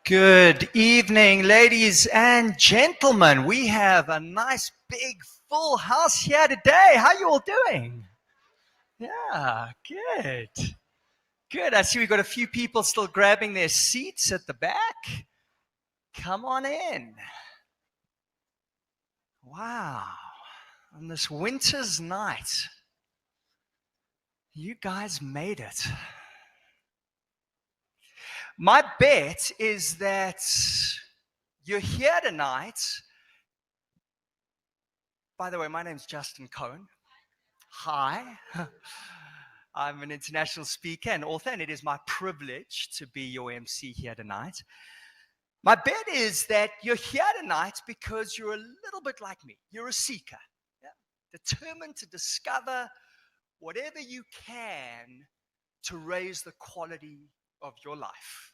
Good evening, ladies and gentlemen. We have a nice big full house here today. How you all doing? Yeah, good. Good. I see we've got a few people still grabbing their seats at the back. Come on in. Wow. On this winter's night, you guys made it. My bet is that you're here tonight. By the way, my name's Justin Cohn. Hi. I'm an international speaker and author, and it is my privilege to be your MC here tonight. My bet is that you're here tonight because you're a little bit like me. You're a seeker, yeah? Determined to discover whatever you can to raise the quality of your life.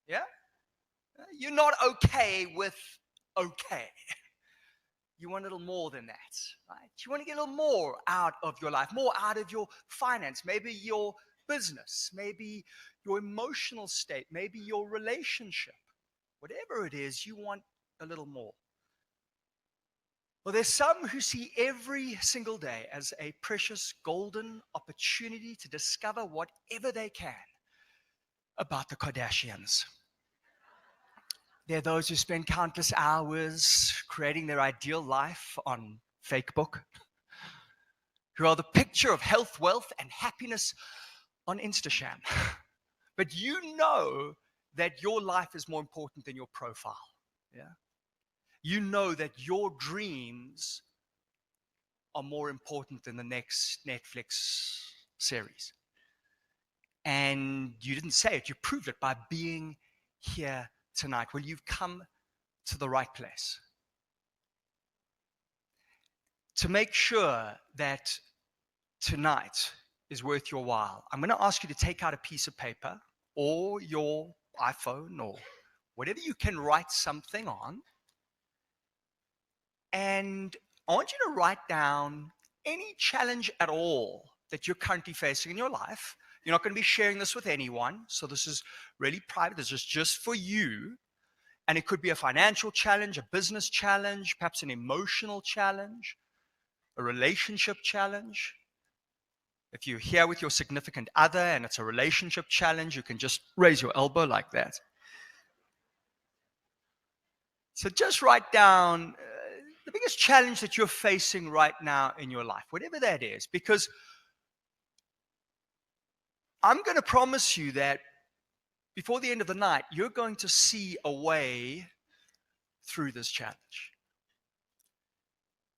Yeah? You're not okay with okay. You want a little more than that, right? You want to get a little more out of your life, more out of your finance, maybe your business, maybe your emotional state, maybe your relationship. Whatever it is, you want a little more. Well, there's some who see every single day as a precious golden opportunity to discover whatever they can about the Kardashians. There are those who spend countless hours creating their ideal life on Facebook, who are the picture of health, wealth, and happiness on Instagram. But you know that your life is more important than your profile. Yeah? You know that your dreams are more important than the next Netflix series. And you didn't say it, you proved it by being here tonight. Well, you've come to the right place. To make sure that tonight is worth your while, I'm going to ask you to take out a piece of paper or your iPhone or whatever you can write something on. And I want you to write down any challenge at all that you're currently facing in your life. You're not going to be sharing this with anyone, so this is really private. This is just for you. And it could be a financial challenge, a business challenge, perhaps an emotional challenge, a relationship challenge. If you're here with your significant other and it's a relationship challenge, you can just raise your elbow like that. So just write down the biggest challenge that you're facing right now in your life, whatever that is, because I'm going to promise you that before the end of the night, you're going to see a way through this challenge.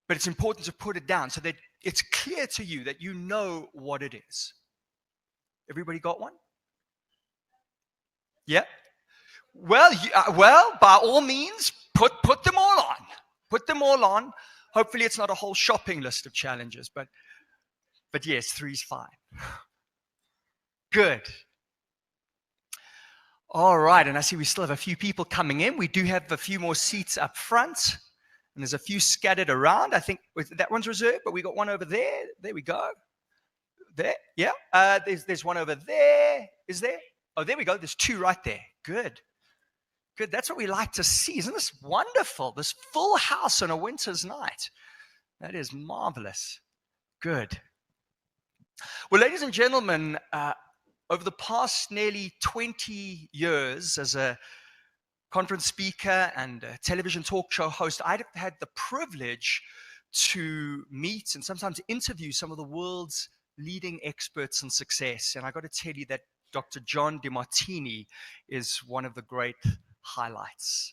But it's important to put it down so that it's clear to you that you know what it is. Everybody got one? Yeah? Well, by all means, put them all on. Put them all on. Hopefully it's not a whole shopping list of challenges, but yes, 3's fine. Good. All right, and I see we still have a few people coming in. We do have a few more seats up front, and there's a few scattered around. I think that one's reserved, but we got one over there. There we go. There, yeah. There's one over there. Is there? Oh, there we go. There's two right there. Good. Good. That's what we like to see. Isn't this wonderful? This full house on a winter's night. That is marvelous. Good. Well, ladies and gentlemen, over the past nearly 20 years as a conference speaker and a television talk show host, I've had the privilege to meet and sometimes interview some of the world's leading experts in success. And I got to tell you that Dr. John Demartini is one of the great highlights.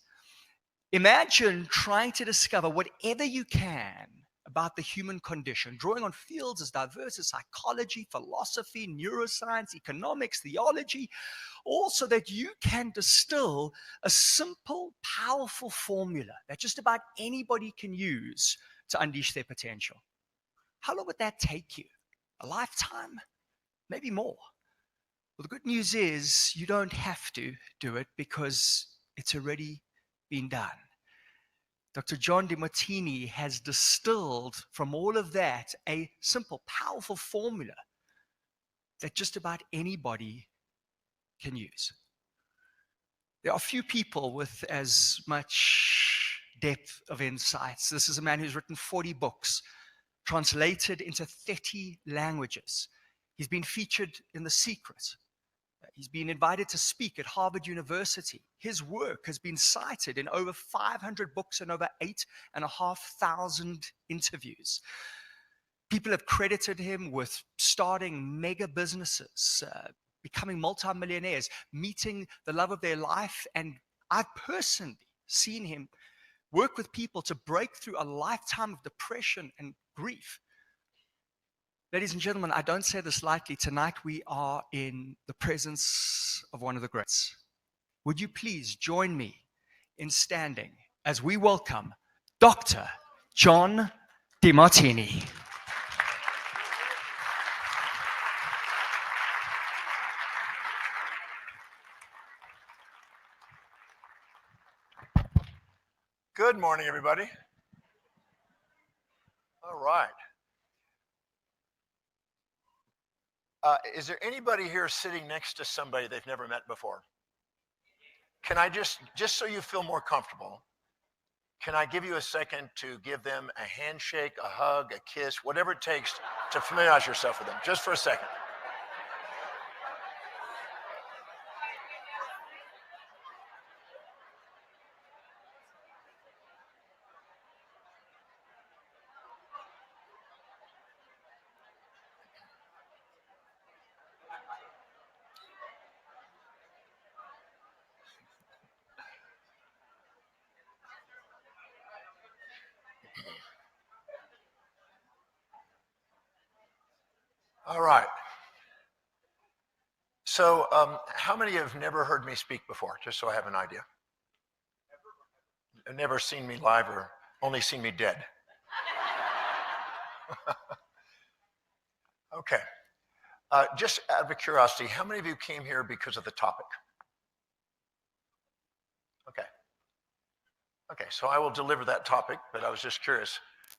Imagine trying to discover whatever you can about the human condition, drawing on fields as diverse as psychology, philosophy, neuroscience, economics, theology, all so that you can distill a simple, powerful formula that just about anybody can use to unleash their potential. How long would that take you? A lifetime? Maybe more. Well, the good news is you don't have to do it because it's already been done. Dr. John Demartini has distilled from all of that a simple, powerful formula that just about anybody can use. There are few people with as much depth of insights. This is a man who's written 40 books, translated into 30 languages. He's been featured in The Secret. He's been invited to speak at Harvard University. His work has been cited in over 500 books and over 8,500 interviews. People have credited him with starting mega businesses, becoming multimillionaires, meeting the love of their life. And I've personally seen him work with people to break through a lifetime of depression and grief. Ladies and gentlemen, I don't say this lightly. Tonight we are in the presence of one of the greats. Would you please join me in standing as we welcome Dr. John Demartini. Good morning, everybody. All right. Is there anybody here sitting next to somebody they've never met before? Can I just so you feel more comfortable, can I give you a second to give them a handshake, a hug, a kiss, whatever it takes to familiarize yourself with them, just for a second? All right. So how many have never heard me speak before, just so I have an idea? Never seen me live or only seen me dead? Okay. Just out of curiosity, how many of you came here because of the topic? Okay. Okay, so I will deliver that topic, but I was just curious.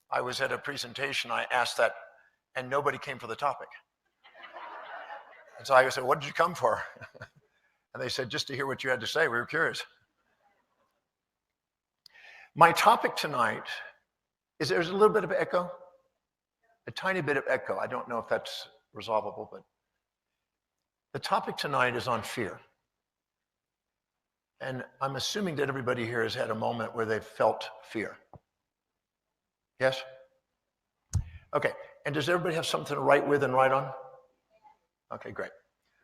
I was at a presentation, I asked that, and nobody came for the topic. And so I said, what did you come for? And they said, just to hear what you had to say. We were curious. My topic tonight is, there's a little bit of echo, a tiny bit of echo. I don't know if that's resolvable, but the topic tonight is on fear. And I'm assuming that everybody here has had a moment where they've felt fear. Yes? Okay, and does everybody have something to write with and write on? Okay, great.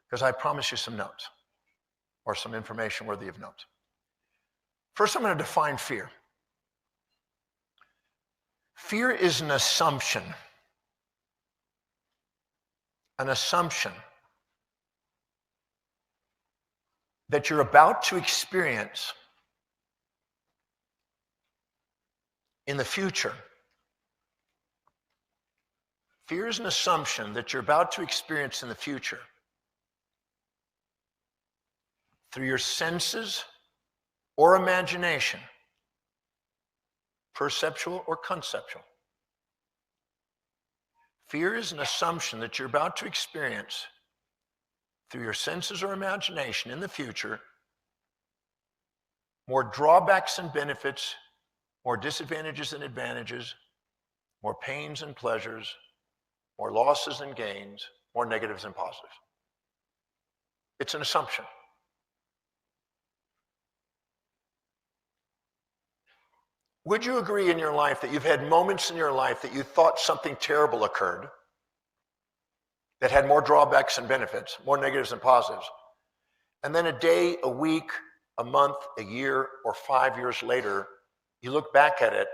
Because I promised you some notes, or some information worthy of note. First, I'm going to define fear. Fear is an assumption. An assumption that you're about to experience in the future. Fear is an assumption that you're about to experience in the future through your senses or imagination, perceptual or conceptual. Fear is an assumption that you're about to experience through your senses or imagination in the future, more drawbacks and benefits, more disadvantages and advantages, more pains and pleasures, more losses and gains, more negatives and positives. It's an assumption. Would you agree in your life that you've had moments in your life that you thought something terrible occurred that had more drawbacks and benefits, more negatives and positives, and then a day, a week, a month, a year, or 5 years later, you look back at it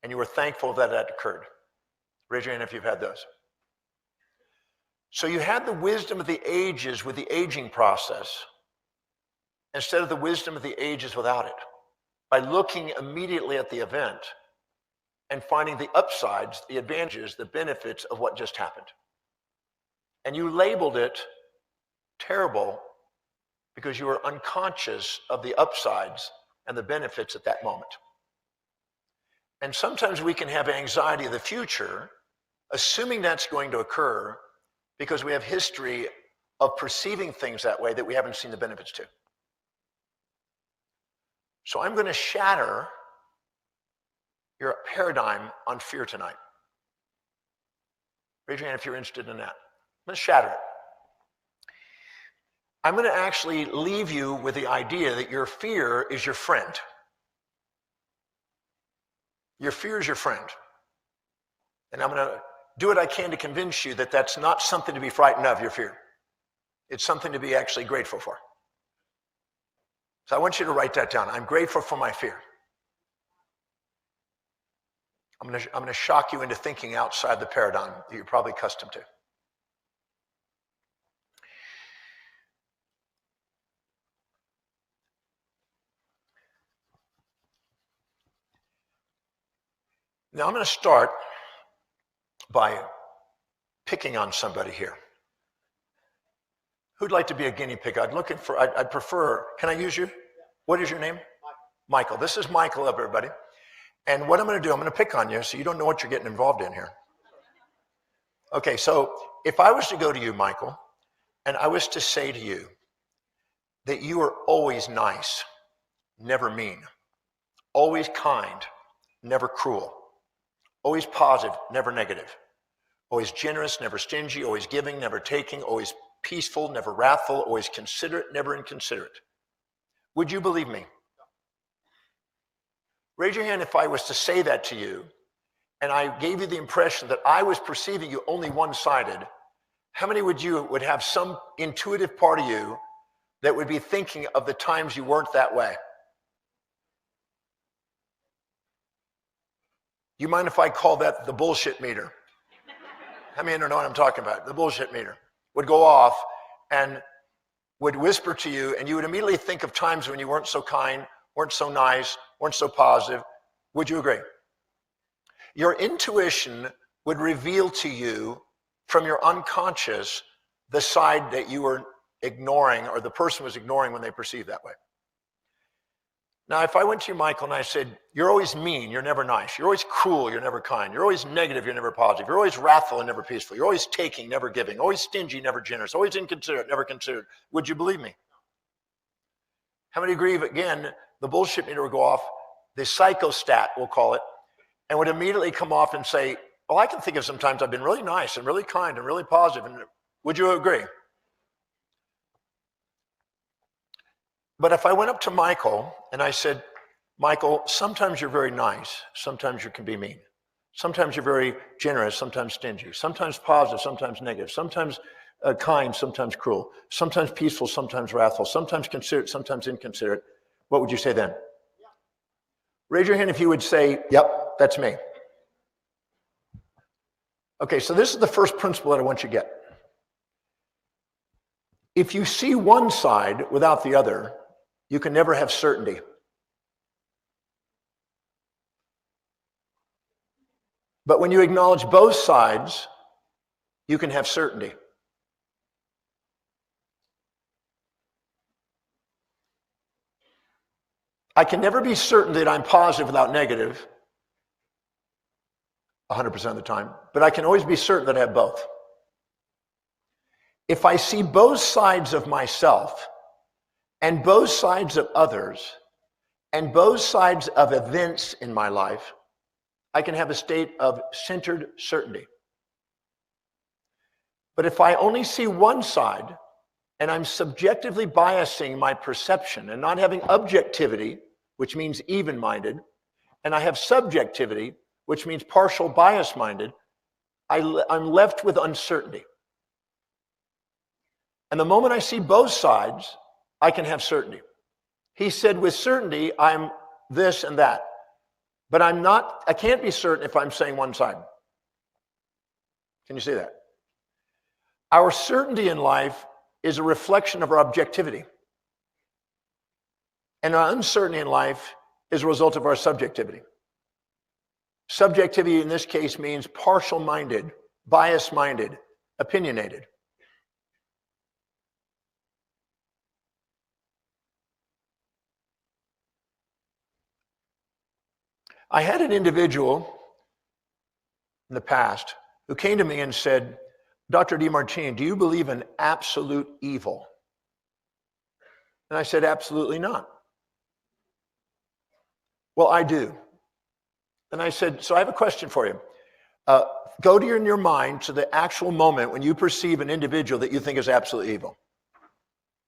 and you were thankful that that occurred? Raise your hand if you've had those. So you had the wisdom of the ages with the aging process instead of the wisdom of the ages without it, by looking immediately at the event and finding the upsides, the advantages, the benefits of what just happened. And you labeled it terrible because you were unconscious of the upsides and the benefits at that moment. And sometimes we can have anxiety of the future, assuming that's going to occur because we have history of perceiving things that way that we haven't seen the benefits to. So I'm going to shatter your paradigm on fear tonight. Raise your hand if you're interested in that. I'm going to shatter it. I'm going to actually leave you with the idea that your fear is your friend. Your fear is your friend. And I'm going to do what I can to convince you that that's not something to be frightened of, your fear. It's something to be actually grateful for. So I want you to write that down. I'm grateful for my fear. I'm going to shock you into thinking outside the paradigm that you're probably accustomed to. Now I'm going to start by picking on somebody here. Who'd like to be a guinea pig? I'd prefer, can I use you? What is your name? Michael. This is Michael, everybody. And what I'm going to do, I'm going to pick on you so you don't know what you're getting involved in here. Okay, so if I was to go to you, Michael, and I was to say to you that you are always nice, never mean, always kind, never cruel, always positive, never negative, always generous, never stingy, always giving, never taking, always peaceful, never wrathful, always considerate, never inconsiderate. Would you believe me? Raise your hand if I was to say that to you and I gave you the impression that I was perceiving you only one-sided. How many would have some intuitive part of you that would be thinking of the times you weren't that way? You mind if I call that the bullshit meter? How many don't know what I'm talking about? The bullshit meter would go off and would whisper to you, and you would immediately think of times when you weren't so kind, weren't so nice, weren't so positive. Would you agree? Your intuition would reveal to you from your unconscious the side that you were ignoring or the person was ignoring when they perceived that way. Now, if I went to you, Michael, and I said, you're always mean, you're never nice. You're always cruel, you're never kind. You're always negative, you're never positive. You're always wrathful and never peaceful. You're always taking, never giving. Always stingy, never generous. Always inconsiderate, never considerate. Would you believe me? How many agree, again, the bullshit meter would go off, the psychostat, we'll call it, and would immediately come off and say, well, I can think of sometimes I've been really nice and really kind and really positive. And would you agree? But if I went up to Michael and I said, Michael, sometimes you're very nice, sometimes you can be mean. Sometimes you're very generous, sometimes stingy. Sometimes positive, sometimes negative. Sometimes kind, sometimes cruel. Sometimes peaceful, sometimes wrathful. Sometimes considerate, sometimes inconsiderate. What would you say then? Yeah. Raise your hand if you would say, yep, that's me. Okay, so this is the first principle that I want you to get. If you see one side without the other, you can never have certainty. But when you acknowledge both sides, you can have certainty. I can never be certain that I'm positive without negative 100% of the time, but I can always be certain that I have both. If I see both sides of myself and both sides of others and both sides of events in my life, I can have a state of centered certainty. But if I only see one side and I'm subjectively biasing my perception and not having objectivity, which means even-minded, and I have subjectivity, which means partial bias-minded, I'm left with uncertainty. And the moment I see both sides, I can have certainty. He said, with certainty, I'm this and that. But I can't be certain if I'm saying one side. Can you see that? Our certainty in life is a reflection of our objectivity. And our uncertainty in life is a result of our subjectivity. Subjectivity in this case means partial-minded, bias-minded, opinionated. I had an individual in the past who came to me and said, Dr. Demartini, do you believe in absolute evil? And I said, absolutely not. Well, I do. And I said, so I have a question for you. Go to in your mind to the actual moment when you perceive an individual that you think is absolutely evil.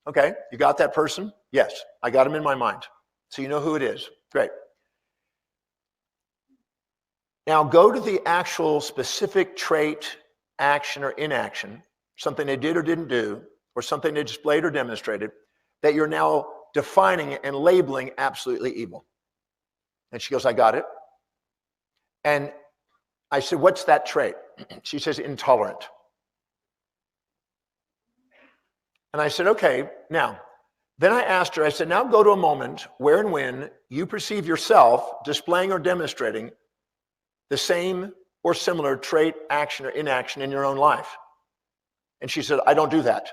Okay, you got that person? Yes, I got him in my mind. So you know who it is. Great. Now go to the actual specific trait, action, or inaction, something they did or didn't do, or something they displayed or demonstrated, that you're now defining and labeling absolutely evil. And she goes, I got it. And I said, what's that trait? She says, intolerant. And I said, okay, now, then I asked her, I said, now go to a moment where and when you perceive yourself displaying or demonstrating the same or similar trait, action, or inaction in your own life. And she said, I don't do that.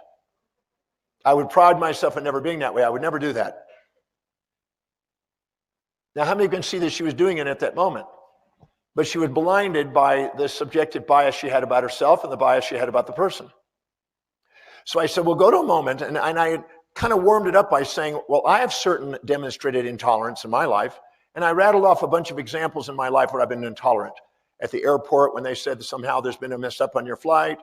I would pride myself in never being that way. I would never do that. Now, how many can see that she was doing it at that moment? But she was blinded by the subjective bias she had about herself and the bias she had about the person. So I said, well, go to a moment, and I kind of warmed it up by saying, well, I have certain demonstrated intolerance in my life, and I rattled off a bunch of examples in my life where I've been intolerant. At the airport, when they said that somehow there's been a mess up on your flight,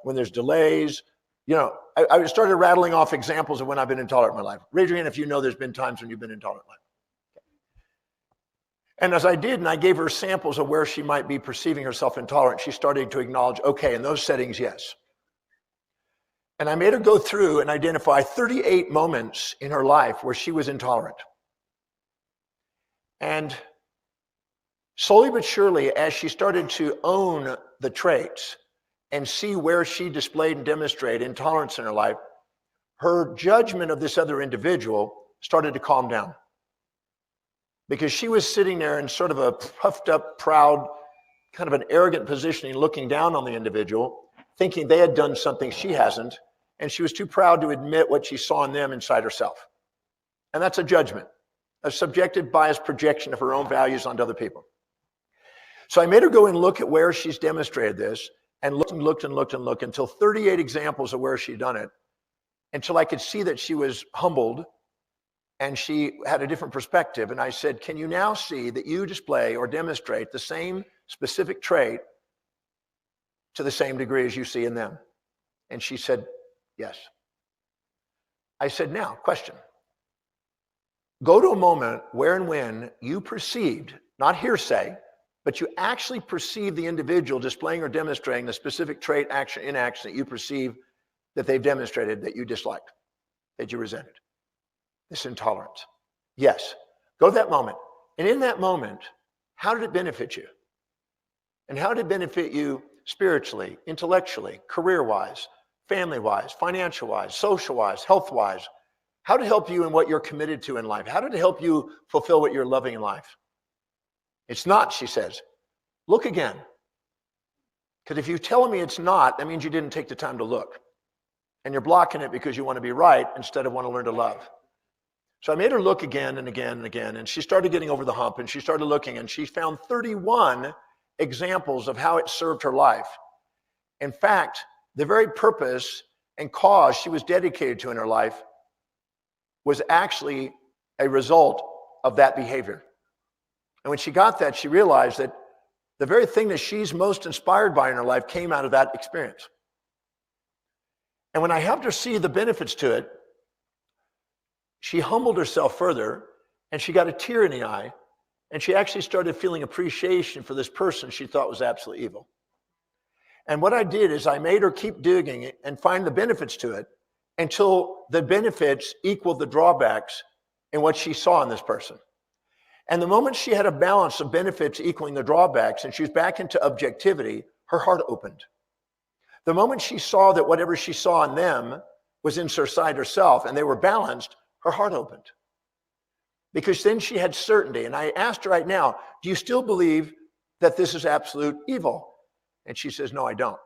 when there's delays, you know, I started rattling off examples of when I've been intolerant in my life. Raise your hand if you know there's been times when you've been intolerant in life. And as I did, and I gave her samples of where she might be perceiving herself intolerant, she started to acknowledge, okay, in those settings, yes. And I made her go through and identify 38 moments in her life where she was intolerant. And slowly but surely, as she started to own the traits and see where she displayed and demonstrated intolerance in her life, her judgment of this other individual started to calm down. Because she was sitting there in sort of a puffed up, proud, kind of an arrogant positioning, looking down on the individual, thinking they had done something she hasn't, and she was too proud to admit what she saw in them inside herself. And that's a judgment, a subjective biased projection of her own values onto other people. So I made her go and look at where she's demonstrated this, and looked until 38 examples of where she'd done it, until I could see that she was humbled and she had a different perspective. And I said, can you now see that you display or demonstrate the same specific trait to the same degree as you see in them? And she said, yes. I said, now, question. Go to a moment where and when you perceived, not hearsay, but you actually perceive the individual displaying or demonstrating the specific trait, action, inaction that you perceive that they've demonstrated that you disliked, that you resented. This intolerance. Yes. Go to that moment. And in that moment, how did it benefit you? And how did it benefit you spiritually, intellectually, career-wise, family-wise, financial-wise, social-wise, health-wise? How did it help you in what you're committed to in life? How did it help you fulfill what you're loving in life? It's not, she says. Look again. Because if you tell me it's not, that means you didn't take the time to look. And you're blocking it because you want to be right instead of want to learn to love. So I made her look again and again and again, and she started getting over the hump, and she started looking, and she found 31 examples of how it served her life. In fact, the very purpose and cause she was dedicated to in her life was actually a result of that behavior. And when she got that, she realized that the very thing that she's most inspired by in her life came out of that experience. And when I helped her see the benefits to it, she humbled herself further, and she got a tear in the eye, and she actually started feeling appreciation for this person she thought was absolutely evil. And what I did is I made her keep digging and find the benefits to it until the benefits equaled the drawbacks in what she saw in this person. And the moment she had a balance of benefits equaling the drawbacks and she was back into objectivity, her heart opened. The moment she saw that whatever she saw in them was inside herself and they were balanced, her heart opened. Because then she had certainty. And I asked her right now, do you still believe that this is absolute evil? And she says, no, I don't.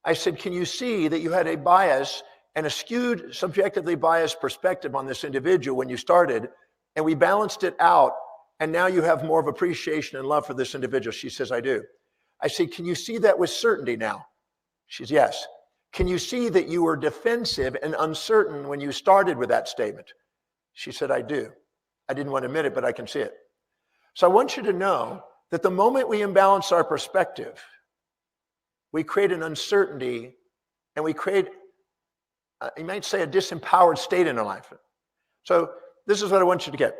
I said, can you see that you had a bias and a skewed, subjectively biased perspective on this individual when you started, and we balanced it out, and now you have more of appreciation and love for this individual? She says, I do. I say, can you see that with certainty now? She says, yes. Can you see that you were defensive and uncertain when you started with that statement? She said, I do. I didn't want to admit it, but I can see it. So I want you to know that the moment we imbalance our perspective, we create an uncertainty and we create, you might say, a disempowered state in our life. So this is what I want you to get.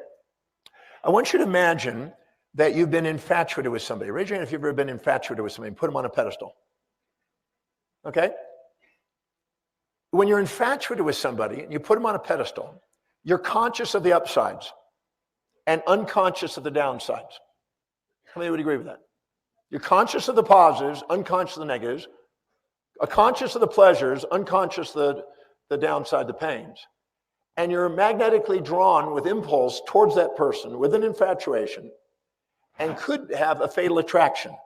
I want you to imagine that you've been infatuated with somebody. Raise your hand if you've ever been infatuated with somebody and put them on a pedestal. Okay? When you're infatuated with somebody and you put them on a pedestal, you're conscious of the upsides and unconscious of the downsides. How many would agree with that? You're conscious of the positives, unconscious of the negatives, conscious of the pleasures, unconscious of the downside, the pains. And you're magnetically drawn with impulse towards that person with an infatuation and could have a fatal attraction,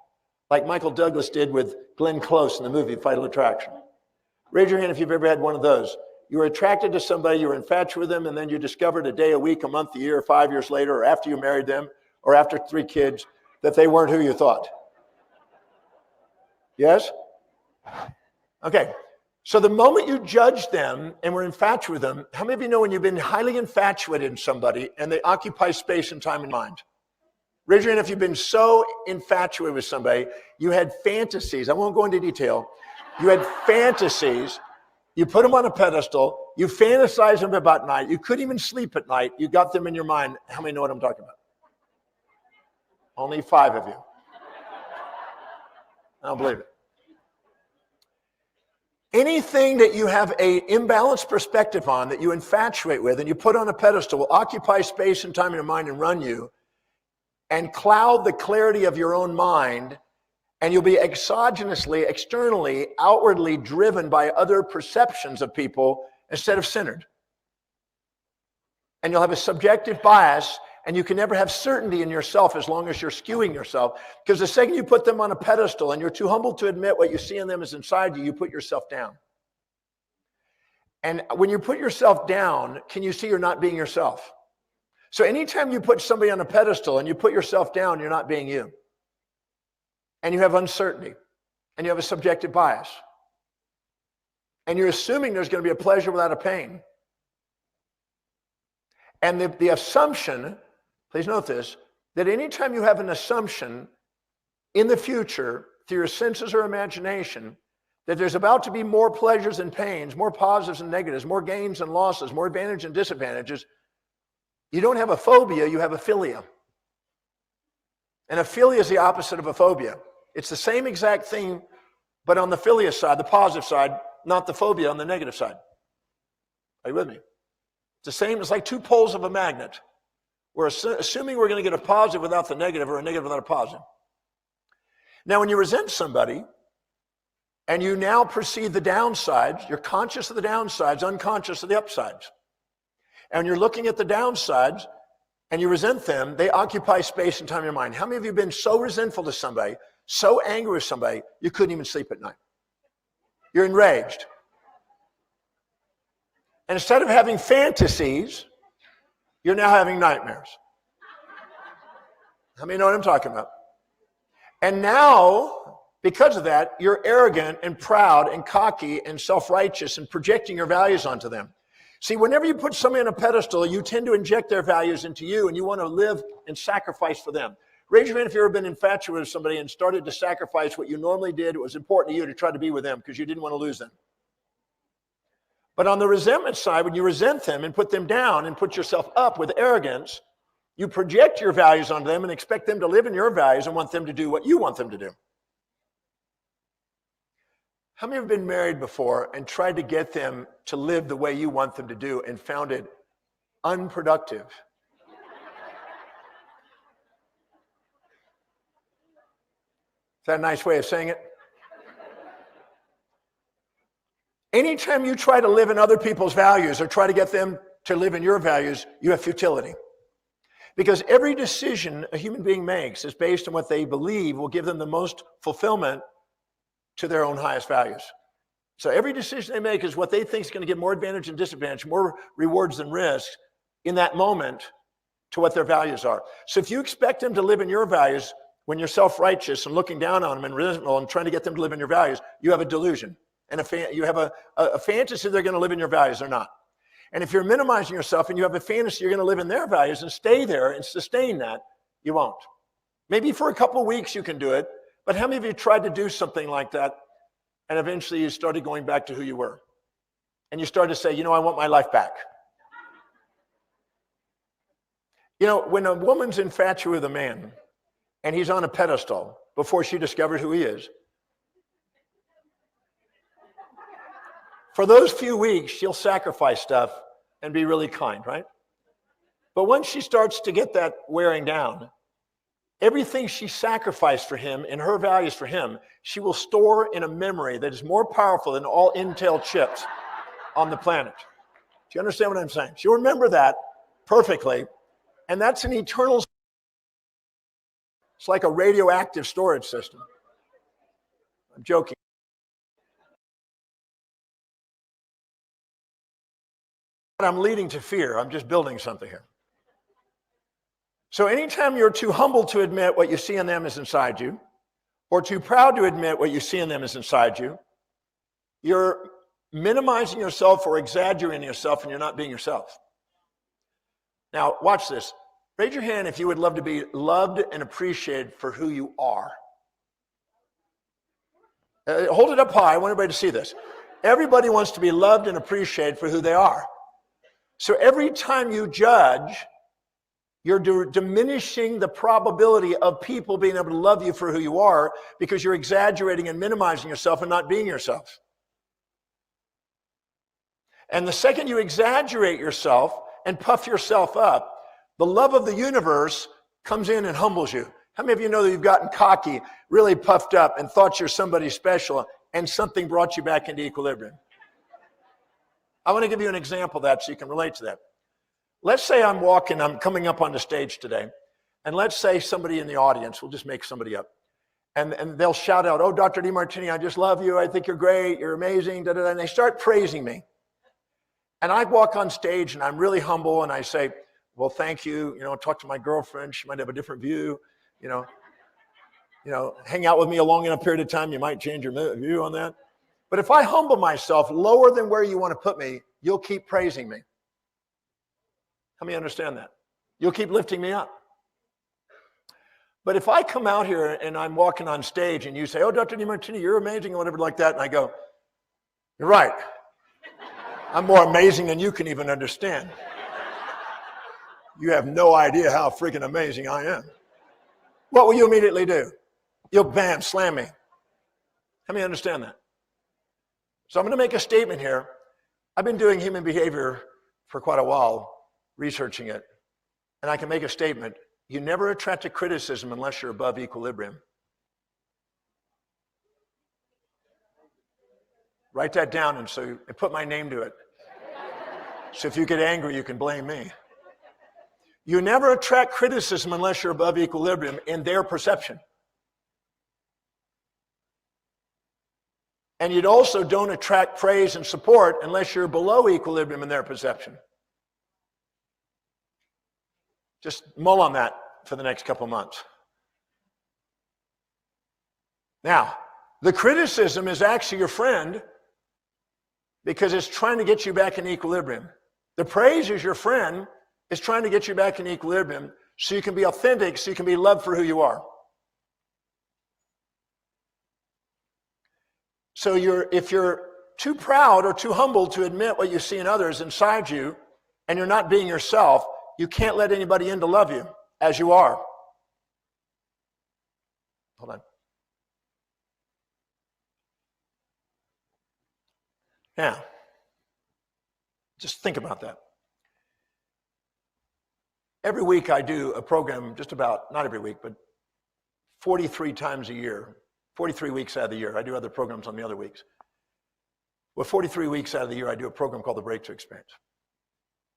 like Michael Douglas did with Glenn Close in the movie Fatal Attraction. Raise your hand if you've ever had one of those. You were attracted to somebody, you were infatuated with them, and then you discovered a day, a week, a month, a year, 5 years later, or after you married them, or after 3 kids, that they weren't who you thought. Yes? Okay. So the moment you judge them and were infatuated with them, how many of you know when you've been highly infatuated in somebody and they occupy space and time and mind? Raise your hand if you've been so infatuated with somebody, you had fantasies. I won't go into detail. You had fantasies. You put them on a pedestal. You fantasize them about night. You couldn't even sleep at night. You got them in your mind. How many know what I'm talking about? Only 5 of you. I don't believe it. Anything that you have an imbalanced perspective on, that you infatuate with, and you put on a pedestal, will occupy space and time in your mind and run you, and cloud the clarity of your own mind, and you'll be exogenously, externally, outwardly driven by other perceptions of people instead of centered. And you'll have a subjective bias, and you can never have certainty in yourself as long as you're skewing yourself. Because the second you put them on a pedestal and you're too humble to admit what you see in them is inside you, you put yourself down. And when you put yourself down, can you see you're not being yourself? So anytime you put somebody on a pedestal and you put yourself down, you're not being you. And you have uncertainty. And you have a subjective bias. And you're assuming there's going to be a pleasure without a pain. And the assumption, please note this, that anytime you have an assumption in the future through your senses or imagination that there's about to be more pleasures and pains, more positives and negatives, more gains and losses, more advantages and disadvantages, you don't have a phobia, you have a philia. And a philia is the opposite of a phobia. It's the same exact thing, but on the philia side, the positive side, not the phobia on the negative side. Are you with me? It's the same, it's like 2 poles of a magnet. We're assuming we're going to get a positive without the negative or a negative without a positive. Now, when you resent somebody and you now perceive the downsides, you're conscious of the downsides, unconscious of the upsides. And you're looking at the downsides and you resent them, they occupy space and time in your mind. How many of you have been so resentful to somebody, so angry with somebody, you couldn't even sleep at night? You're enraged. And instead of having fantasies, you're now having nightmares. How many know what I'm talking about? And now, because of that, you're arrogant and proud and cocky and self-righteous and projecting your values onto them. See, whenever you put somebody on a pedestal, you tend to inject their values into you and you want to live and sacrifice for them. Raise your hand if you've ever been infatuated with somebody and started to sacrifice what you normally did. It was important to you to try to be with them because you didn't want to lose them. But on the resentment side, when you resent them and put them down and put yourself up with arrogance, you project your values onto them and expect them to live in your values and want them to do what you want them to do. How many have been married before and tried to get them to live the way you want them to do and found it unproductive? Is that a nice way of saying it? Anytime you try to live in other people's values or try to get them to live in your values, you have futility. Because every decision a human being makes is based on what they believe will give them the most fulfillment to their own highest values. So every decision they make is what they think is going to give more advantage and disadvantage, more rewards than risks in that moment to what their values are. So if you expect them to live in your values when you're self-righteous and looking down on them and resentful and trying to get them to live in your values, you have a delusion. And you have a fantasy they're going to live in your values or not. And if you're minimizing yourself and you have a fantasy you're going to live in their values and stay there and sustain that, You won't. Maybe for a couple of weeks you can do it, but how many of you tried to do something like that and eventually you started going back to who you were? And you started to say, I want my life back. When a woman's infatuated with a man and he's on a pedestal before she discovered who he is, for those few weeks, she'll sacrifice stuff and be really kind, right? But once she starts to get that wearing down, everything she sacrificed for him and her values for him, she will store in a memory that is more powerful than all Intel chips on the planet. Do you understand what I'm saying? She'll remember that perfectly, and that's an eternal. It's like a radioactive storage system. I'm joking. I'm leading to fear. I'm just building something here. So anytime you're too humble to admit what you see in them is inside you, or too proud to admit what you see in them is inside you, you're minimizing yourself or exaggerating yourself, and you're not being yourself. Now, watch this. Raise your hand if you would love to be loved and appreciated for who you are. Hold it up high. I want everybody to see this. Everybody wants to be loved and appreciated for who they are. So every time you judge, you're diminishing the probability of people being able to love you for who you are because you're exaggerating and minimizing yourself and not being yourself. And the second you exaggerate yourself and puff yourself up, the love of the universe comes in and humbles you. How many of you know that you've gotten cocky, really puffed up, and thought you're somebody special, and something brought you back into equilibrium? I want to give you an example of that so you can relate to that. Let's say I'm coming up on the stage today, and let's say somebody in the audience, we'll just make somebody up, and they'll shout out, "Oh, Dr. Demartini, I just love you. I think you're great. You're amazing," da, da, da, and they start praising me. And I walk on stage, and I'm really humble, and I say, "Well, thank you. Talk to my girlfriend. She might have a different view. Hang out with me a long enough period of time, you might change your view on that." But if I humble myself lower than where you want to put me, you'll keep praising me. How many understand that? You'll keep lifting me up. But if I come out here and I'm walking on stage and you say, "Oh, Dr. Demartini, you're amazing," or whatever like that, and I go, "You're right. I'm more amazing than you can even understand. You have no idea how freaking amazing I am." What will you immediately do? You'll bam, slam me. How many understand that? So I'm going to make a statement here. I've been doing human behavior for quite a while, researching it, and I can make a statement. You never attract a criticism unless you're above equilibrium. Write that down and put my name to it. So if you get angry, you can blame me. You never attract criticism unless you're above equilibrium in their perception. And you also don't attract praise and support unless you're below equilibrium in their perception. Just mull on that for the next couple months. Now, the criticism is actually your friend because it's trying to get you back in equilibrium. The praise is your friend, is trying to get you back in equilibrium so you can be authentic, so you can be loved for who you are. So if you're too proud or too humble to admit what you see in others inside you, and you're not being yourself, you can't let anybody in to love you as you are. Hold on. Now, just think about that. Every week I do a program, not every week, but 43 times a year, 43 weeks out of the year. I do other programs on the other weeks. Well, 43 weeks out of the year, I do a program called the Breakthrough Experience.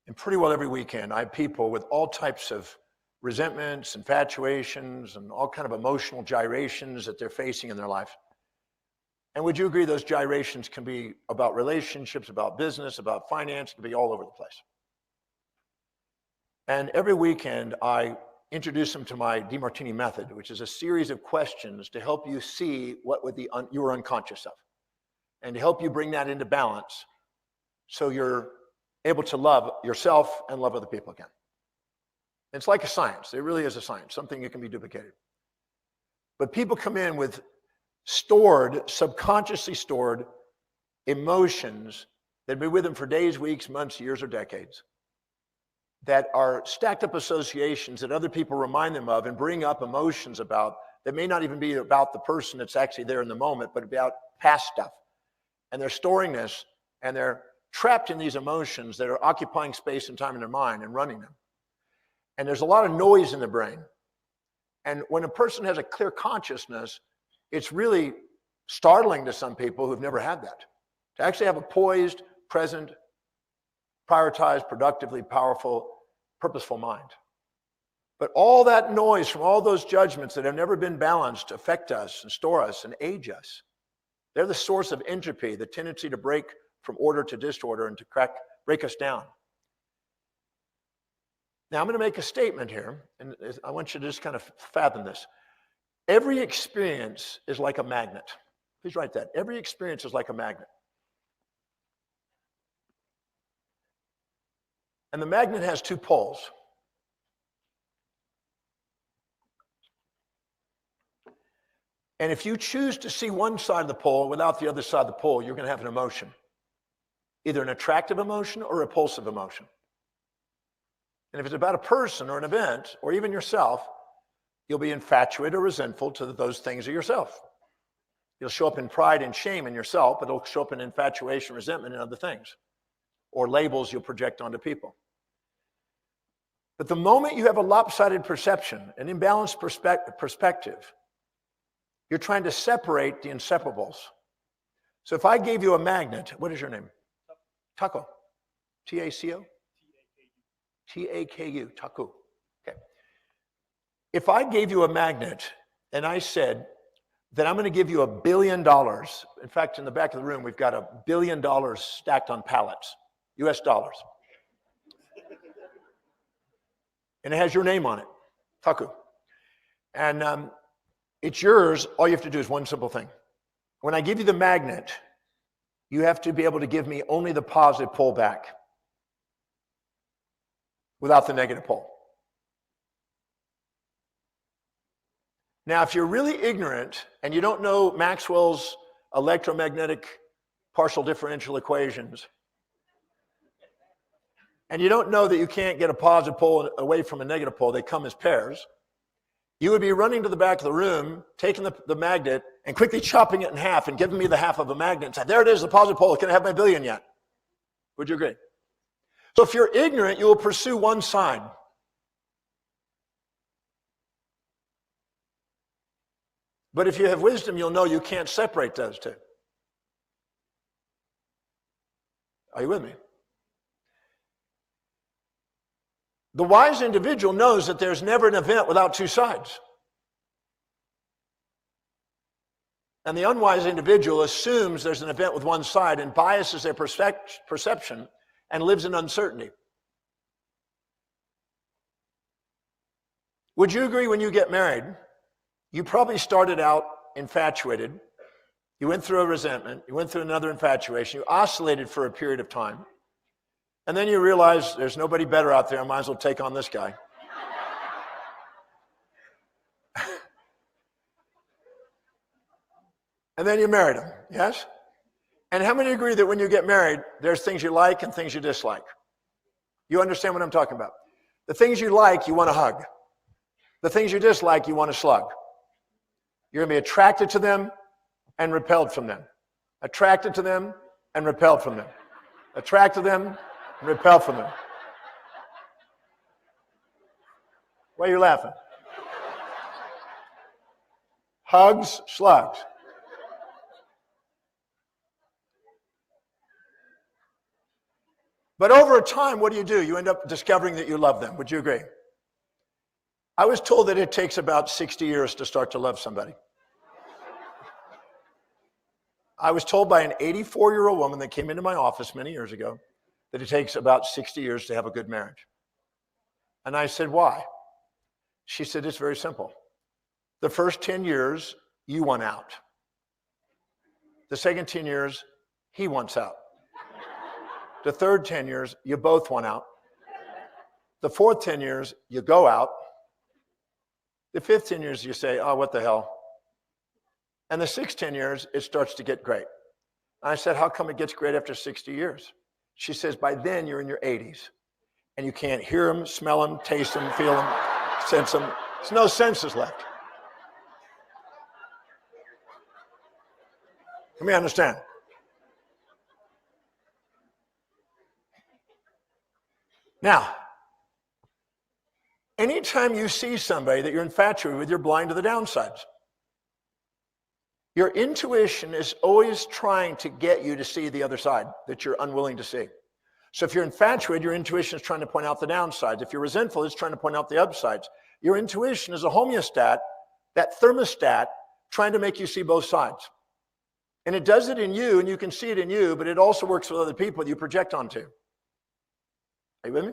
And pretty well every weekend, I have people with all types of resentments, infatuations, and all kind of emotional gyrations that they're facing in their life. And would you agree those gyrations can be about relationships, about business, about finance, can be all over the place. And every weekend, I introduce them to my Demartini method, which is a series of questions to help you see what you were unconscious of, and to help you bring that into balance so you're able to love yourself and love other people again. It's like a science. It really is a science, something that can be duplicated. But people come in with subconsciously stored emotions that have been with them for days, weeks, months, years, or decades, that are stacked up associations that other people remind them of and bring up emotions about that may not even be about the person that's actually there in the moment, but about past stuff. And they're storing this, and they're trapped in these emotions that are occupying space and time in their mind and running them. And there's a lot of noise in the brain. And when a person has a clear consciousness, it's really startling to some people who've never had that. To actually have a poised, present, prioritized, productively powerful, purposeful mind. But all that noise from all those judgments that have never been balanced affect us and store us and age us. They're the source of entropy, the tendency to break from order to disorder and to break us down. Now, I'm going to make a statement here, and I want you to just kind of fathom this. Every experience is like a magnet. Please write that. Every experience is like a magnet. And the magnet has two poles. And if you choose to see one side of the pole without the other side of the pole, you're going to have an emotion. Either an attractive emotion or a repulsive emotion. And if it's about a person or an event, or even yourself, you'll be infatuated or resentful to those things of yourself. You'll show up in pride and shame in yourself, but it'll show up in infatuation, resentment, and other things. Or labels you'll project onto people. But the moment you have a lopsided perception, an imbalanced perspective, you're trying to separate the inseparables. So if I gave you a magnet, what is your name? Taco. T-A-C-O? T-A-K-U, Taku. Okay. If I gave you a magnet and I said that I'm going to give you $1 billion, in fact, in the back of the room, we've got $1 billion stacked on pallets, US dollars. And it has your name on it, Taku. And it's yours. All you have to do is one simple thing. When I give you the magnet, you have to be able to give me only the positive pull back without the negative pull. Now, if you're really ignorant and you don't know Maxwell's electromagnetic partial differential equations, and you don't know that you can't get a positive pole away from a negative pole, they come as pairs, you would be running to the back of the room, taking the magnet, and quickly chopping it in half and giving me the half of a magnet and say, there it is, the positive pole, can I have my $1 billion yet? Would you agree? So if you're ignorant, you will pursue one side. But if you have wisdom, you'll know you can't separate those two. Are you with me? The wise individual knows that there's never an event without two sides. And the unwise individual assumes there's an event with one side and biases their perception and lives in uncertainty. Would you agree when you get married, you probably started out infatuated, you went through a resentment, you went through another infatuation, you oscillated for a period of time, and then you realize there's nobody better out there, I might as well take on this guy. And then you married him, yes? And how many agree that when you get married, there's things you like and things you dislike? You understand what I'm talking about? The things you like, you want to hug. The things you dislike, you want to slug. You're going to be attracted to them and repelled from them. Attracted to them and repelled from them. Attracted to them and repelled from them. Why are you laughing? Hugs, slugs. But over time, what do? You end up discovering that you love them. Would you agree? I was told that it takes about 60 years to start to love somebody. I was told by an 84-year-old woman that came into my office many years ago that it takes about 60 years to have a good marriage. And I said, why? She said, it's very simple. The first 10 years, you want out. The second 10 years, he wants out. The third 10 years, you both want out. The fourth 10 years, you go out. The fifth 10 years, you say, oh, what the hell? And the sixth 10 years, it starts to get great. And I said, how come it gets great after 60 years? She says, by then you're in your 80s. And you can't hear them, smell them, taste them, feel them, sense them. There's no senses left. Let me understand. Now, anytime you see somebody that you're infatuated with, you're blind to the downsides. Your intuition is always trying to get you to see the other side that you're unwilling to see. So if you're infatuated, your intuition is trying to point out the downsides. If you're resentful, it's trying to point out the upsides. Your intuition is a homeostat, that thermostat, trying to make you see both sides. And it does it in you, and you can see it in you, but it also works with other people that you project onto. Are you with me?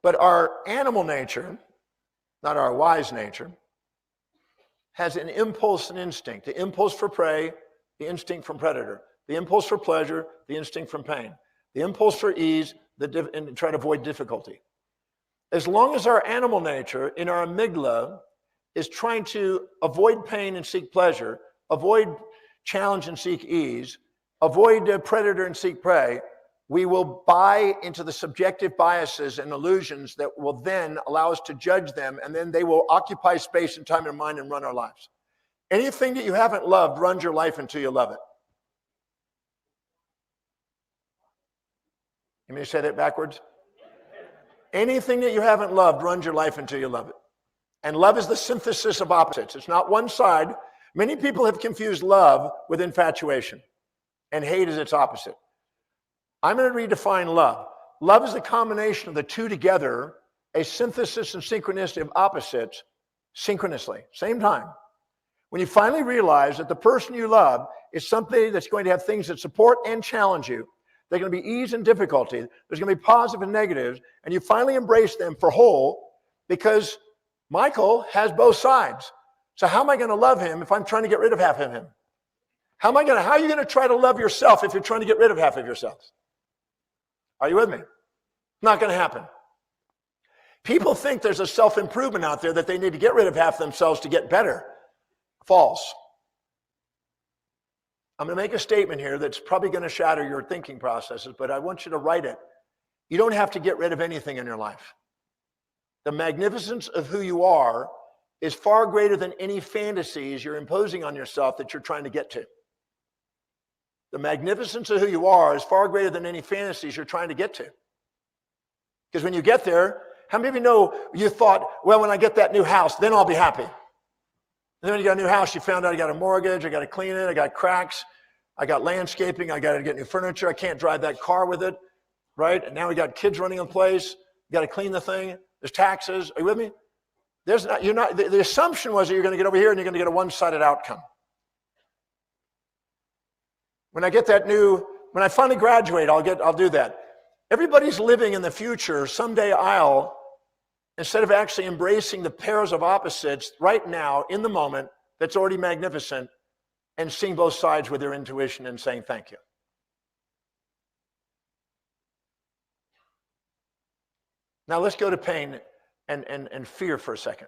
But our animal nature, not our wise nature, has an impulse and instinct. The impulse for prey, the instinct from predator. The impulse for pleasure, the instinct from pain. The impulse for ease, and try to avoid difficulty. As long as our animal nature in our amygdala is trying to avoid pain and seek pleasure, avoid challenge and seek ease, avoid predator and seek prey, we will buy into the subjective biases and illusions that will then allow us to judge them, and then they will occupy space and time in our mind and run our lives. Anything that you haven't loved runs your life until you love it. You may say that backwards? Anything that you haven't loved runs your life until you love it. And love is the synthesis of opposites. It's not one side. Many people have confused love with infatuation, and hate is its opposite. I'm going to redefine love. Love is the combination of the two together, a synthesis and synchronicity of opposites synchronously, same time. When you finally realize that the person you love is somebody that's going to have things that support and challenge you, they're going to be ease and difficulty, there's going to be positive and negatives, and you finally embrace them for whole, because Michael has both sides. So how am I going to love him if I'm trying to get rid of half of him? How are you going to try to love yourself if you're trying to get rid of half of yourself? Are you with me? Not going to happen. People think there's a self-improvement out there that they need to get rid of half themselves to get better. False. I'm going to make a statement here that's probably going to shatter your thinking processes, but I want you to write it. You don't have to get rid of anything in your life. The magnificence of who you are is far greater than any fantasies you're imposing on yourself that you're trying to get to. The magnificence of who you are is far greater than any fantasies you're trying to get to. Because when you get there, how many of you know you thought, well, when I get that new house, then I'll be happy. And then when you got a new house, you found out I got a mortgage, I got to clean it, I got cracks, I got landscaping, I got to get new furniture, I can't drive that car with it, right? And now we got kids running in place, you got to clean the thing, there's taxes. Are you with me? The assumption was that you're going to get over here and you're going to get a one-sided outcome. When I finally graduate, I'll do that. Everybody's living in the future. Someday instead of actually embracing the pairs of opposites right now, in the moment, that's already magnificent, and seeing both sides with their intuition and saying thank you. Now let's go to pain and fear for a second.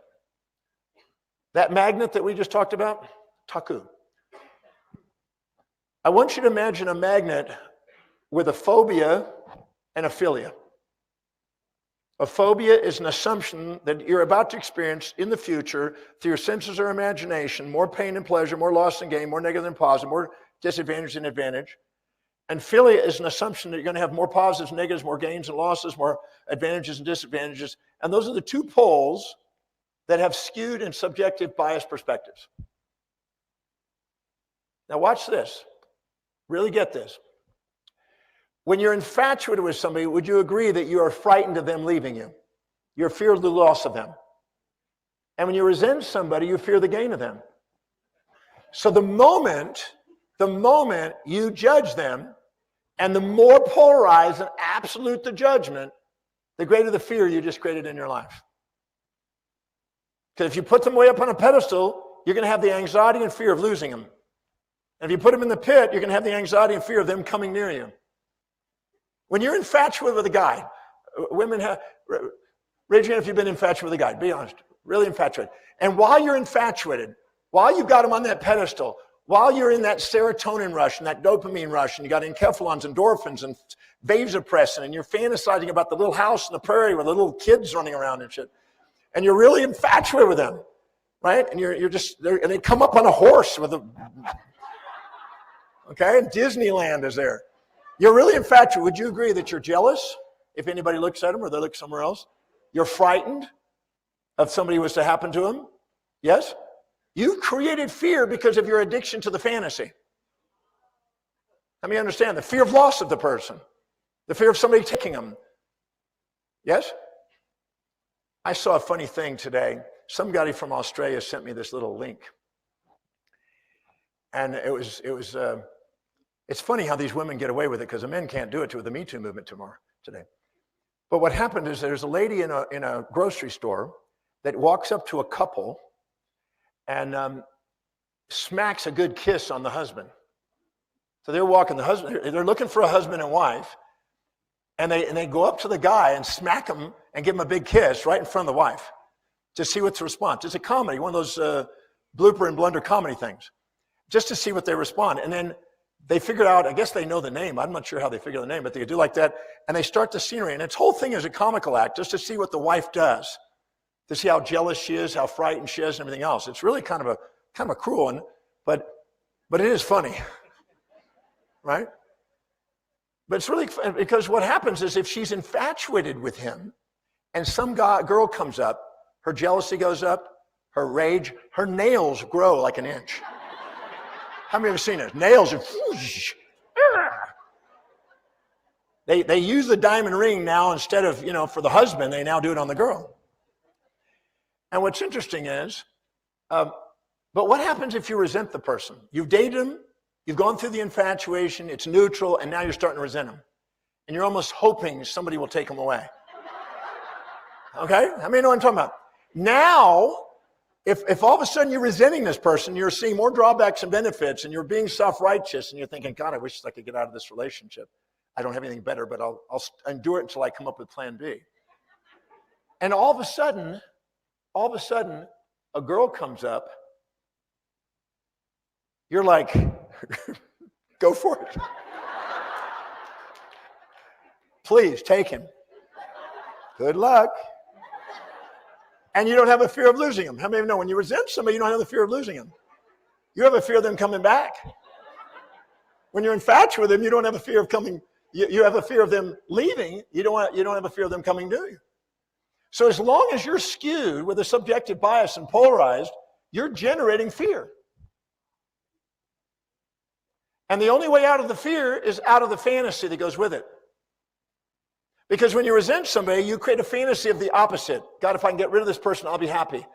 That magnet that we just talked about, taku. I want you to imagine a magnet with a phobia and a philia. A phobia is an assumption that you're about to experience in the future through your senses or imagination, more pain and pleasure, more loss and gain, more negative than positive, more disadvantage than advantage. And philia is an assumption that you're going to have more positives, negatives, more gains and losses, more advantages and disadvantages. And those are the two poles that have skewed and subjective biased perspectives. Now watch this. Really get this. When you're infatuated with somebody, would you agree that you are frightened of them leaving you? You're fear of the loss of them. And when you resent somebody, you fear the gain of them. So the moment you judge them, and the more polarized and absolute the judgment, the greater the fear you just created in your life. Because if you put them way up on a pedestal, you're going to have the anxiety and fear of losing them. And if you put them in the pit, you're going to have the anxiety and fear of them coming near you. When you're infatuated with a guy, women have, raise your hand if you've been infatuated with a guy. Be honest, really infatuated. And while you're infatuated, while you've got him on that pedestal, while you're in that serotonin rush and that dopamine rush, and you got enkephalons, endorphins, and vasopressin, and you're fantasizing about the little house in the prairie with the little kids running around and shit, and you're really infatuated with them, right? And you're just there, and they come up on a horse with a, okay, and Disneyland is there. You're really infatuated. Would you agree that you're jealous if anybody looks at them or they look somewhere else? You're frightened if somebody was to happen to them? Yes? You've created fear because of your addiction to the fantasy. Let me understand. The fear of loss of the person. The fear of somebody taking them. Yes? I saw a funny thing today. Some guy from Australia sent me this little link. And it's funny how these women get away with it because the men can't do it with the Me Too movement today. But what happened is there's a lady in a grocery store that walks up to a couple and smacks a good kiss on the husband. So they're walking, they're looking for a husband and wife, and they go up to the guy and smack him and give him a big kiss right in front of the wife to see what's the response. It's a comedy, one of those blooper and blunder comedy things, just to see what they respond. And then they figured out, I guess they know the name. I'm not sure how they figure the name, but they do like that. And they start the scenery. And its whole thing is a comical act just to see what the wife does, to see how jealous she is, how frightened she is, and everything else. It's really kind of a cruel one, but it is funny, right? But it's really because what happens is if she's infatuated with him and some girl comes up, her jealousy goes up, her rage, her nails grow like an inch. How many have seen it? Nails are, they use the diamond ring now instead of, for the husband, they now do it on the girl. And what's interesting is, but what happens if you resent the person? You've dated him, you've gone through the infatuation, it's neutral, and now you're starting to resent him. And you're almost hoping somebody will take him away. Okay? How many know what I'm talking about? Now, if all of a sudden you're resenting this person, you're seeing more drawbacks and benefits, and you're being self-righteous, and you're thinking, God, I wish I could get out of this relationship. I don't have anything better, but I'll endure it until I come up with plan B. And all of a sudden, a girl comes up. You're like, go for it. Please, take him. Good luck. And you don't have a fear of losing him. How many of you know when you resent somebody, you don't have the fear of losing them? You have a fear of them coming back. When you're infatuated with them, you don't have a fear of coming. You have a fear of them leaving. You don't have a fear of them coming to you. So as long as you're skewed with a subjective bias and polarized, you're generating fear. And the only way out of the fear is out of the fantasy that goes with it. Because when you resent somebody, you create a fantasy of the opposite. God, if I can get rid of this person, I'll be happy.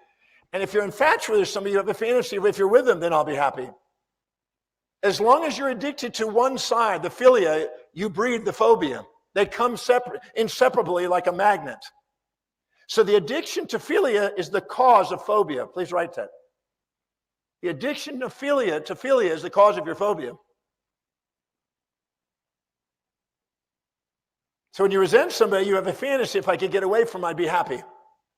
And if you're infatuated with somebody, you have a fantasy of if you're with them, then I'll be happy. As long as you're addicted to one side, the philia, you breed the phobia. They come inseparably like a magnet. So the addiction to philia is the cause of phobia. Please write that. The addiction to philia is the cause of your phobia. So when you resent somebody, you have a fantasy, if I could get away from them, I'd be happy.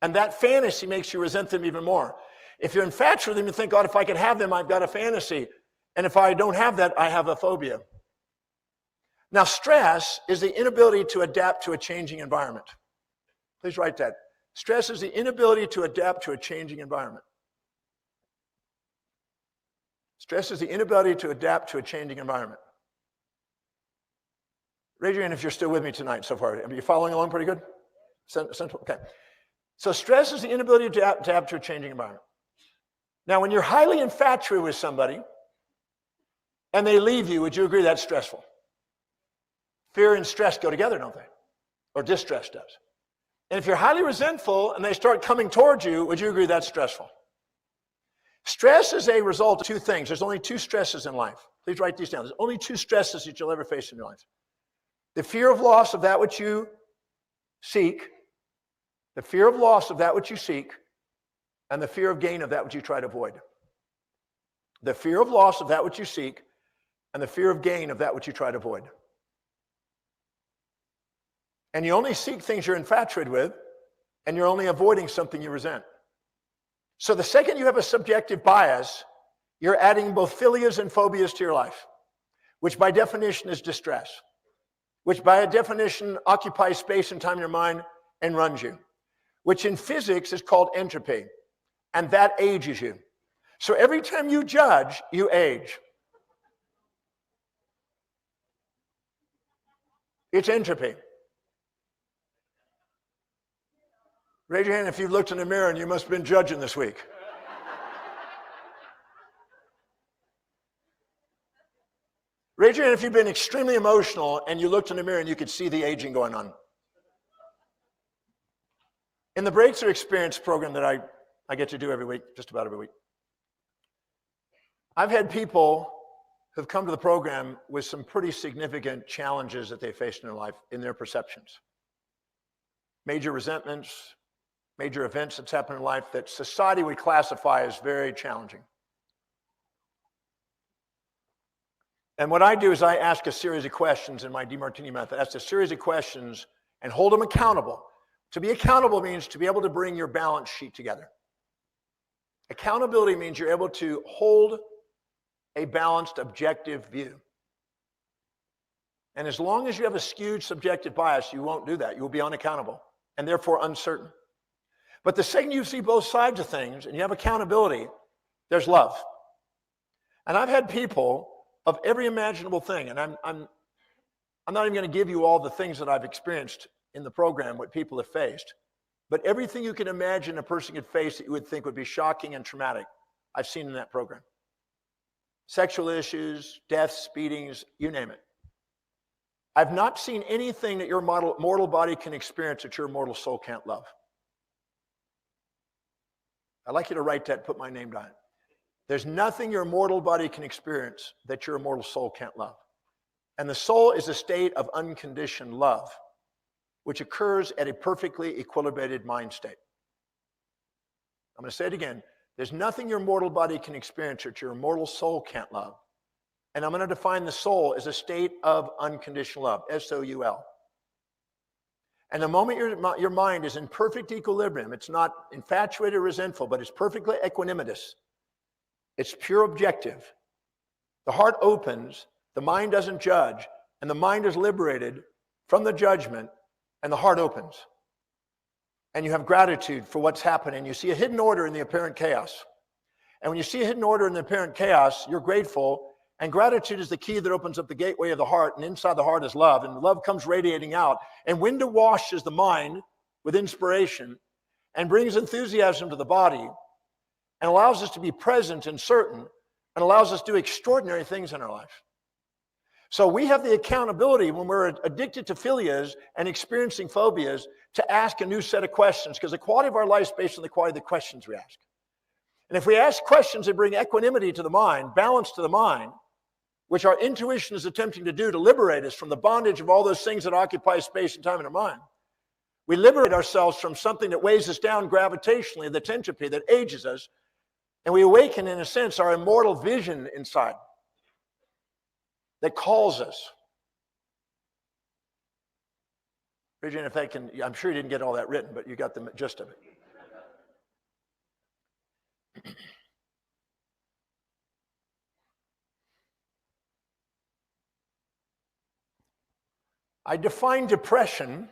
And that fantasy makes you resent them even more. If you're infatuated with them, you think, God, if I could have them, I've got a fantasy. And if I don't have that, I have a phobia. Now, stress is the inability to adapt to a changing environment. Please write that. Stress is the inability to adapt to a changing environment. Stress is the inability to adapt to a changing environment. Raise your hand if you're still with me tonight so far. Are you following along pretty good? Central? Okay. So stress is the inability to adapt to a changing environment. Now, when you're highly infatuated with somebody and they leave you, would you agree that's stressful? Fear and stress go together, don't they? Or distress does. And if you're highly resentful and they start coming towards you, would you agree that's stressful? Stress is a result of two things. There's only two stresses in life. Please write these down. There's only two stresses that you'll ever face in your life. The fear of loss of that which you seek, the fear of loss of that which you seek, and the fear of gain of that which you try to avoid. The fear of loss of that which you seek, and the fear of gain of that which you try to avoid. And you only seek things you're infatuated with, and you're only avoiding something you resent. So the second you have a subjective bias, you're adding both philias and phobias to your life, which by definition is distress, which by definition occupies space and time in your mind and runs you, which in physics is called entropy, and that ages you. So every time you judge, you age. It's entropy. Raise your hand if you've looked in the mirror and you must have been judging this week. Raise your hand if you've been extremely emotional and you looked in the mirror and you could see the aging going on. In the Breakthrough Experience program that I get to do every week, just about every week, I've had people who've come to the program with some pretty significant challenges that they faced in their life, in their perceptions. Major resentments, major events that's happened in life that society would classify as very challenging. And what I do is I ask a series of questions in my Demartini method. I ask a series of questions and hold them accountable. To be accountable means to be able to bring your balance sheet together. Accountability means you're able to hold a balanced, objective view. And as long as you have a skewed subjective bias, you won't do that. You will be unaccountable and therefore uncertain. But the second you see both sides of things and you have accountability, there's love. And I've had people of every imaginable thing, and I'm not even going to give you all the things that I've experienced in the program, what people have faced, but everything you can imagine a person could face that you would think would be shocking and traumatic, I've seen in that program. Sexual issues, deaths, beatings, you name it. I've not seen anything that your mortal body can experience that your mortal soul can't love. I'd like you to write that, put my name down. There's nothing your mortal body can experience that your immortal soul can't love. And the soul is a state of unconditioned love, which occurs at a perfectly equilibrated mind state. I'm going to say it again. There's nothing your mortal body can experience that your immortal soul can't love. And I'm going to define the soul as a state of unconditional love, S-O-U-L. And the moment your mind is in perfect equilibrium, it's not infatuated or resentful, but it's perfectly equanimous. It's pure objective. The heart opens, the mind doesn't judge, and the mind is liberated from the judgment, and the heart opens. And you have gratitude for what's happening. You see a hidden order in the apparent chaos. And when you see a hidden order in the apparent chaos, you're grateful, and gratitude is the key that opens up the gateway of the heart, and inside the heart is love, and love comes radiating out. And wind washes the mind with inspiration and brings enthusiasm to the body and allows us to be present and certain and allows us to do extraordinary things in our life. So we have the accountability when we're addicted to philias and experiencing phobias to ask a new set of questions, because the quality of our life is based on the quality of the questions we ask. And if we ask questions that bring equanimity to the mind, balance to the mind, which our intuition is attempting to do to liberate us from the bondage of all those things that occupy space and time in our mind, we liberate ourselves from something that weighs us down gravitationally, that's entropy, that ages us, and we awaken, in a sense, our immortal vision inside that calls us. Regina, if that can, I'm sure you didn't get all that written, but you got the gist of it. I define depression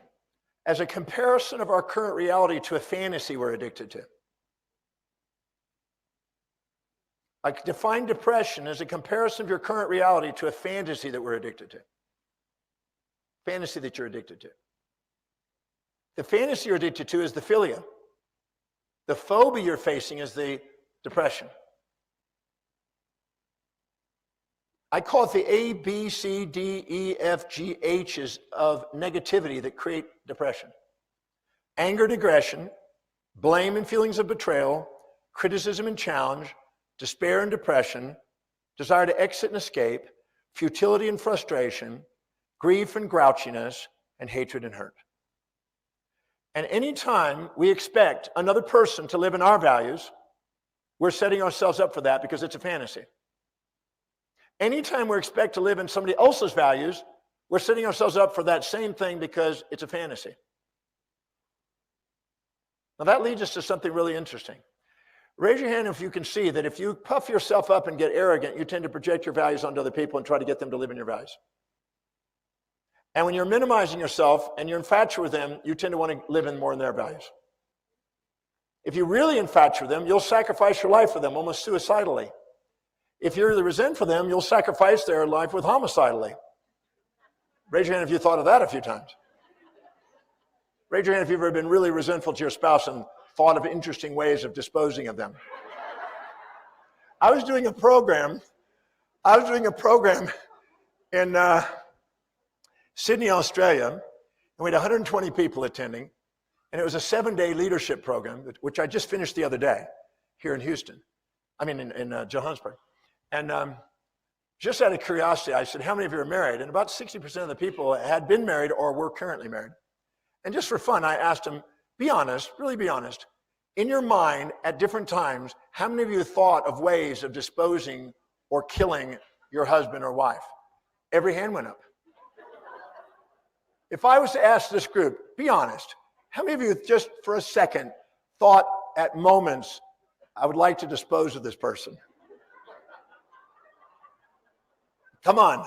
as a comparison of our current reality to a fantasy we're addicted to. I define depression as a comparison of your current reality to a fantasy that we're addicted to. Fantasy that you're addicted to. The fantasy you're addicted to is the philia. The phobia you're facing is the depression. I call it the A, B, C, D, E, F, G, H's of negativity that create depression. Anger and aggression, blame and feelings of betrayal, criticism and challenge, despair and depression, desire to exit and escape, futility and frustration, grief and grouchiness, and hatred and hurt. And anytime we expect another person to live in our values, we're setting ourselves up for that because it's a fantasy. Anytime we expect to live in somebody else's values, We're setting ourselves up for that same thing because it's a fantasy. Now that leads us to something really interesting. Raise your hand if you can see that if you puff yourself up and get arrogant, you tend to project your values onto other people and try to get them to live in your values. And when you're minimizing yourself and you're infatuated with them, you tend to want to live in more in their values. If you really infatuate them, you'll sacrifice your life for them almost suicidally. If you're really resentful for them, you'll sacrifice their life with homicidally. Raise your hand if you thought of that a few times. Raise your hand if you've ever been really resentful to your spouse and thought of interesting ways of disposing of them. I was doing a program in Sydney, Australia, and we had 120 people attending, and it was a 7-day leadership program, which I just finished the other day here in Houston. In Johannesburg. And just out of curiosity, I said, how many of you are married? And about 60% of the people had been married or were currently married. And just for fun, I asked them, be honest, really be honest. In your mind, at different times, how many of you thought of ways of disposing or killing your husband or wife? Every hand went up. If I was to ask this group, be honest, how many of you just for a second thought at moments, I would like to dispose of this person? Come on.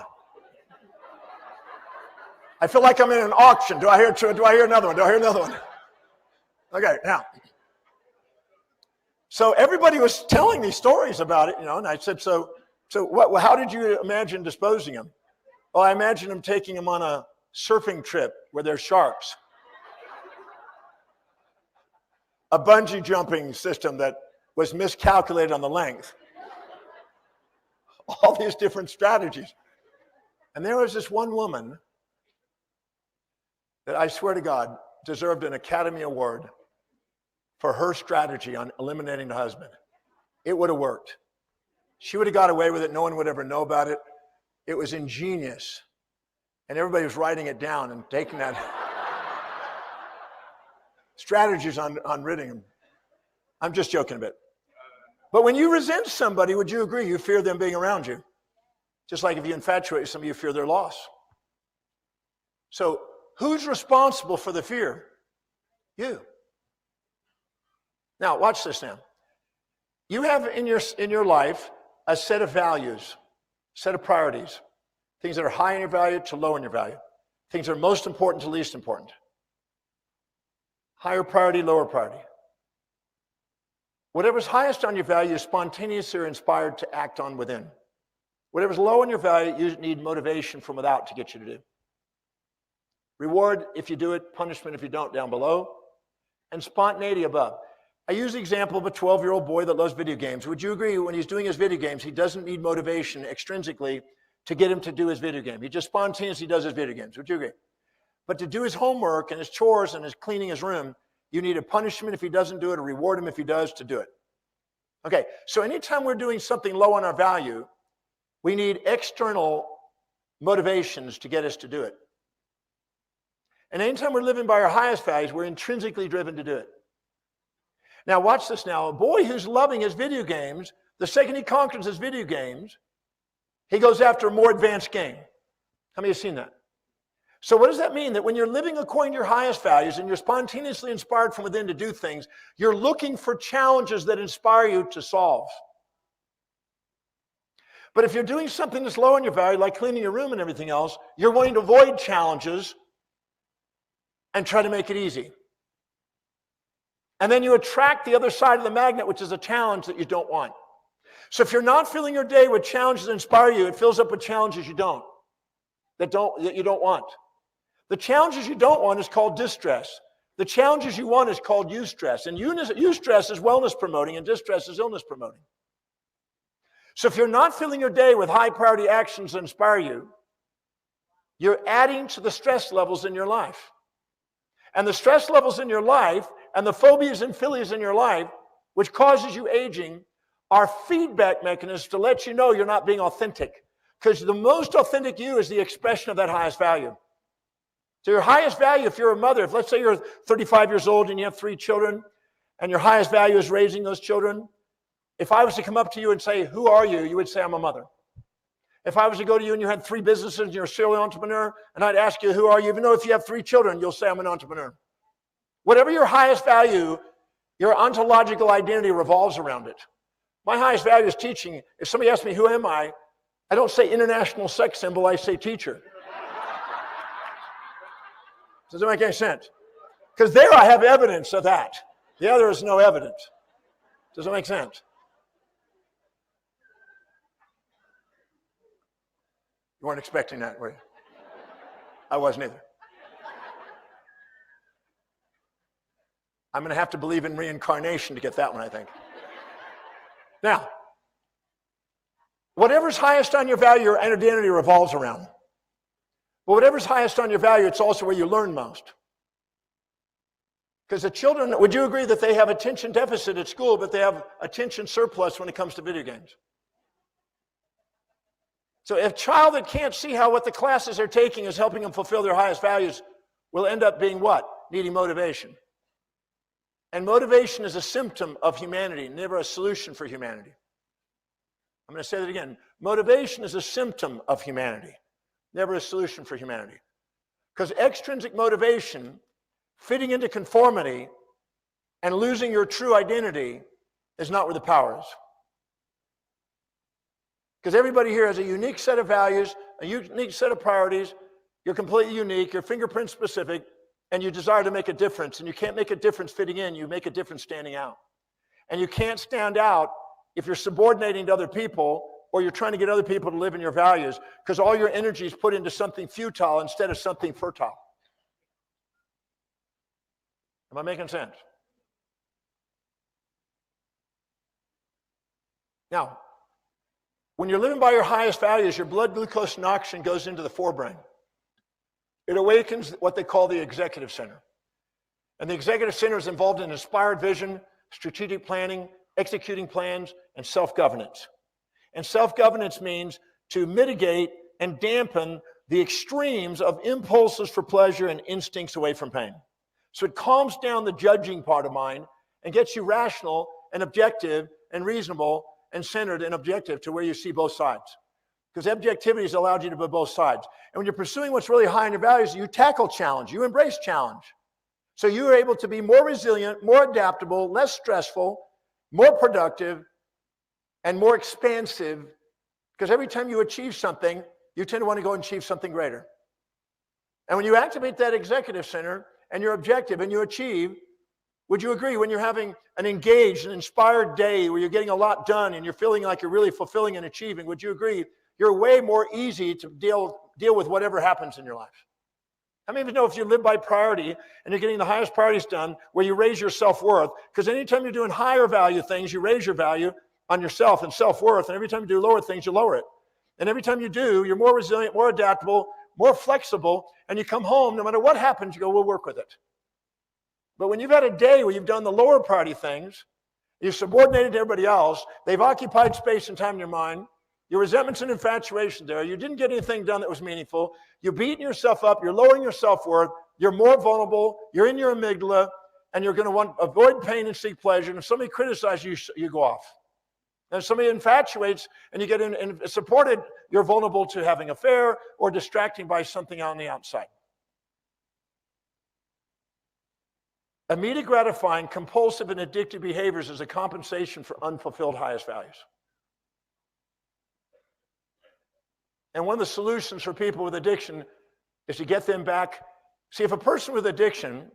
I feel like I'm in an auction. Do I hear another one? Do I hear another one? Okay, now. So everybody was telling me stories about it, and I said, so how did you imagine disposing them? Well, I imagine them taking them on a surfing trip where there's sharks. A bungee jumping system that was miscalculated on the length. All these different strategies. And there was this one woman that I swear to God deserved an Academy Award for her strategy on eliminating the husband. It would have worked. She would have got away with it. No one would ever know about it. It was ingenious. And everybody was writing it down and taking that strategies on ridding him. I'm just joking a bit. But when you resent somebody, would you agree you fear them being around you? Just like if you infatuate somebody, you fear their loss. So who's responsible for the fear? You. Now, watch this now. You have in your life a set of values, set of priorities. Things that are high in your value to low in your value. Things that are most important to least important. Higher priority, lower priority. Whatever's highest on your value, you spontaneously are inspired to act on within. Whatever's low on your value, you need motivation from without to get you to do. Reward if you do it, punishment if you don't down below, and spontaneity above. I use the example of a 12-year-old boy that loves video games. Would you agree when he's doing his video games, he doesn't need motivation extrinsically to get him to do his video game? He just spontaneously does his video games. Would you agree? But to do his homework and his chores and his cleaning his room, you need a punishment if he doesn't do it, a reward him if he does to do it. Okay, so anytime we're doing something low on our value, we need external motivations to get us to do it. And anytime we're living by our highest values, we're intrinsically driven to do it. Now watch this now. A boy who's loving his video games, the second he conquers his video games, he goes after a more advanced game. How many have seen that? So what does that mean? That when you're living according to your highest values and you're spontaneously inspired from within to do things, you're looking for challenges that inspire you to solve. But if you're doing something that's low in your value, like cleaning your room and everything else, you're wanting to avoid challenges and try to make it easy. And then you attract the other side of the magnet, which is a challenge that you don't want. So if you're not filling your day with challenges that inspire you, it fills up with challenges you don't want. The challenges you don't want is called distress. The challenges you want is called eustress. And eustress is wellness promoting and distress is illness promoting. So if you're not filling your day with high priority actions that inspire you, you're adding to the stress levels in your life. And the stress levels in your life and the phobias and philias in your life, which causes you aging, are feedback mechanisms to let you know you're not being authentic. Because the most authentic you is the expression of that highest value. So your highest value, if you're a mother, if let's say you're 35 years old and you have 3 children, and your highest value is raising those children, if I was to come up to you and say, who are you? You would say, I'm a mother. If I was to go to you and you had 3 businesses and you're a serial entrepreneur, and I'd ask you, who are you? Even though if you have 3 children, you'll say, I'm an entrepreneur. Whatever your highest value, your ontological identity revolves around it. My highest value is teaching. If somebody asks me, who am I don't say international sex symbol, I say teacher. Does that make any sense? Because there I have evidence of that. The other is no evidence. Does that make sense? You weren't expecting that, were you? I wasn't either. I'm going to have to believe in reincarnation to get that one, I think. Now, whatever's highest on your value, your identity revolves around. But whatever's highest on your value, it's also where you learn most. Because the children, would you agree that they have attention deficit at school, but they have attention surplus when it comes to video games? So if a child that can't see how what the classes they're taking is helping them fulfill their highest values will end up being what? Needing motivation. And motivation is a symptom of humanity, never a solution for humanity. I'm going to say that again. Motivation is a symptom of humanity, never a solution for humanity. Because extrinsic motivation, fitting into conformity, and losing your true identity is not where the power is. Because everybody here has a unique set of values, a unique set of priorities. You're completely unique, you're fingerprint specific, and you desire to make a difference. And you can't make a difference fitting in, you make a difference standing out. And you can't stand out if you're subordinating to other people or you're trying to get other people to live in your values, because all your energy is put into something futile instead of something fertile. Am I making sense? Now, when you're living by your highest values, your blood glucose and oxygen goes into the forebrain. It awakens what they call the executive center. And the executive center is involved in inspired vision, strategic planning, executing plans, and self-governance. And self-governance means to mitigate and dampen the extremes of impulses for pleasure and instincts away from pain. So it calms down the judging part of mind and gets you rational and objective and reasonable and centered and objective to where you see both sides. Because objectivity has allowed you to be both sides. And when you're pursuing what's really high in your values, you tackle challenge, you embrace challenge. So you are able to be more resilient, more adaptable, less stressful, more productive, and more expansive. Because every time you achieve something, you tend to want to go and achieve something greater. And when you activate that executive center and you're objective and you achieve, would you agree when you're having an engaged and inspired day where you're getting a lot done and you're feeling like you're really fulfilling and achieving, would you agree you're way more easy to deal with whatever happens in your life? How many of you know if you live by priority and you're getting the highest priorities done where you raise your self-worth? Because anytime you're doing higher value things, you raise your value on yourself and self-worth. And every time you do lower things, you lower it. And every time you do, you're more resilient, more adaptable, more flexible. And you come home, no matter what happens, you go, we'll work with it. But when you've had a day where you've done the lower priority things, you're subordinated to everybody else, they've occupied space and time in your mind, your resentments and infatuation there, you didn't get anything done that was meaningful, you're beating yourself up, you're lowering your self-worth, you're more vulnerable, you're in your amygdala, and you're going to want to avoid pain and seek pleasure. And if somebody criticizes you, you go off. And if somebody infatuates and you get in and supported, you're vulnerable to having an affair or distracting by something on the outside. Immediate gratifying, compulsive, and addictive behaviors is a compensation for unfulfilled highest values. And one of the solutions for people with addiction is to get them back. See, if a person with addiction,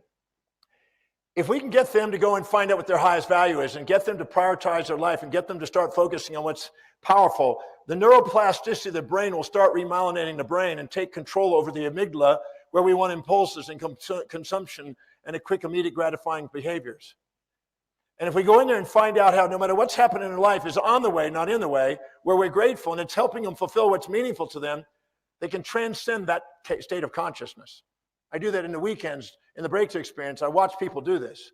if we can get them to go and find out what their highest value is and get them to prioritize their life and get them to start focusing on what's powerful, the neuroplasticity of the brain will start remyelinating the brain and take control over the amygdala where we want impulses and consumption and a quick, immediate, gratifying behaviors. And if we go in there and find out how no matter what's happening in life is on the way, not in the way, where we're grateful and it's helping them fulfill what's meaningful to them, they can transcend that state of consciousness. I do that in the weekends, in the breakthrough experience. I watch people do this.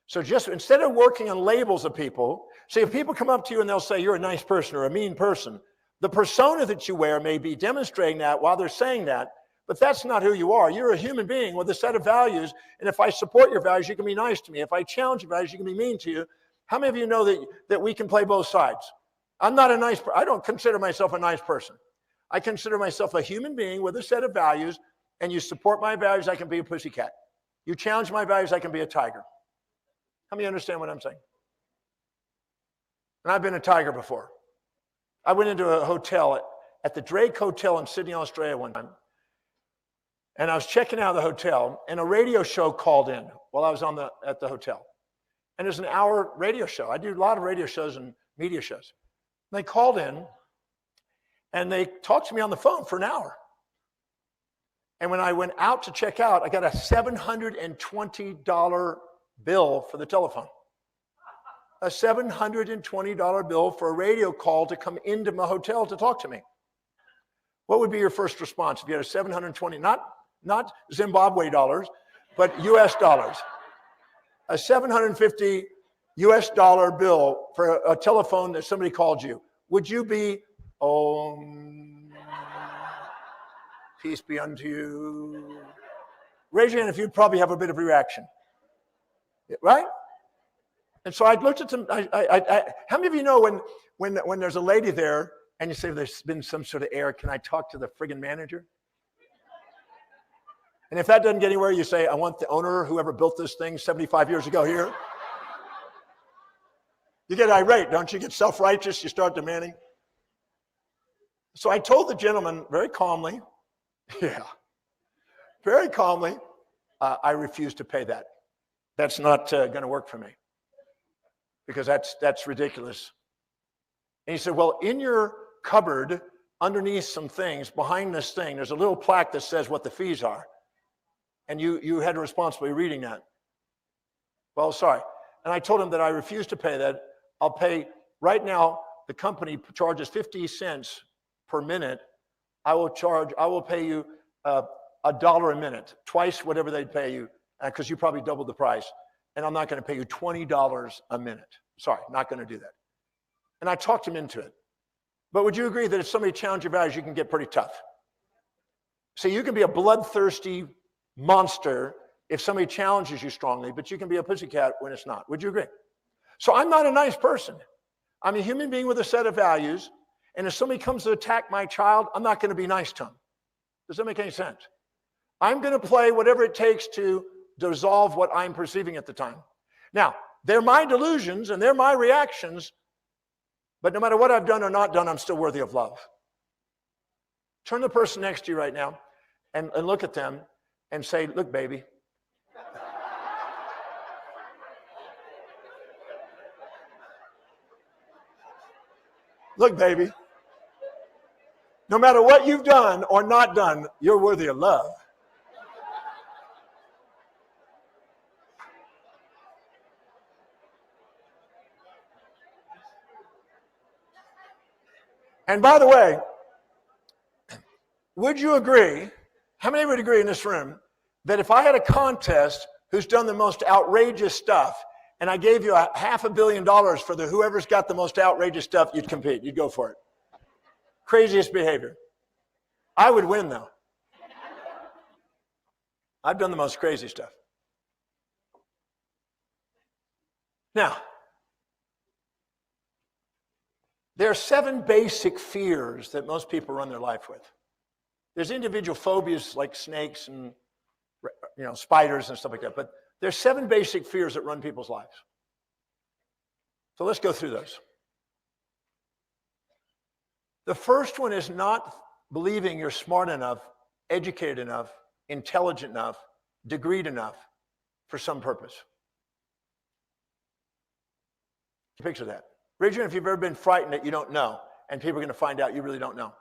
So just instead of working on labels of people, see if people come up to you and they'll say you're a nice person or a mean person, the persona that you wear may be demonstrating that while they're saying that, but that's not who you are. You're a human being with a set of values, and if I support your values, you can be nice to me. If I challenge your values, you can be mean to you. How many of you know that we can play both sides? I'm not a nice person. I don't consider myself a nice person. I consider myself a human being with a set of values, and you support my values, I can be a pussycat. You challenge my values, I can be a tiger. How many understand what I'm saying? And I've been a tiger before. I went into a hotel at the Drake Hotel in Sydney, Australia one time. And I was checking out of the hotel, and a radio show called in while I was at the hotel. And it was an hour radio show. I do a lot of radio shows and media shows. And they called in, and they talked to me on the phone for an hour. And when I went out to check out, I got a $720 bill for the telephone. A $720 bill for a radio call to come into my hotel to talk to me. What would be your first response if you had a $720, not Zimbabwe dollars, but US dollars? A $750 US dollar bill for a telephone that somebody called you. Would you be, peace be unto you? Raise your hand if you'd probably have a bit of a reaction. Right? And so I looked at them. How many of you know when there's a lady there and you say there's been some sort of error, can I talk to the friggin' manager? And if that doesn't get anywhere, you say, I want the owner, whoever built this thing 75 years ago here. You get irate, don't you? Get self-righteous, you start demanding. So I told the gentleman very calmly, very calmly, I refuse to pay that. That's not going to work for me. Because that's ridiculous. And he said, well, in your cupboard, underneath some things, behind this thing, there's a little plaque that says what the fees are. And you had a responsibility reading that. Well, sorry. And I told him that I refuse to pay that. I'll pay, right now, the company charges 50 cents per minute. I will pay you $1 a minute, twice whatever they'd pay you, because you probably doubled the price. And I'm not going to pay you $20 a minute. Sorry, not going to do that. And I talked him into it. But would you agree that if somebody challenges your values, you can get pretty tough? So you can be a bloodthirsty monster if somebody challenges you strongly, but you can be a pussycat when it's not. Would you agree? So I'm not a nice person. I'm a human being with a set of values. And if somebody comes to attack my child, I'm not going to be nice to them. Does that make any sense? I'm going to play whatever it takes to dissolve what I'm perceiving at the time. Now, they're my delusions and they're my reactions, but no matter what I've done or not done, I'm still worthy of love. Turn the person next to you right now and look at them and say, look, baby. Look, baby. No matter what you've done or not done, you're worthy of love. And by the way, would you agree, how many would agree in this room, that if I had a contest who's done the most outrageous stuff, and I gave you $500 million for whoever's got the most outrageous stuff, you'd compete, you'd go for it. Craziest behavior. I would win though. I've done the most crazy stuff. Now, there are 7 basic fears that most people run their life with. There's individual phobias like snakes and spiders and stuff like that, but there's 7 basic fears that run people's lives. So let's go through those. The first one is not believing you're smart enough, educated enough, intelligent enough, degreed enough for some purpose. Picture that. Raise your hand if you've ever been frightened that you don't know, and people are going to find out you really don't know.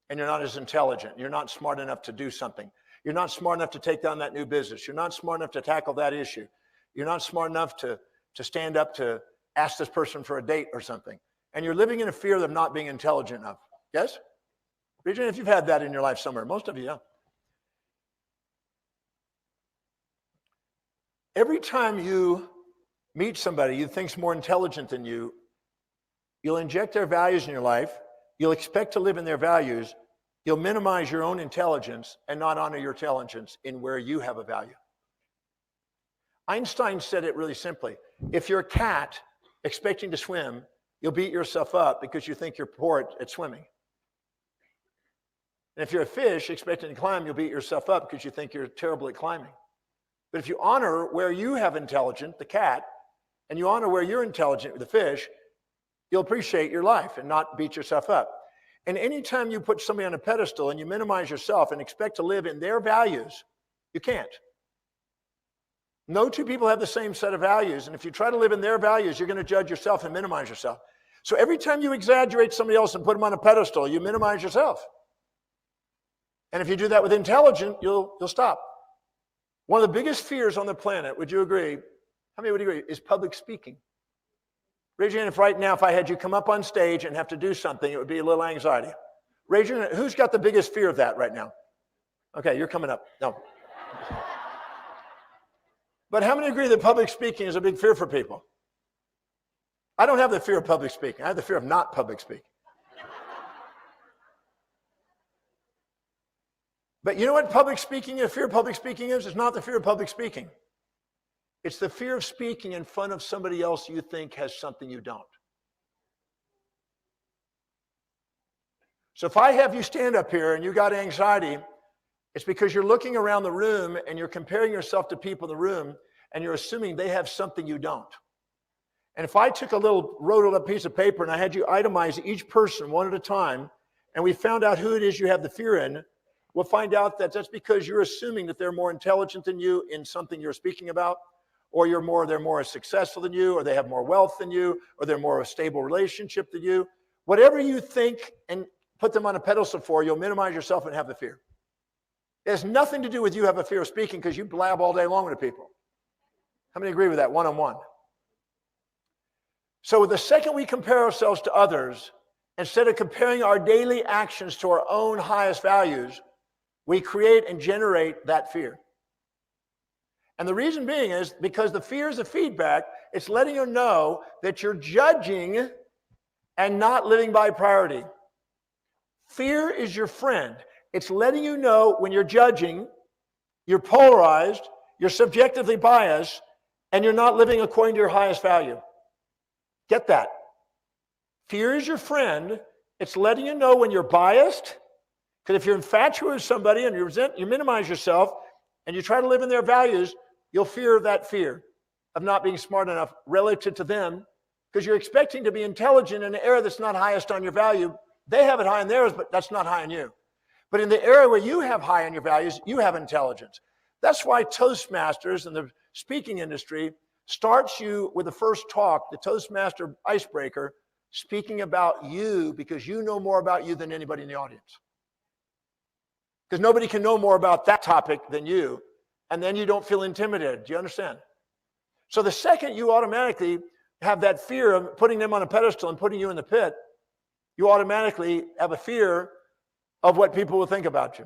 And you're not as intelligent. You're not smart enough to do something. You're not smart enough to take down that new business. You're not smart enough to tackle that issue. You're not smart enough to stand up to ask this person for a date or something. And you're living in a fear of not being intelligent enough. Yes? Raise your hand if you've had that in your life somewhere. Most of you, yeah. Every time you meet somebody you think's more intelligent than you, you'll inject their values in your life. You'll expect to live in their values. You'll minimize your own intelligence and not honor your intelligence in where you have a value. Einstein said it really simply. If you're a cat expecting to swim, you'll beat yourself up because you think you're poor at swimming. And if you're a fish expecting to climb, you'll beat yourself up because you think you're terrible at climbing. But if you honor where you have intelligence, the cat, and you honor where you're intelligent, the fish, you'll appreciate your life and not beat yourself up. And anytime you put somebody on a pedestal and you minimize yourself and expect to live in their values, you can't. No two people have the same set of values. And if you try to live in their values, you're going to judge yourself and minimize yourself. So every time you exaggerate somebody else and put them on a pedestal, you minimize yourself. And if you do that with intelligence, you'll stop. One of the biggest fears on the planet, would you agree? How many would agree? Is public speaking. Raise your hand if right now, if I had you come up on stage and have to do something, it would be a little anxiety. Raise your hand. Who's got the biggest fear of that right now? Okay, you're coming up. No. But how many agree that public speaking is a big fear for people? I don't have the fear of public speaking. I have the fear of not public speaking. But you know what public speaking, the fear of public speaking is? It's not the fear of public speaking. It's the fear of speaking in front of somebody else you think has something you don't. So if I have you stand up here and you got anxiety, it's because you're looking around the room and you're comparing yourself to people in the room and you're assuming they have something you don't. And if I took a little rolled up piece of paper and I had you itemize each person one at a time and we found out who it is you have the fear in, we'll find out that that's because you're assuming that they're more intelligent than you in something you're speaking about, or they're more successful than you, or they have more wealth than you, or they're more of a stable relationship than you. Whatever you think and put them on a pedestal for, you'll minimize yourself and have the fear. It has nothing to do with you have a fear of speaking because you blab all day long with people. How many agree with that one-on-one? So the second we compare ourselves to others, instead of comparing our daily actions to our own highest values, we create and generate that fear. And the reason being is because the fear is a feedback. It's letting you know that you're judging and not living by priority. Fear is your friend. It's letting you know when you're judging, you're polarized, you're subjectively biased, and you're not living according to your highest value. Get that. Fear is your friend. It's letting you know when you're biased, because if you're infatuated with somebody and you minimize yourself and you try to live in their values, you'll fear that fear of not being smart enough relative to them because you're expecting to be intelligent in an area that's not highest on your value. They have it high in theirs, but that's not high in you. But in the area where you have high in your values, you have intelligence. That's why Toastmasters and the speaking industry starts you with the first talk, the Toastmaster icebreaker, speaking about you because you know more about you than anybody in the audience. Because nobody can know more about that topic than you, and then you don't feel intimidated. Do you understand? So the second you automatically have that fear of putting them on a pedestal and putting you in the pit, you automatically have a fear of what people will think about you.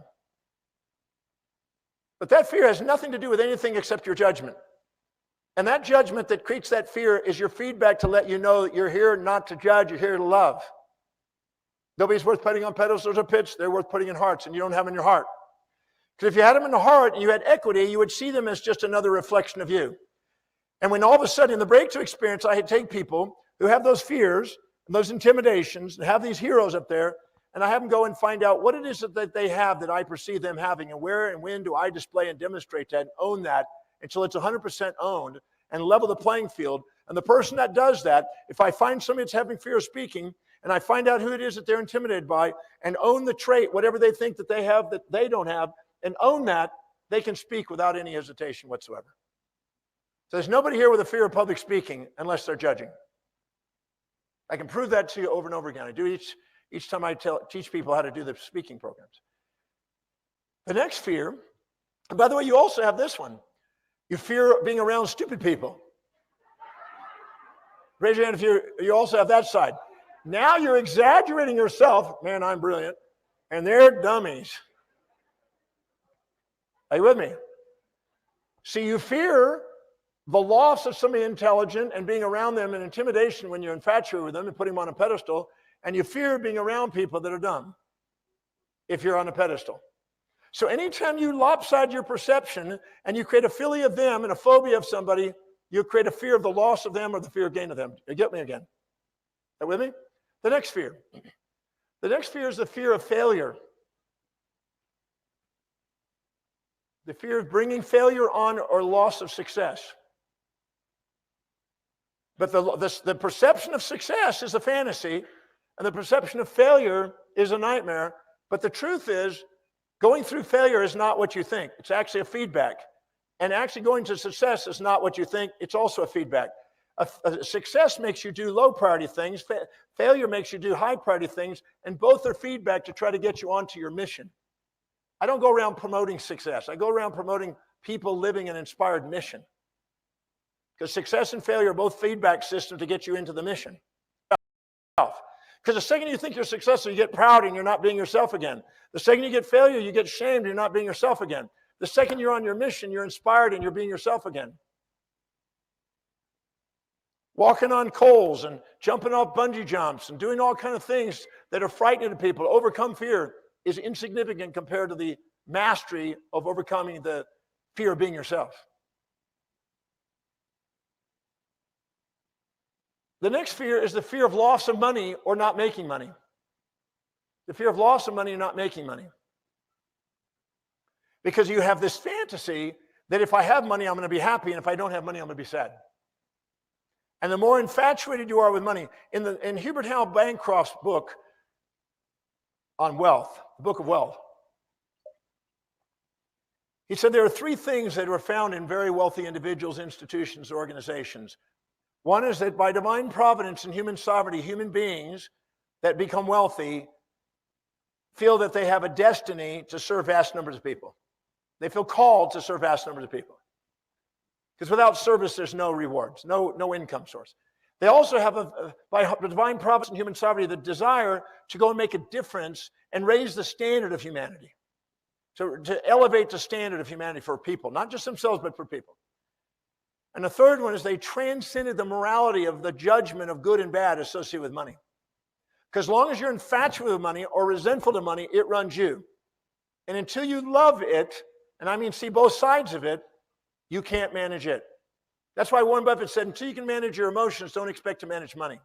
But that fear has nothing to do with anything except your judgment. And that judgment that creates that fear is your feedback to let you know that you're here not to judge, you're here to love. Nobody's worth putting on pedestals or pits, they're worth putting in hearts, and you don't have them in your heart. Because if you had them in the heart and you had equity, you would see them as just another reflection of you. And when all of a sudden in the breakthrough experience, I take people who have those fears and those intimidations and have these heroes up there, and I have them go and find out what it is that they have that I perceive them having, and where and when do I display and demonstrate that and own that until it's 100% owned and level the playing field. And the person that does that, if I find somebody that's having fear of speaking, and I find out who it is that they're intimidated by, and own the trait, whatever they think that they have that they don't have, and own that, they can speak without any hesitation whatsoever. So there's nobody here with a fear of public speaking unless they're judging. I can prove that to you over and over again. I do each time I teach people how to do the speaking programs. The next fear, and by the way, you also have this one. You fear being around stupid people. Raise your hand if you also have that side. Now you're exaggerating yourself. Man, I'm brilliant. And they're dummies. Are you with me? See, you fear the loss of somebody intelligent and being around them and intimidation when you're infatuated with them and putting them on a pedestal. And you fear being around people that are dumb if you're on a pedestal. So anytime you lopside your perception and you create a philia of them and a phobia of somebody, you create a fear of the loss of them or the fear of gain of them. You get me again? Are you with me? The next fear. The next fear is the fear of failure. The fear of bringing failure on or loss of success. But the perception of success is a fantasy, and the perception of failure is a nightmare. But the truth is, going through failure is not what you think. It's actually a feedback. And actually going to success is not what you think. It's also a feedback. A success makes you do low priority things. Failure makes you do high priority things. And both are feedback to try to get you onto your mission. I don't go around promoting success. I go around promoting people living an inspired mission. Because success and failure are both feedback systems to get you into the mission. Because the second you think you're successful, you get proud and you're not being yourself again. The second you get failure, you get shamed, you're not being yourself again. The second you're on your mission, you're inspired and you're being yourself again. Walking on coals and jumping off bungee jumps and doing all kinds of things that are frightening to people to overcome fear is insignificant compared to the mastery of overcoming the fear of being yourself. The next fear is the fear of loss of money or not making money. The fear of loss of money or not making money. Because you have this fantasy that if I have money, I'm going to be happy, and if I don't have money, I'm going to be sad. And the more infatuated you are with money, in Hubert Howell Bancroft's book on wealth, the Book of Wealth, he said there are three things that are found in very wealthy individuals, institutions, organizations. One is that by divine providence and human sovereignty, human beings that become wealthy feel that they have a destiny to serve vast numbers of people. They feel called to serve vast numbers of people. Because without service, there's no rewards, no income source. They also have, by divine providence and human sovereignty, the desire to go and make a difference and raise the standard of humanity. To elevate the standard of humanity for people, not just themselves, but for people. And the third one is they transcended the morality of the judgment of good and bad associated with money. Because as long as you're infatuated with money or resentful to money, it runs you. And until you love it, and I mean see both sides of it, you can't manage it. That's why Warren Buffett said, until you can manage your emotions, don't expect to manage money.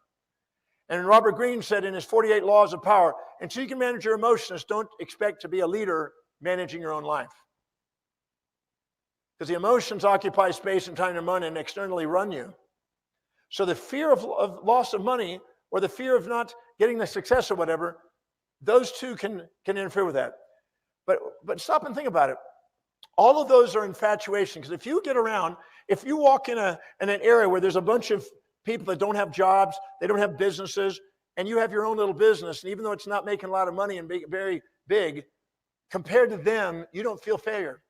And Robert Greene said in his 48 Laws of Power, until you can manage your emotions, don't expect to be a leader managing your own life. Because the emotions occupy space and time and money and externally run you. So the fear of loss of money or the fear of not getting the success or whatever, those two can interfere with that. But stop and think about it. All of those are infatuation. Because if you get around, if you walk in an area where there's a bunch of people that don't have jobs, they don't have businesses, and you have your own little business, and even though it's not making a lot of money and very big, compared to them, you don't feel failure.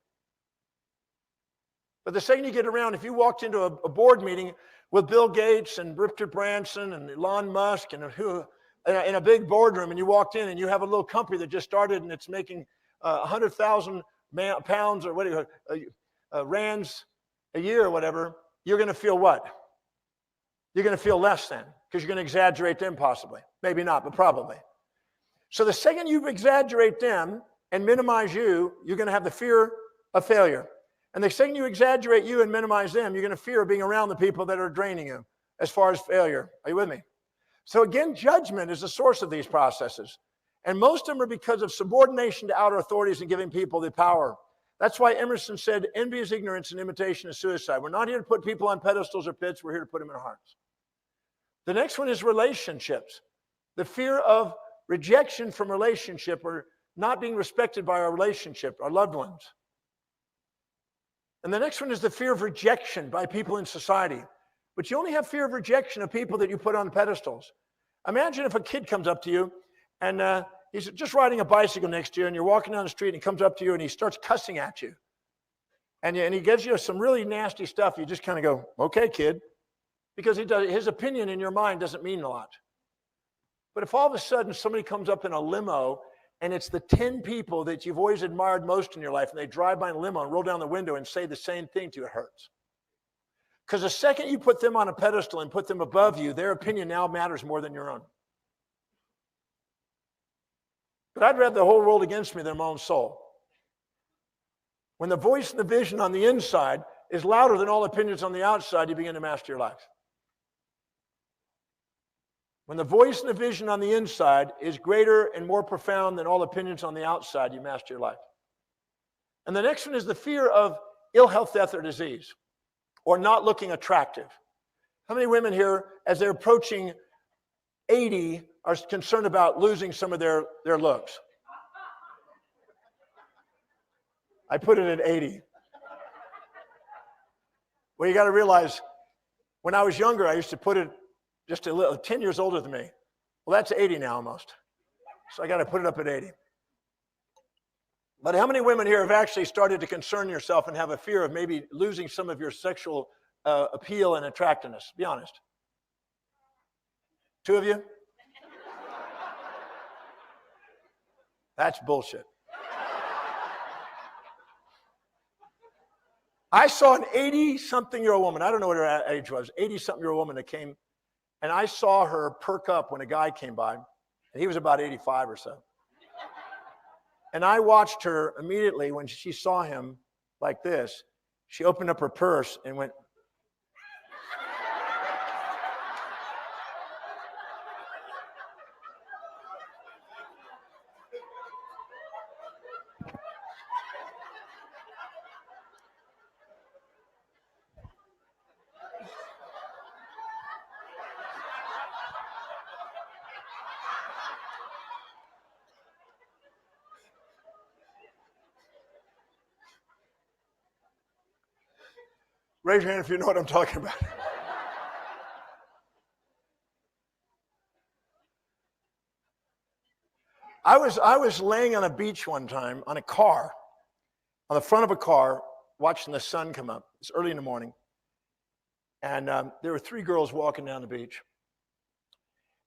But the second you get around, if you walked into a board meeting with Bill Gates and Richard Branson and Elon Musk and in a big boardroom, and you walked in and you have a little company that just started and it's making 100,000 pounds or rands a year or whatever, you're going to feel what? You're going to feel less than, because you're going to exaggerate them possibly. Maybe not, but probably. So the second you exaggerate them and minimize you, you're going to have the fear of failure. And the second you exaggerate you and minimize them, you're going to fear being around the people that are draining you as far as failure. Are you with me? So again, judgment is the source of these processes. And most of them are because of subordination to outer authorities and giving people the power. That's why Emerson said, envy is ignorance and imitation is suicide. We're not here to put people on pedestals or pits. We're here to put them in our hearts. The next one is relationships. The fear of rejection from relationship or not being respected by our relationship, our loved ones. And the next one is the fear of rejection by people in society. But you only have fear of rejection of people that you put on pedestals. Imagine if a kid comes up to you and he's just riding a bicycle next to you and you're walking down the street and he comes up to you and he starts cussing at you. And he gives you some really nasty stuff. You just kind of go, okay, kid. Because his opinion in your mind doesn't mean a lot. But if all of a sudden somebody comes up in a limo and it's the 10 people that you've always admired most in your life, and they drive by in a limo and roll down the window and say the same thing to you, it hurts. Because the second you put them on a pedestal and put them above you, their opinion now matters more than your own. But I'd rather the whole world against me than my own soul. When the voice and the vision on the inside is louder than all opinions on the outside, you begin to master your life. When the voice and the vision on the inside is greater and more profound than all opinions on the outside, you master your life. And the next one is the fear of ill health, death, or disease, or not looking attractive. How many women here, as they're approaching 80, are concerned about losing some of their looks? I put it at 80. Well, you got to realize, when I was younger, I used to put it just a little, 10 years older than me. Well, that's 80 now almost. So I got to put it up at 80. But how many women here have actually started to concern yourself and have a fear of maybe losing some of your sexual appeal and attractiveness? Be honest. 2 of you? That's bullshit. I saw an 80-something-year-old woman. I don't know what her age was. 80-something-year-old woman that came, and I saw her perk up when a guy came by, and he was about 85 or so. And I watched her immediately when she saw him like this. She opened up her purse and went. Raise your hand if you know what I'm talking about. I was laying on a beach one time on a car, on the front of a car, watching the sun come up. It's early in the morning. And there were 3 girls walking down the beach.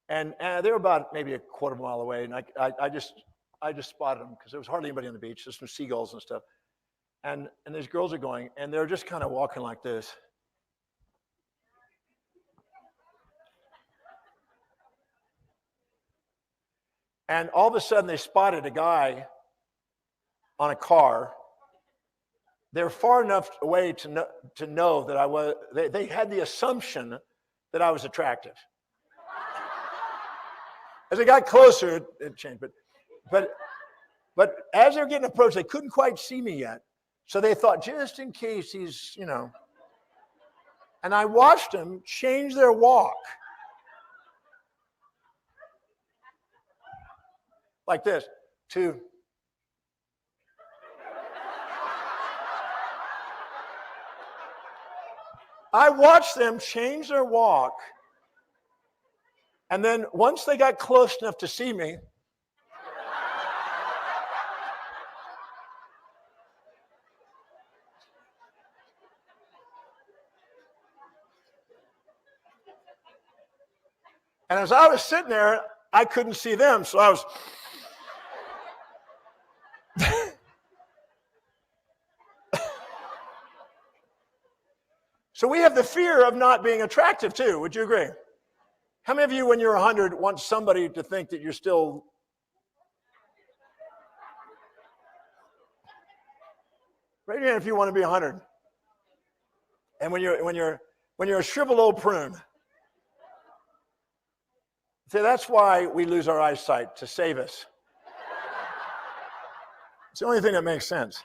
And they were about maybe a quarter of a mile away. And I just spotted them because there was hardly anybody on the beach. There's some seagulls and stuff. And these girls are going, and they're just kind of walking like this. And all of a sudden, they spotted a guy on a car. They were far enough away to know that I was. They had the assumption that I was attractive. As they got closer, it changed. But as they were getting approached, they couldn't quite see me yet. So they thought, just in case he's, And I watched them change their walk. Like this. 2. I watched them change their walk. And then once they got close enough to see me, and as I was sitting there, I couldn't see them, so I was. So we have the fear of not being attractive too. Would you agree? How many of you, when you're 100, want somebody to think that you're still? Raise your hand if you want to be 100. And when you're a shriveled old prune. See, that's why we lose our eyesight, to save us. It's the only thing that makes sense.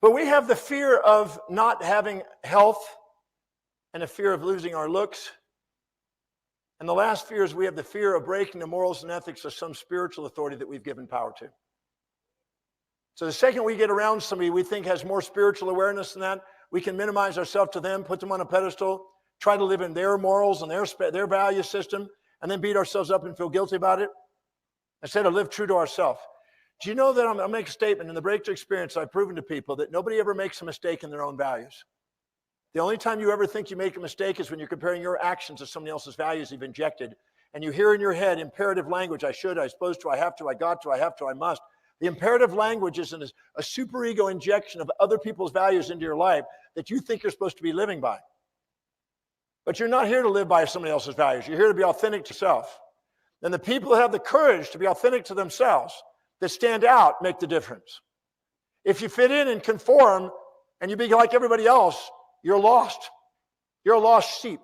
But we have the fear of not having health and a fear of losing our looks. And the last fear is we have the fear of breaking the morals and ethics of some spiritual authority that we've given power to. So the second we get around somebody we think has more spiritual awareness than that, we can minimize ourselves to them, put them on a pedestal, try to live in their morals and their value system, and then beat ourselves up and feel guilty about it, instead of live true to ourselves. Do you know that I'll make a statement, in the breakthrough experience, I've proven to people that nobody ever makes a mistake in their own values. The only time you ever think you make a mistake is when you're comparing your actions to somebody else's values you've injected, and you hear in your head imperative language, I should, I supposed to, I have to, I got to, I have to, I must. The imperative language is a superego injection of other people's values into your life that you think you're supposed to be living by. But you're not here to live by somebody else's values. You're here to be authentic to yourself. And the people who have the courage to be authentic to themselves, that stand out, make the difference. If you fit in and conform and you be like everybody else, you're lost. You're a lost sheep.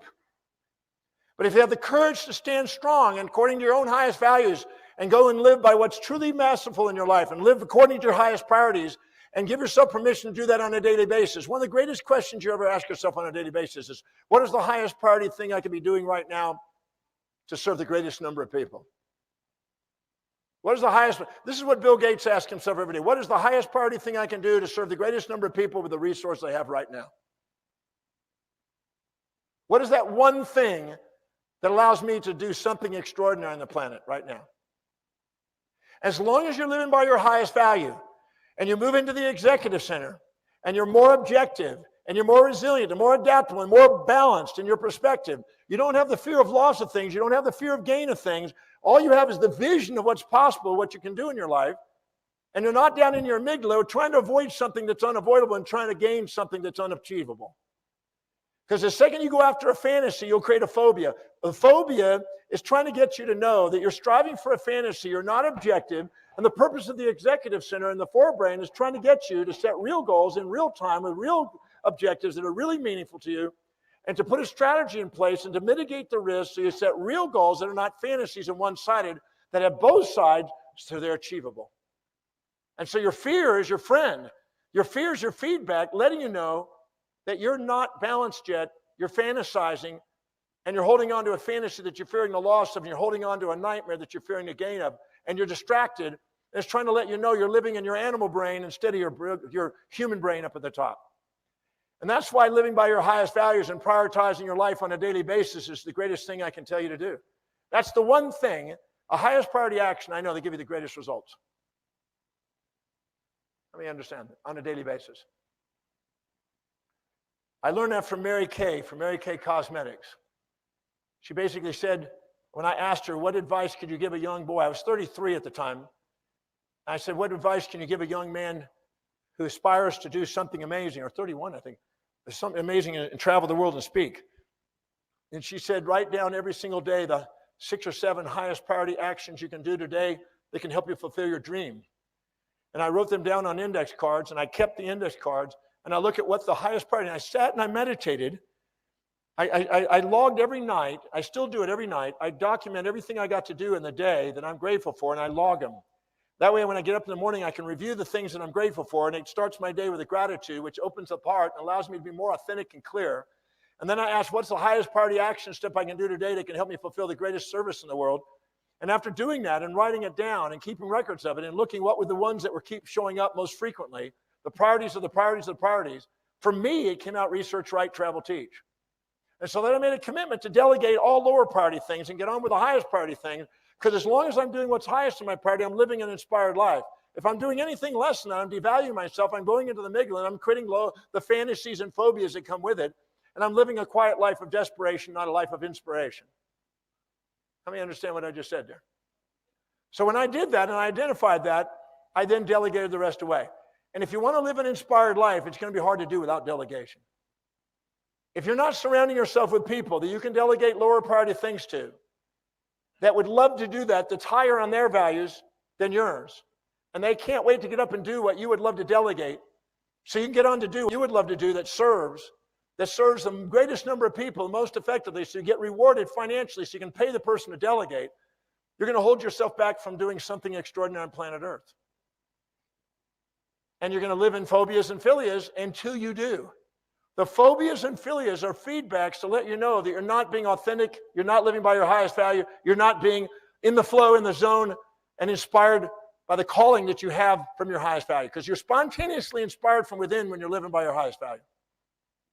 But if you have the courage to stand strong and according to your own highest values and go and live by what's truly masterful in your life and live according to your highest priorities and give yourself permission to do that on a daily basis. One of the greatest questions you ever ask yourself on a daily basis is, what is the highest priority thing I could be doing right now to serve the greatest number of people? What is the highest? This is what Bill Gates asks himself every day. What is the highest priority thing I can do to serve the greatest number of people with the resources I have right now? What is that one thing that allows me to do something extraordinary on the planet right now? As long as you're living by your highest value and you move into the executive center and you're more objective and you're more resilient and more adaptable and more balanced in your perspective, you don't have the fear of loss of things. You don't have the fear of gain of things. All you have is the vision of what's possible, what you can do in your life. And you're not down in your amygdala trying to avoid something that's unavoidable and trying to gain something that's unachievable. Because the second you go after a fantasy, you'll create a phobia. A phobia is trying to get you to know that you're striving for a fantasy, you're not objective, and the purpose of the executive center and the forebrain is trying to get you to set real goals in real time with real objectives that are really meaningful to you, and to put a strategy in place and to mitigate the risk so you set real goals that are not fantasies and one-sided, that have both sides so they're achievable. And so your fear is your friend. Your fear is your feedback, letting you know that you're not balanced yet, you're fantasizing, and you're holding on to a fantasy that you're fearing the loss of, and you're holding on to a nightmare that you're fearing the gain of, and you're distracted, and it's trying to let you know you're living in your animal brain instead of your human brain up at the top. And that's why living by your highest values and prioritizing your life on a daily basis is the greatest thing I can tell you to do. That's the one thing, a highest priority action I know that give you the greatest results. Let me understand that on a daily basis. I learned that from Mary Kay Cosmetics. She basically said, when I asked her, what advice could you give a young boy? I was 33 at the time. I said, what advice can you give a young man who aspires to do something amazing, or 31, I think, something amazing and travel the world and speak? And she said, write down every single day the 6 or 7 highest priority actions you can do today that can help you fulfill your dream. And I wrote them down on index cards, and I kept the index cards, and I look at what's the highest priority. And I sat and I meditated. I logged every night. I still do it every night. I document everything I got to do in the day that I'm grateful for, and I log them. That way, when I get up in the morning, I can review the things that I'm grateful for, and it starts my day with a gratitude, which opens up heart and allows me to be more authentic and clear. And then I ask, what's the highest priority action step I can do today that can help me fulfill the greatest service in the world? And after doing that and writing it down and keeping records of it and looking what were the ones that were keep showing up most frequently, the priorities of the priorities of the priorities, for me, it came out research, write, travel, teach. And so then I made a commitment to delegate all lower priority things and get on with the highest priority things, because as long as I'm doing what's highest in my priority, I'm living an inspired life. If I'm doing anything less than that, I'm devaluing myself, I'm going into the amygdala, and I'm creating the fantasies and phobias that come with it, and I'm living a quiet life of desperation, not a life of inspiration. Let me understand what I just said there. So when I did that and I identified that, I then delegated the rest away. And if you want to live an inspired life, it's going to be hard to do without delegation. If you're not surrounding yourself with people that you can delegate lower priority things to, that would love to do that, that's higher on their values than yours, and they can't wait to get up and do what you would love to delegate, so you can get on to do what you would love to do that serves the greatest number of people most effectively, so you get rewarded financially, so you can pay the person to delegate, you're going to hold yourself back from doing something extraordinary on planet Earth. And you're going to live in phobias and philias until you do. The phobias and philias are feedbacks to let you know that you're not being authentic, you're not living by your highest value, you're not being in the flow, in the zone, and inspired by the calling that you have from your highest value. Because you're spontaneously inspired from within when you're living by your highest value.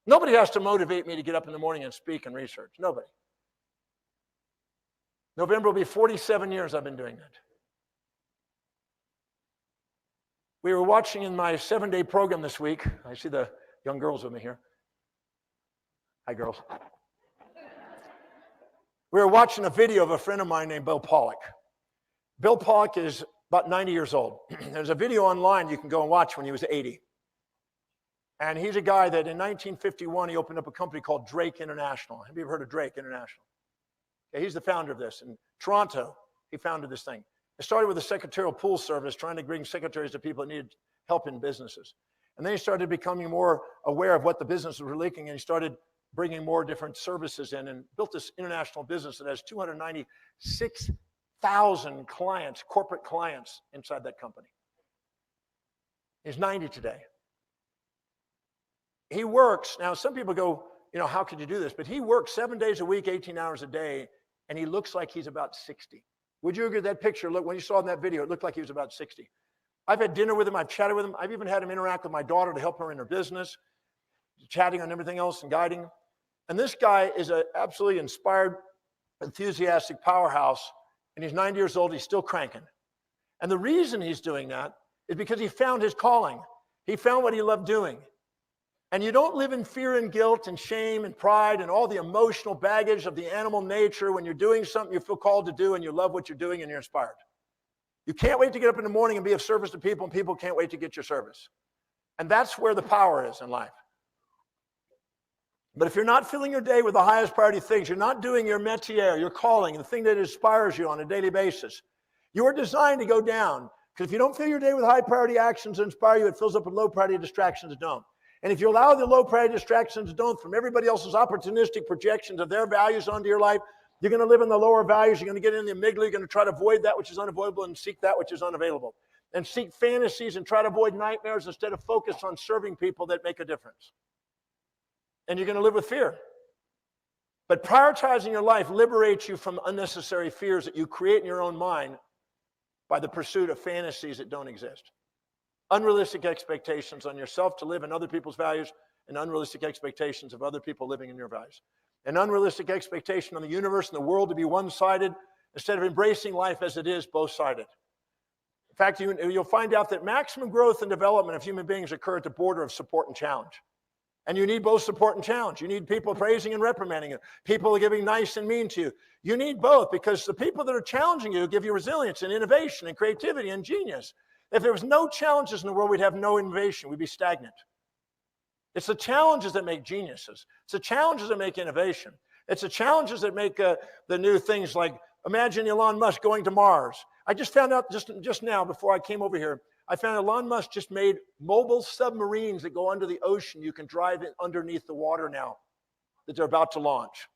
Nobody has to motivate me to get up in the morning and speak and research. Nobody. November will be 47 years I've been doing that. We were watching in my 7-day program this week. I see the young girls with me here. Hi, girls. We were watching a video of a friend of mine named Bill Pollock. Bill Pollock is about 90 years old. There's a video online you can go and watch when he was 80. And he's a guy that in 1951, he opened up a company called Drake International. Have you ever heard of Drake International? Okay, he's the founder of this. In Toronto, he founded this thing. It started with a secretarial pool service, trying to bring secretaries to people that needed help in businesses. And then he started becoming more aware of what the businesses were leaking, and he started bringing more different services in and built this international business that has 296 1,000 clients, corporate clients inside that company. He's 90 today. He works, now some people go, how could you do this? But he works 7 days a week, 18 hours a day, and he looks like he's about 60. Would you agree with that picture? Look, when you saw in that video, it looked like he was about 60. I've had dinner with him. I've chatted with him. I've even had him interact with my daughter to help her in her business, chatting on everything else and guiding. And this guy is an absolutely inspired, enthusiastic powerhouse, and he's 90 years old. He's still cranking. And the reason he's doing that is because he found his calling. He found what he loved doing. And you don't live in fear and guilt and shame and pride and all the emotional baggage of the animal nature when you're doing something you feel called to do and you love what you're doing and you're inspired. You can't wait to get up in the morning and be of service to people, and people can't wait to get your service. And that's where the power is in life. But if you're not filling your day with the highest priority things, you're not doing your métier, your calling, the thing that inspires you on a daily basis, you are designed to go down. Because if you don't fill your day with high priority actions that inspire you, it fills up with low priority distractions that don't. And if you allow the low priority distractions that don't from everybody else's opportunistic projections of their values onto your life, you're going to live in the lower values. You're going to get in the amygdala. You're going to try to avoid that which is unavoidable and seek that which is unavailable. And seek fantasies and try to avoid nightmares instead of focus on serving people that make a difference. And you're going to live with fear. But prioritizing your life liberates you from unnecessary fears that you create in your own mind by the pursuit of fantasies that don't exist. Unrealistic expectations on yourself to live in other people's values, and unrealistic expectations of other people living in your values. An unrealistic expectation on the universe and the world to be one-sided instead of embracing life as it is, both-sided. In fact, you'll find out that maximum growth and development of human beings occur at the border of support and challenge. And you need both support and challenge. You need people praising and reprimanding you. People giving nice and mean to you. You need both, because the people that are challenging you give you resilience and innovation and creativity and genius. If there was no challenges in the world, we'd have no innovation. We'd be stagnant. It's the challenges that make geniuses. It's the challenges that make innovation. It's the challenges that make the new things like, imagine Elon Musk going to Mars. I just found out just now before I came over here, I found Elon Musk just made mobile submarines that go under the ocean. You can drive it underneath the water now that they're about to launch.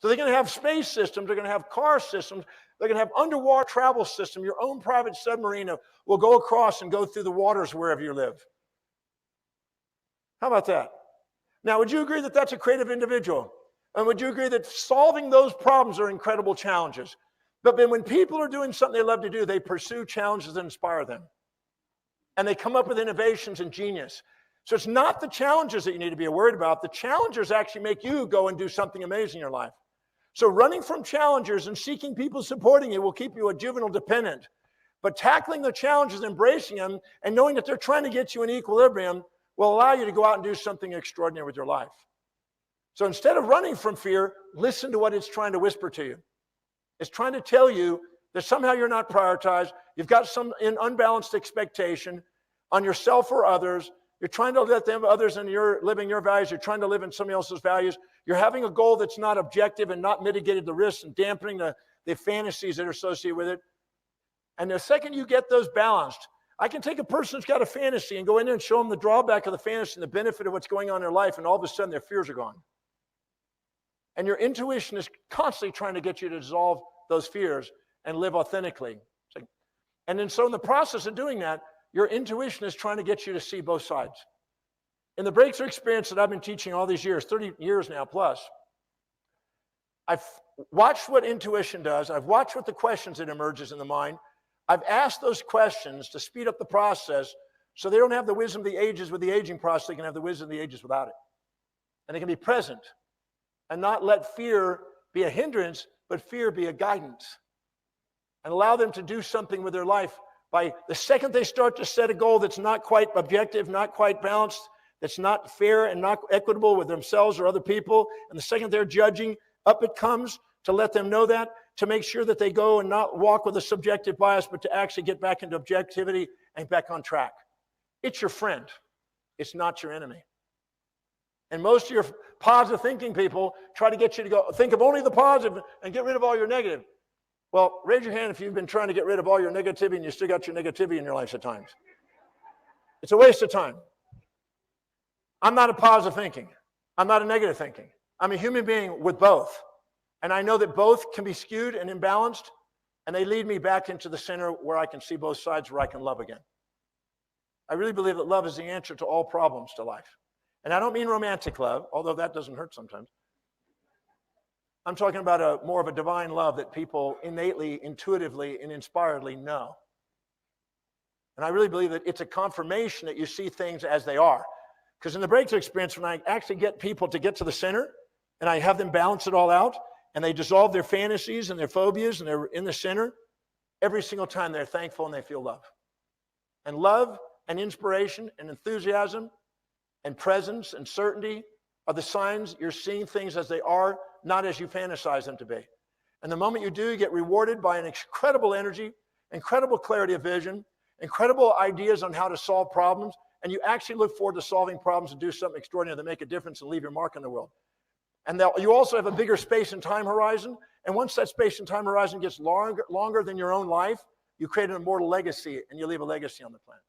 So they're going to have space systems. They're going to have car systems. They're going to have underwater travel system. Your own private submarine will go across and go through the waters wherever you live. How about that? Now, would you agree that that's a creative individual? And would you agree that solving those problems are incredible challenges? But then when people are doing something they love to do, they pursue challenges that inspire them. And they come up with innovations and genius. So it's not the challenges that you need to be worried about. The challenges actually make you go and do something amazing in your life. So running from challengers and seeking people supporting you will keep you a juvenile dependent. But tackling the challenges, embracing them, and knowing that they're trying to get you in equilibrium will allow you to go out and do something extraordinary with your life. So instead of running from fear, listen to what it's trying to whisper to you. It's trying to tell you that somehow you're not prioritized. You've got some unbalanced expectation on yourself or others. You're trying to let them, others, and you're living your values. You're trying to live in somebody else's values. You're having a goal that's not objective and not mitigated the risks and dampening the fantasies that are associated with it. And the second you get those balanced, I can take a person who's got a fantasy and go in there and show them the drawback of the fantasy and the benefit of what's going on in their life, and all of a sudden their fears are gone. And your intuition is constantly trying to get you to dissolve those fears and live authentically. And then so in the process of doing that, your intuition is trying to get you to see both sides. In the breakthrough experience that I've been teaching all these years, 30 years now plus, I've watched what intuition does. I've watched what the questions that emerges in the mind. I've asked those questions to speed up the process so they don't have the wisdom of the ages with the aging process. They can have the wisdom of the ages without it. And they can be present and not let fear be a hindrance, but fear be a guidance. And allow them to do something with their life by the second they start to set a goal that's not quite objective, not quite balanced, that's not fair and not equitable with themselves or other people. And the second they're judging, up it comes to let them know that, to make sure that they go and not walk with a subjective bias, but to actually get back into objectivity and back on track. It's your friend. It's not your enemy. And most of your positive thinking people try to get you to go think of only the positive and get rid of all your negative. Well, raise your hand if you've been trying to get rid of all your negativity and you still got your negativity in your life at times. It's a waste of time. I'm not a positive thinking. I'm not a negative thinking. I'm a human being with both. And I know that both can be skewed and imbalanced. and they lead me back into the center where I can see both sides, where I can love again. I really believe that love is the answer to all problems to life. And I don't mean romantic love, although that doesn't hurt sometimes. I'm talking about more of a divine love that people innately, intuitively, and inspiredly know. And I really believe that it's a confirmation that you see things as they are. Because in the breakthrough experience, when I actually get people to get to the center and I have them balance it all out and they dissolve their fantasies and their phobias and they're in the center, every single time they're thankful and they feel love. And love and inspiration and enthusiasm and presence and certainty are the signs you're seeing things as they are, not as you fantasize them to be. And the moment you do, you get rewarded by an incredible energy, incredible clarity of vision, incredible ideas on how to solve problems, and you actually look forward to solving problems and do something extraordinary that make a difference and leave your mark on the world. And you also have a bigger space and time horizon, and once that space and time horizon gets longer than your own life, you create an immortal legacy, and you leave a legacy on the planet.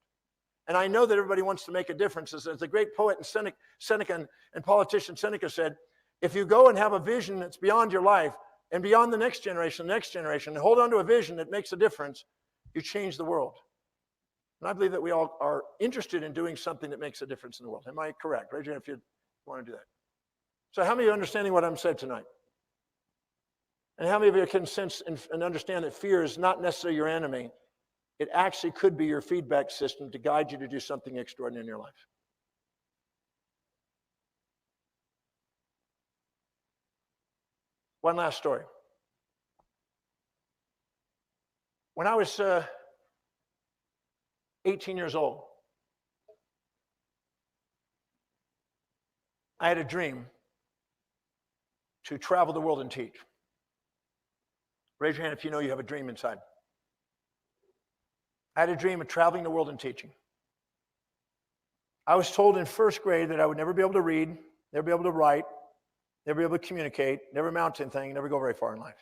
And I know that everybody wants to make a difference. As the great poet and Seneca and politician Seneca said, if you go and have a vision that's beyond your life and beyond the next generation, and hold on to a vision that makes a difference, you change the world. And I believe that we all are interested in doing something that makes a difference in the world. Am I correct? Raise your hand if you want to do that. So how many of you are understanding what I'm saying tonight? And how many of you can sense and understand that fear is not necessarily your enemy? It actually could be your feedback system to guide you to do something extraordinary in your life. One last story. When I was 18 years old, I had a dream to travel the world and teach. Raise your hand if you know you have a dream inside. I had a dream of traveling the world and teaching. I was told in first grade that I would never be able to read, never be able to write, never be able to communicate, never amount to anything, never go very far in life.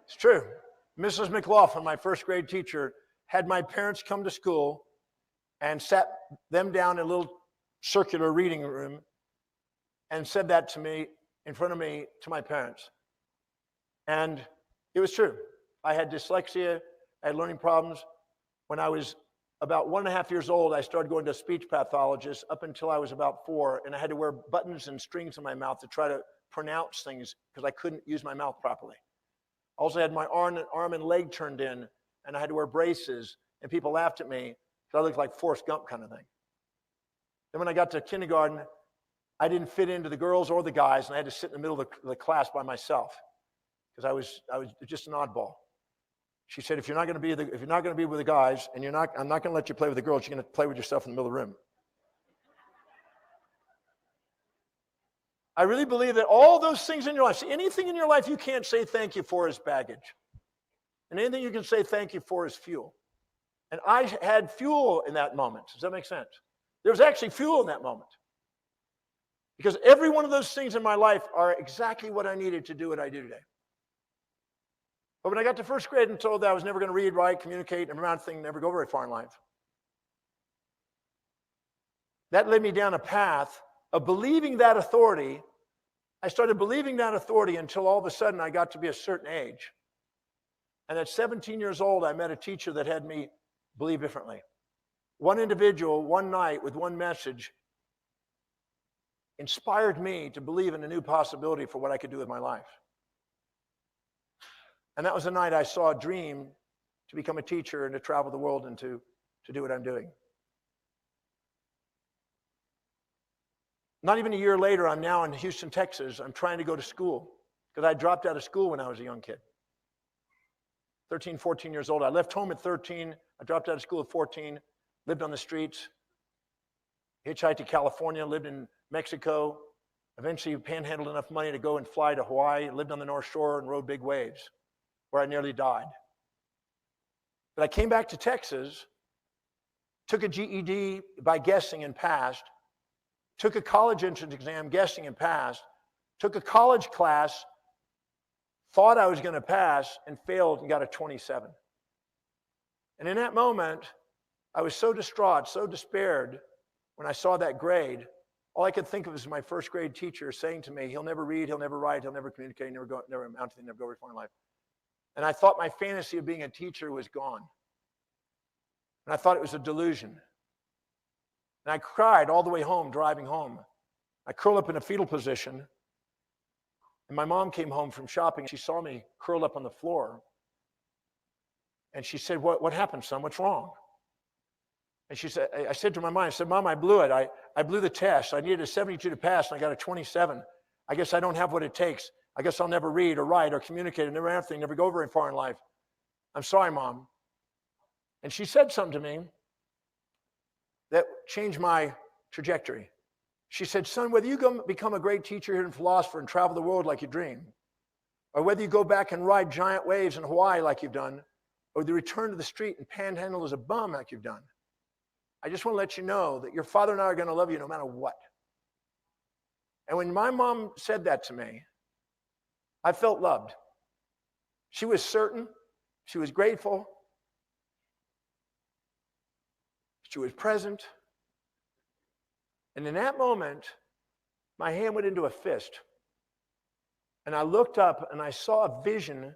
It's true. Mrs. McLaughlin, my first grade teacher, had my parents come to school and sat them down in a little circular reading room and said that to me, in front of me, to my parents. And it was true. I had dyslexia, I had learning problems. When I was about 1.5 years old, I started going to a speech pathologist up until I was about 4, and I had to wear buttons and strings in my mouth to try to pronounce things because I couldn't use my mouth properly. I also had my arm and leg turned in, and I had to wear braces, and people laughed at me because I looked like Forrest Gump kind of thing. Then when I got to kindergarten, I didn't fit into the girls or the guys, and I had to sit in the middle of the class by myself because I was just an oddball. She said, if you're not going to be with the guys, and I'm not going to let you play with the girls, you're going to play with yourself in the middle of the room. I really believe that all those things in your life, see, anything in your life you can't say thank you for is baggage. And anything you can say thank you for is fuel. And I had fuel in that moment. Does that make sense? There was actually fuel in that moment. Because every one of those things in my life are exactly what I needed to do what I do today. But when I got to first grade and told that I was never going to read, write, communicate, and amount of things, never go very far in life, that led me down a path of believing that authority. I started believing that authority until all of a sudden I got to be a certain age. And at 17 years old, I met a teacher that had me believe differently. One individual, one night, with one message, inspired me to believe in a new possibility for what I could do with my life. And that was the night I saw a dream to become a teacher and to travel the world and to do what I'm doing. Not even a year later, I'm now in Houston, Texas. I'm trying to go to school because I dropped out of school when I was a young kid. 13, 14 years old. I left home at 13. I dropped out of school at 14, lived on the streets, hitchhiked to California, lived in Mexico, eventually panhandled enough money to go and fly to Hawaii, lived on the North Shore and rode big waves where I nearly died. But I came back to Texas, took a GED by guessing and passed, took a college entrance exam guessing and passed, took a college class, thought I was going to pass and failed and got a 27. And in that moment, I was so distraught, so despaired when I saw that grade All I could think of was my first grade teacher saying to me, he'll never read, he'll never write, he'll never communicate, never amount to anything, never go very far in life. And I thought my fantasy of being a teacher was gone. And I thought it was a delusion. And I cried all the way home, driving home. I curled up in a fetal position. And my mom came home from shopping. She saw me curled up on the floor. And she said, what happened, son? What's wrong? And she said, I said to my mom, I said, Mom, I blew it. I blew the test. I needed a 72 to pass, and I got a 27. I guess I don't have what it takes. I guess I'll never read or write or communicate or never anything, never go very far in life. I'm sorry, Mom. And she said something to me that changed my trajectory. She said, son, whether you become a great teacher and philosopher and travel the world like you dream, or whether you go back and ride giant waves in Hawaii like you've done, or you return to the street and panhandle as a bum like you've done, I just want to let you know that your father and I are going to love you no matter what. And when my mom said that to me, I felt loved. She was certain. She was grateful. She was present. And in that moment, my hand went into a fist. And I looked up and I saw a vision,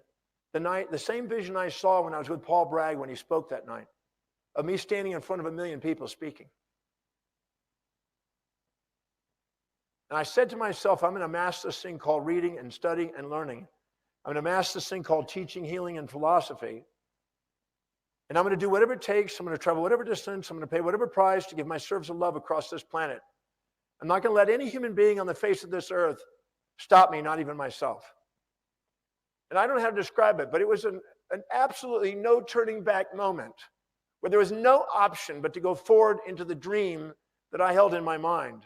the same vision I saw when I was with Paul Bragg when he spoke that night, of me standing in front of 1 million people speaking. And I said to myself, I'm going to master this thing called reading and studying and learning. I'm going to master this thing called teaching, healing, and philosophy. And I'm going to do whatever it takes. I'm going to travel whatever distance. I'm going to pay whatever price to give my service of love across this planet. I'm not going to let any human being on the face of this earth stop me, not even myself. And I don't know how to describe it, but it was an absolutely no turning back moment where there was no option but to go forward into the dream that I held in my mind.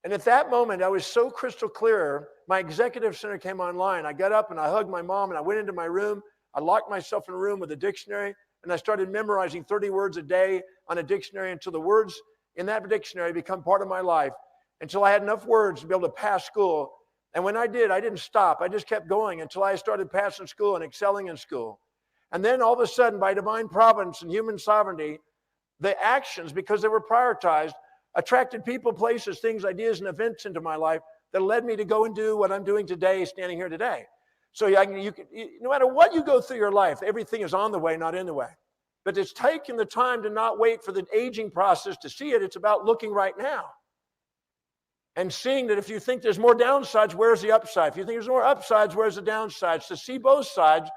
And at that moment, I was so crystal clear, my executive center came online. I got up and I hugged my mom and I went into my room. I locked myself in a room with a dictionary and I started memorizing 30 words a day on a dictionary until the words in that dictionary become part of my life, until I had enough words to be able to pass school. And when I did, I didn't stop. I just kept going until I started passing school and excelling in school. And then all of a sudden, by divine providence and human sovereignty, the actions, because they were prioritized, attracted people, places, things, ideas, and events into my life that led me to go and do what I'm doing today, standing here today. So no matter what you go through your life, everything is on the way, not in the way. But it's taking the time to not wait for the aging process to see it. It's about looking right now and seeing that if you think there's more downsides, where's the upside? If you think there's more upsides, where's the downsides? To see both sides.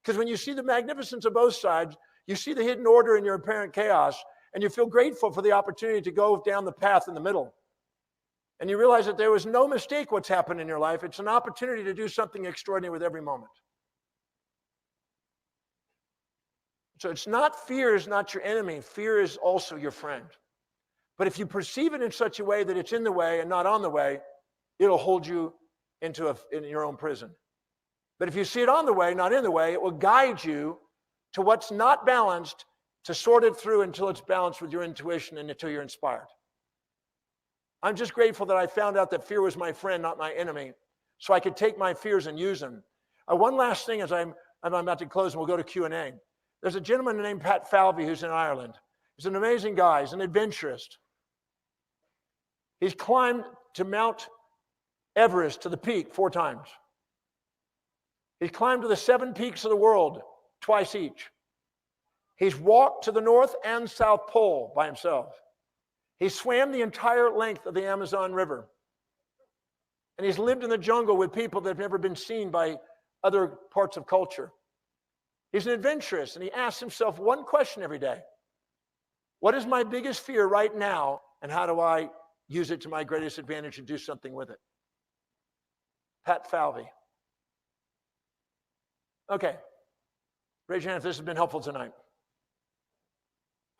Because when you see the magnificence of both sides, you see the hidden order in your apparent chaos, and you feel grateful for the opportunity to go down the path in the middle. And you realize that there was no mistake what's happened in your life. It's an opportunity to do something extraordinary with every moment. So fear is not your enemy. Fear is also your friend. But if you perceive it in such a way that it's in the way and not on the way, it'll hold you in your own prison. But if you see it on the way, not in the way, it will guide you to what's not balanced, to sort it through until it's balanced with your intuition and until you're inspired. I'm just grateful that I found out that fear was my friend, not my enemy, so I could take my fears and use them. One last thing as I'm about to close, and we'll go to Q&A. There's a gentleman named Pat Falvey who's in Ireland. He's an amazing guy. He's an adventurist. He's climbed to Mount Everest, to the peak, 4 times. He's climbed to the 7 peaks of the world, twice each. He's walked to the North and South Pole by himself. He swam the entire length of the Amazon River. And he's lived in the jungle with people that have never been seen by other parts of culture. He's an adventurist, and he asks himself one question every day. What is my biggest fear right now, and how do I use it to my greatest advantage and do something with it? Pat Falvey. Okay. Raise your hand if this has been helpful tonight.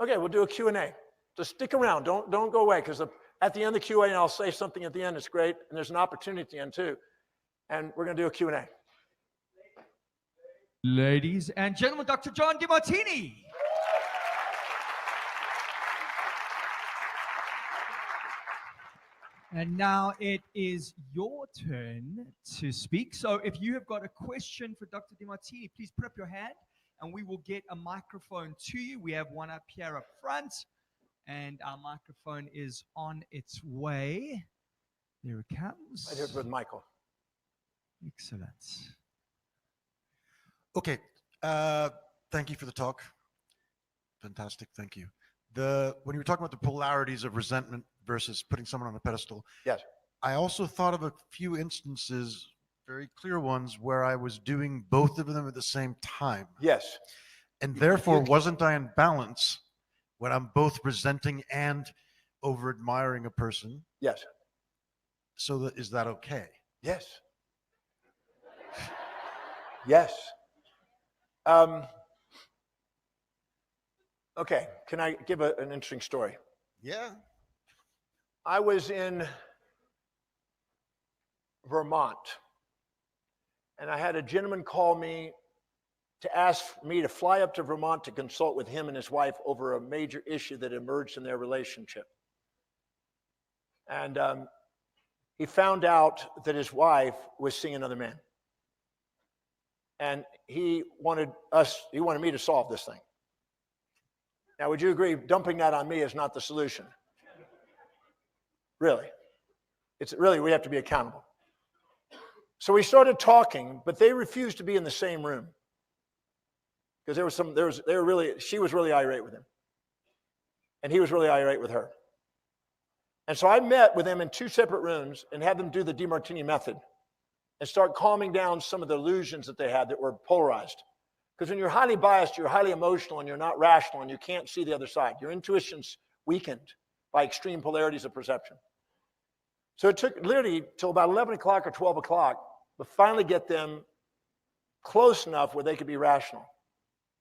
Okay, we'll do a Q&A. Just stick around. Don't go away, because at the end of the Q&A, and I'll say something at the end, it's great, and there's an opportunity at the end too. And we're going to do a Q&A. Ladies and gentlemen, Dr. John Demartini. And now it is your turn to speak. So if you have got a question for Dr. Demartini, please put up your hand and we will get a microphone to you. We have one up here up front. And our microphone is on its way. There it comes. I did it with Michael. Excellent. Okay. Thank you for the talk. Fantastic. Thank you. When you were talking about the polarities of resentment versus putting someone on a pedestal, Yes. I also thought of a few instances, very clear ones, where I was doing both of them at the same time. Yes. And therefore, wasn't I in balance when I'm both resenting and over admiring a person? Yes. So is that okay? Yes. Yes. Okay. Can I give an interesting story? Yeah. I was in Vermont, and I had a gentleman call me to ask me to fly up to Vermont to consult with him and his wife over a major issue that emerged in their relationship. And he found out that his wife was seeing another man. And he wanted me to solve this thing. Now, would you agree, dumping that on me is not the solution? Really. We have to be accountable. So we started talking, but they refused to be in the same room. Because she was really irate with him. And he was really irate with her. And so I met with them in 2 separate rooms and had them do the Demartini method and start calming down some of the illusions that they had that were polarized. Because when you're highly biased, you're highly emotional and you're not rational and you can't see the other side. Your intuition's weakened by extreme polarities of perception. So it took literally till about 11 o'clock or 12 o'clock to finally get them close enough where they could be rational.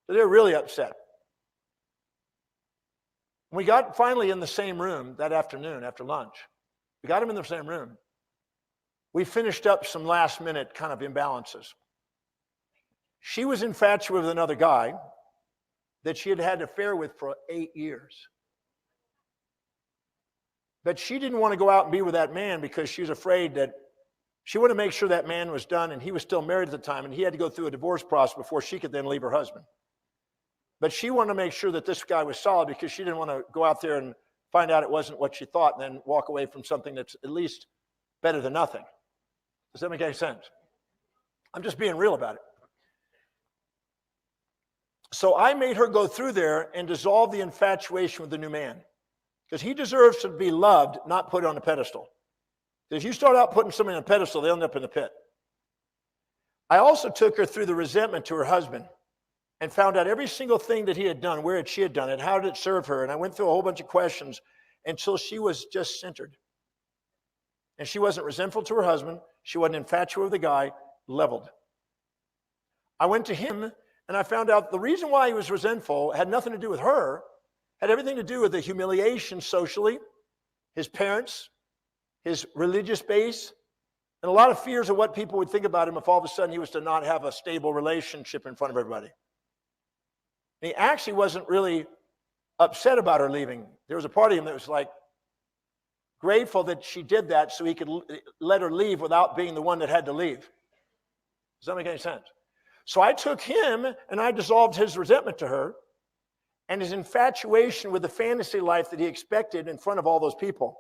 So they were really upset. We got finally in the same room that afternoon after lunch. We got them in the same room. We finished up some last minute kind of imbalances. She was infatuated with another guy that she had had an affair with for 8 years. But she didn't want to go out and be with that man because she was afraid that she wanted to make sure that man was done, and he was still married at the time, and he had to go through a divorce process before she could then leave her husband. But she wanted to make sure that this guy was solid because she didn't want to go out there and find out it wasn't what she thought and then walk away from something that's at least better than nothing. Does that make any sense? I'm just being real about it. So I made her go through there and dissolve the infatuation with the new man because he deserves to be loved, not put on a pedestal. Because you start out putting somebody on a pedestal, they'll end up in the pit. I also took her through the resentment to her husband and found out every single thing that he had done, where she had done it, how did it serve her. And I went through a whole bunch of questions until she was just centered. And she wasn't resentful to her husband. She wasn't infatuated with the guy, leveled. I went to him and I found out the reason why he was resentful had nothing to do with her, had everything to do with the humiliation socially, his parents, his religious base, and a lot of fears of what people would think about him if all of a sudden he was to not have a stable relationship in front of everybody. And he actually wasn't really upset about her leaving. There was a part of him that was like grateful that she did that so he could let her leave without being the one that had to leave. Does that make any sense? So I took him and I dissolved his resentment to her and his infatuation with the fantasy life that he expected in front of all those people.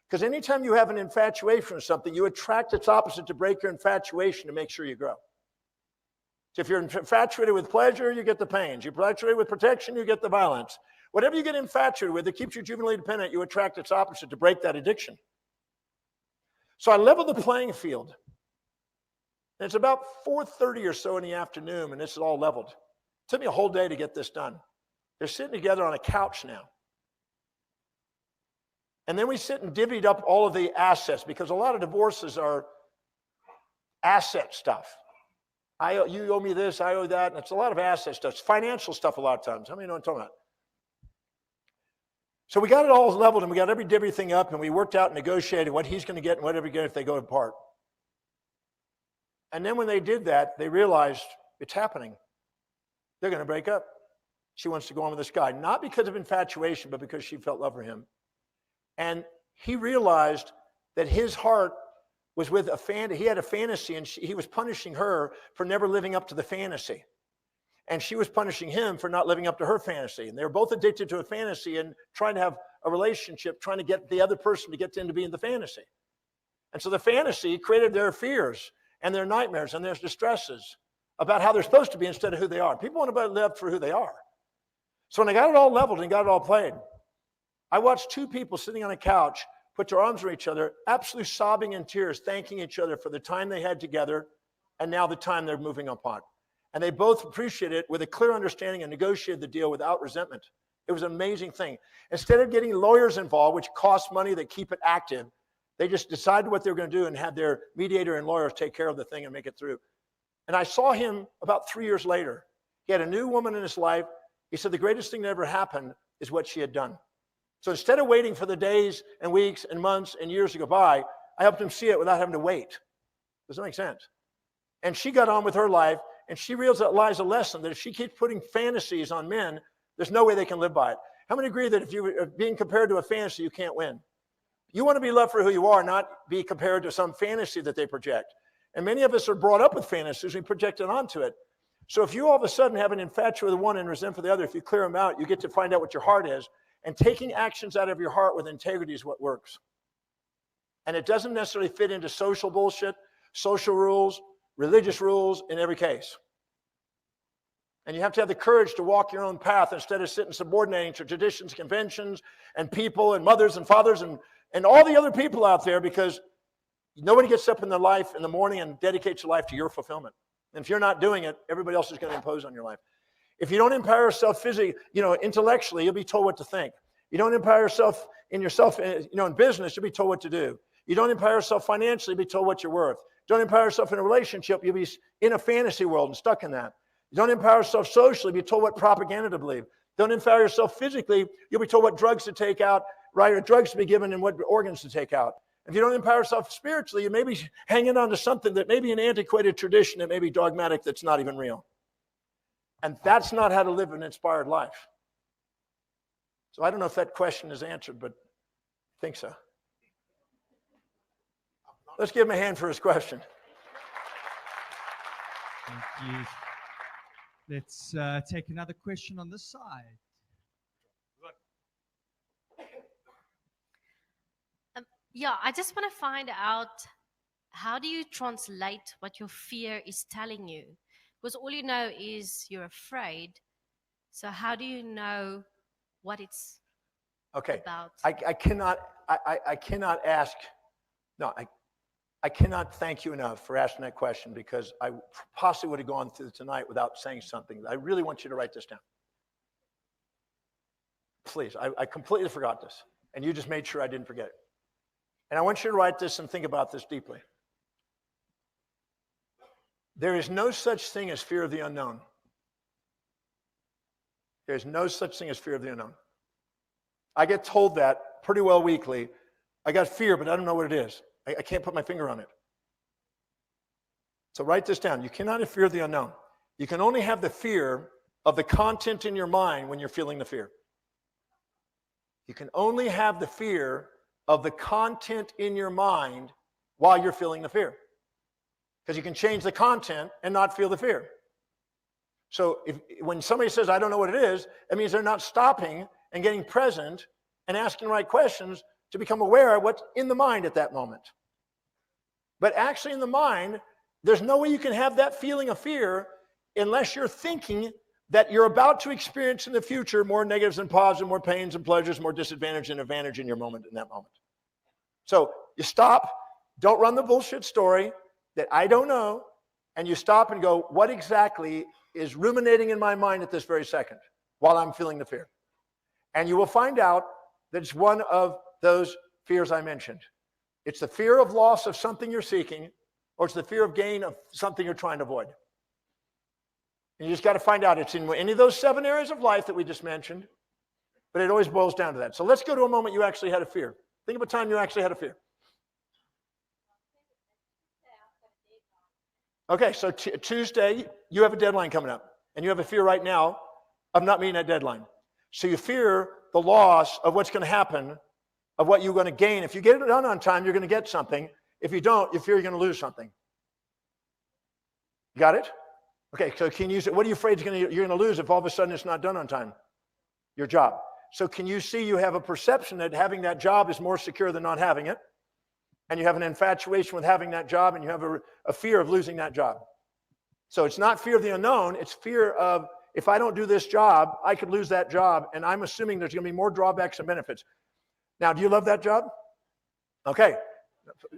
Because anytime you have an infatuation with something, you attract its opposite to break your infatuation to make sure you grow. So if you're infatuated with pleasure, you get the pains. You're infatuated with protection, you get the violence. Whatever you get infatuated with that keeps you juvenilely dependent, you attract its opposite to break that addiction. So I leveled the playing field. And it's about 4:30 or so in the afternoon, and this is all leveled. It took me a whole day to get this done. They're sitting together on a couch now. And then we sit and divvied up all of the assets because a lot of divorces are asset stuff. You owe me this, I owe that, and it's a lot of asset stuff. It's financial stuff a lot of times. How many know what I'm talking about? So we got it all leveled and we got everything up and we worked out and negotiated what he's going to get and whatever he gets if they go apart. And then when they did that, they realized it's happening. They're going to break up. She wants to go on with this guy, not because of infatuation, but because she felt love for him. And he realized that his heart was with he had a fantasy and he was punishing her for never living up to the fantasy. and she was punishing him for not living up to her fantasy. And they were both addicted to a fantasy and trying to have a relationship, trying to get the other person to get into being the fantasy. And so the fantasy created their fears and their nightmares and their distresses about how they're supposed to be instead of who they are. People want to live for who they are. So when I got it all leveled and got it all played, I watched two people sitting on a couch put their arms around each other, absolutely sobbing in tears, thanking each other for the time they had together and now the time they're moving upon. And they both appreciated it with a clear understanding and negotiated the deal without resentment. It was an amazing thing. Instead of getting lawyers involved, which cost money, that keep it active, they just decided what they were going to do and had their mediator and lawyers take care of the thing and make it through. And I saw him about 3 years later. He had a new woman in his life. He said the greatest thing that ever happened is what she had done. So instead of waiting for the days and weeks and months and years to go by, I helped him see it without having to wait. Does that make sense? And she got on with her life, and she realized a lesson that if she keeps putting fantasies on men, there's no way they can live by it. How many agree that if you're being compared to a fantasy, you can't win? You want to be loved for who you are, not be compared to some fantasy that they project. And many of us are brought up with fantasies and projected onto it. So if you all of a sudden have an infatuation with one and resent for the other, if you clear them out, you get to find out what your heart is. And taking actions out of your heart with integrity is what works. And it doesn't necessarily fit into social bullshit, social rules, religious rules in every case. And you have to have the courage to walk your own path instead of sitting subordinating to traditions, conventions, and people and mothers and fathers and all the other people out there, because nobody gets up in their life in the morning and dedicates their life to your fulfillment. And if you're not doing it, everybody else is going to impose on your life. If you don't empower yourself physically, intellectually, you'll be told what to think. You don't empower yourself, in business, you'll be told what to do. You don't empower yourself financially, you'll be told what you're worth. Don't empower yourself in a relationship, you'll be in a fantasy world and stuck in that. You don't empower yourself socially, you'll be told what propaganda to believe. Don't empower yourself physically, you'll be told what drugs to take out, right, or drugs to be given and what organs to take out. If you don't empower yourself spiritually, you may be hanging on to something that may be an antiquated tradition, that may be dogmatic, that's not even real. And that's not how to live an inspired life. So I don't know if that question is answered, but I think so. Let's give him a hand for his question. Thank you. Let's take another question on this side. Yeah, I just want to find out, how do you translate what your fear is telling you? Because all you know is you're afraid. So how do you know what it's about? I cannot thank you enough for asking that question, because I possibly would have gone through tonight without saying something. I really want you to write this down. Please, I completely forgot this, and you just made sure I didn't forget it. And I want you to write this and think about this deeply. There is no such thing as fear of the unknown. There's no such thing as fear of the unknown. I get told that pretty well weekly. I got fear, but I don't know what it is. I can't put my finger on it. So write this down. You cannot have fear of the unknown. You can only have the fear of the content in your mind when you're feeling the fear. You can only have the fear of the content in your mind while you're feeling the fear. Because you can change the content and not feel the fear. So when somebody says, I don't know what it is, it means they're not stopping and getting present and asking the right questions to become aware of what's in the mind at that moment. But actually in the mind, there's no way you can have that feeling of fear unless you're thinking that you're about to experience in the future more negatives and positives, more pains and pleasures, more disadvantage and advantage in your moment, in that moment. So you stop, don't run the bullshit story that I don't know, and you stop and go, what exactly is ruminating in my mind at this very second while I'm feeling the fear? And you will find out that it's one of those fears I mentioned. It's the fear of loss of something you're seeking, or it's the fear of gain of something you're trying to avoid. And you just got to find out. It's in any of those 7 areas of life that we just mentioned, but it always boils down to that. So let's go to a moment you actually had a fear. Think of a time you actually had a fear. Okay, so Tuesday, you have a deadline coming up, and you have a fear right now of not meeting that deadline. So you fear the loss of what's going to happen, of what you're going to gain. If you get it done on time, you're going to get something. If you don't, you fear you're going to lose something. Got it? Okay, so can you say, what are you afraid you're going to lose if all of a sudden it's not done on time? Your job. So can you see you have a perception that having that job is more secure than not having it? And you have an infatuation with having that job, and you have a fear of losing that job. So it's not fear of the unknown, it's fear of, if I don't do this job, I could lose that job, and I'm assuming there's going to be more drawbacks and benefits. Now, do you love that job? Okay.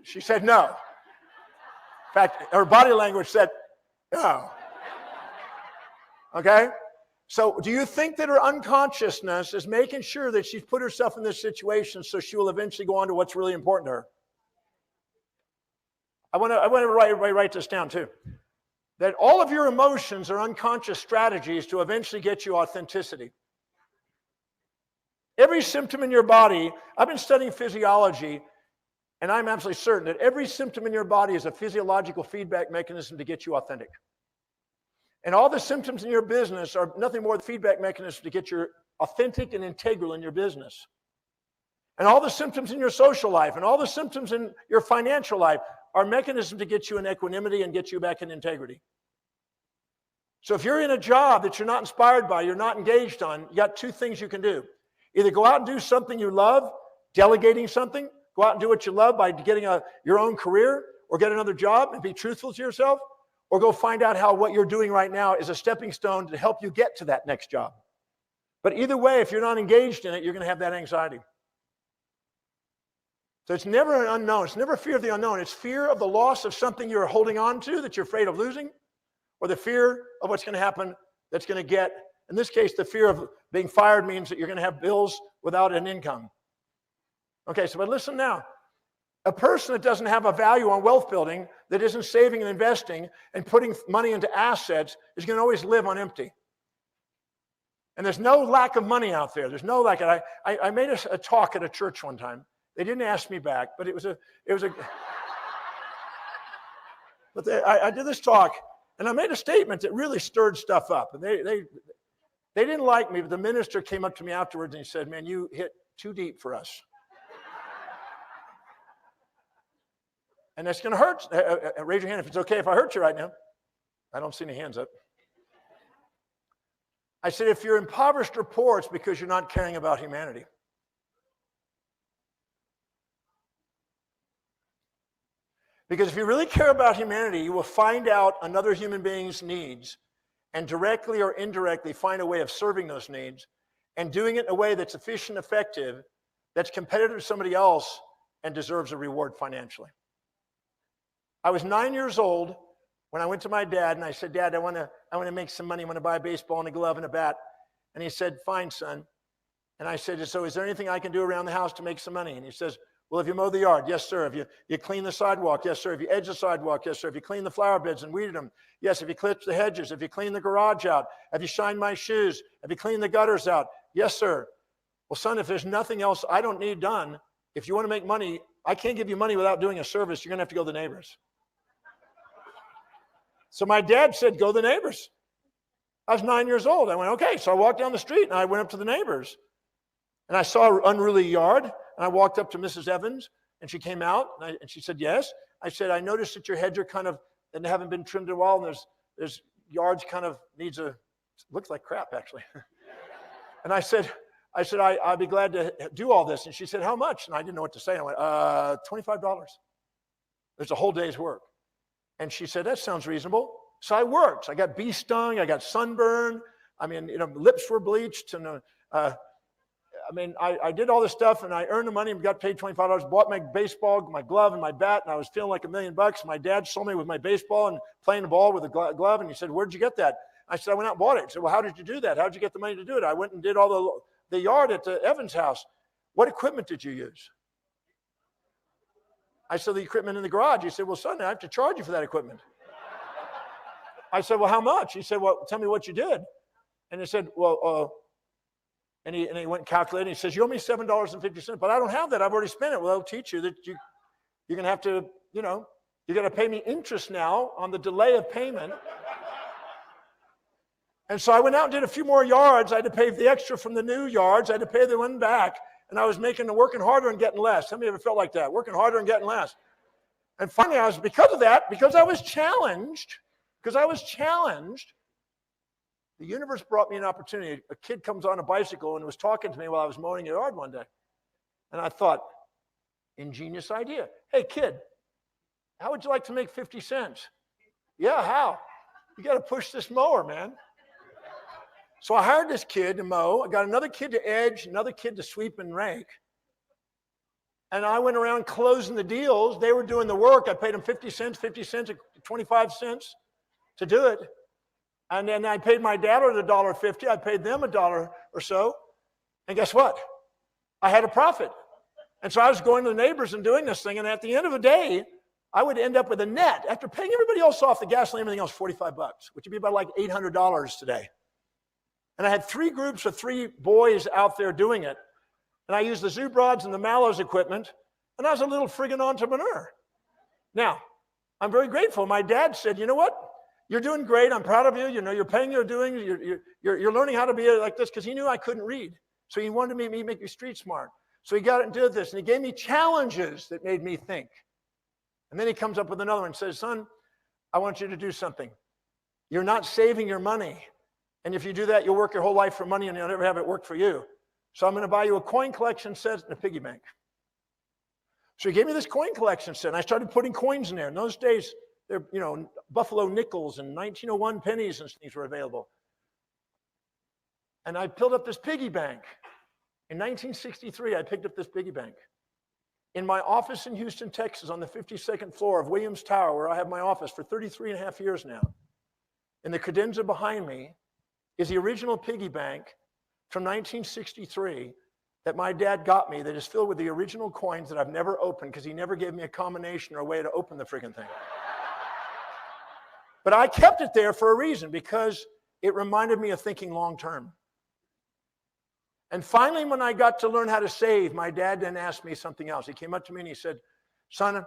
She said no. In fact, her body language said no. Okay? So do you think that her unconsciousness is making sure that she's put herself in this situation so she will eventually go on to what's really important to her? I want to write this down too. That all of your emotions are unconscious strategies to eventually get you authenticity. Every symptom in your body, I've been studying physiology, and I'm absolutely certain that every symptom in your body is a physiological feedback mechanism to get you authentic. And all the symptoms in your business are nothing more than feedback mechanisms to get you authentic and integral in your business. And all the symptoms in your social life and all the symptoms in your financial life are mechanisms to get you in equanimity and get you back in integrity. So if you're in a job that you're not inspired by, you're not engaged on, you got two things you can do. Either go out and do something you love, delegating something, go out and do what you love by getting your own career, or get another job and be truthful to yourself, or go find out how what you're doing right now is a stepping stone to help you get to that next job. But either way, if you're not engaged in it, you're going to have that anxiety. So it's never an unknown. It's never fear of the unknown. It's fear of the loss of something you're holding on to that you're afraid of losing, or the fear of what's going to happen that's going to get, in this case, the fear of being fired means that you're going to have bills without an income. Okay, so but listen now. A person that doesn't have a value on wealth building, that isn't saving and investing and putting money into assets, is going to always live on empty. And there's no lack of money out there. There's no lack. I made a talk at a church one time. They didn't ask me back, but I did this talk, and I made a statement that really stirred stuff up. And they didn't like me, but the minister came up to me afterwards and he said, "Man, you hit too deep for us. And that's going to hurt." Raise your hand if it's okay if I hurt you right now. I don't see any hands up. I said, if you're impoverished or poor, it's because you're not caring about humanity. Because if you really care about humanity, you will find out another human being's needs and directly or indirectly find a way of serving those needs and doing it in a way that's efficient, effective, that's competitive to somebody else and deserves a reward financially. I was 9 years old when I went to my dad and I said, "Dad, I want to make some money. I want to buy a baseball and a glove and a bat." And he said, "Fine, son." And I said, "So is there anything I can do around the house to make some money?" And he says, "Well, if you mow the yard, yes, sir. If you clean the sidewalk, yes, sir. If you edge the sidewalk, yes, sir. If you clean the flower beds and weeded them, yes. If you clip the hedges, if you clean the garage out, if you shine my shoes, if you clean the gutters out, yes, sir." "Well, son, if there's nothing else I don't need done, if you want to make money, I can't give you money without doing a service. You're going to have to go to the neighbors." So my dad said, "Go to the neighbors." I was 9 years old. I went, okay. So I walked down the street and I went up to the neighbors. And I saw an unruly yard. And I walked up to Mrs. Evans and she came out and she said, "Yes." I said, "I noticed that your hedges are kind of, and haven't been trimmed in a while, and there's yards kind of looks like crap actually." And I said, I'd be glad to do all this. And she said, "How much?" And I didn't know what to say. I went, $25. There's a whole day's work. And she said, "That sounds reasonable." So I worked. I got bee stung. I got sunburned. I mean, lips were bleached. And I did all this stuff and I earned the money and got paid $25, bought my baseball, my glove and my bat. And I was feeling like $1 million. My dad saw me with my baseball and playing the ball with a glove. And he said, "Where'd you get that?" I said, "I went out and bought it." He said, "Well, how did you do that? How did you get the money to do it?" "I went and did all the yard at the Evans house." "What equipment did you use?" I said, "The equipment in the garage." He said, "Well, son, I have to charge you for that equipment." I said, "Well, how much?" He said, "Well, tell me what you did." And he said, "Well," and he went and calculated. He says, "You owe me $7.50, but I don't have that. I've already spent it." "Well, they'll teach you that you're going to have to, you're going to pay me interest now on the delay of payment." And so I went out and did a few more yards. I had to pay the extra from the new yards. I had to pay the one back. And I was working harder and getting less. How many ever felt like that? Working harder and getting less. And finally, because I was challenged, because I was challenged. The universe brought me an opportunity. A kid comes on a bicycle and was talking to me while I was mowing a yard one day. And I thought, ingenious idea. Hey, kid, how would you like to make 50 cents? Yeah, how? You got to push this mower, man. So I hired this kid to mow. I got another kid to edge, another kid to sweep and rake. And I went around closing the deals. They were doing the work. I paid them 50 cents, 25 cents to do it. And then I paid my dad $1.50. I paid them $1 or so. And guess what? I had a profit. And so I was going to the neighbors and doing this thing. And at the end of the day, I would end up with a net, after paying everybody else off, the gasoline, everything else, $45, which would be about like $800 today. And I had 3 groups of 3 boys out there doing it. And I used the Zubrods and the Mallows equipment. And I was a little friggin' entrepreneur. Now, I'm very grateful. My dad said, you know what? You're doing great. I'm proud of you. You know, you're paying your doing. You're learning how to be like this, because he knew I couldn't read. So he wanted me to make me street smart. So he got it and did this. And he gave me challenges that made me think. And then he comes up with another one and says, son, I want you to do something. You're not saving your money. And if you do that, you'll work your whole life for money and you'll never have it work for you. So I'm going to buy you a coin collection set and a piggy bank. So he gave me this coin collection set, and I started putting coins in there. In those days, they're, Buffalo nickels and 1901 pennies and things were available. And I built up this piggy bank. In 1963, I picked up this piggy bank. In my office in Houston, Texas, on the 52nd floor of Williams Tower, where I have my office for 33 and a half years now, in the credenza behind me is the original piggy bank from 1963 that my dad got me, that is filled with the original coins that I've never opened, because he never gave me a combination or a way to open the friggin' thing. But I kept it there for a reason, because it reminded me of thinking long term. And finally, when I got to learn how to save, my dad then asked me something else. He came up to me and he said, son,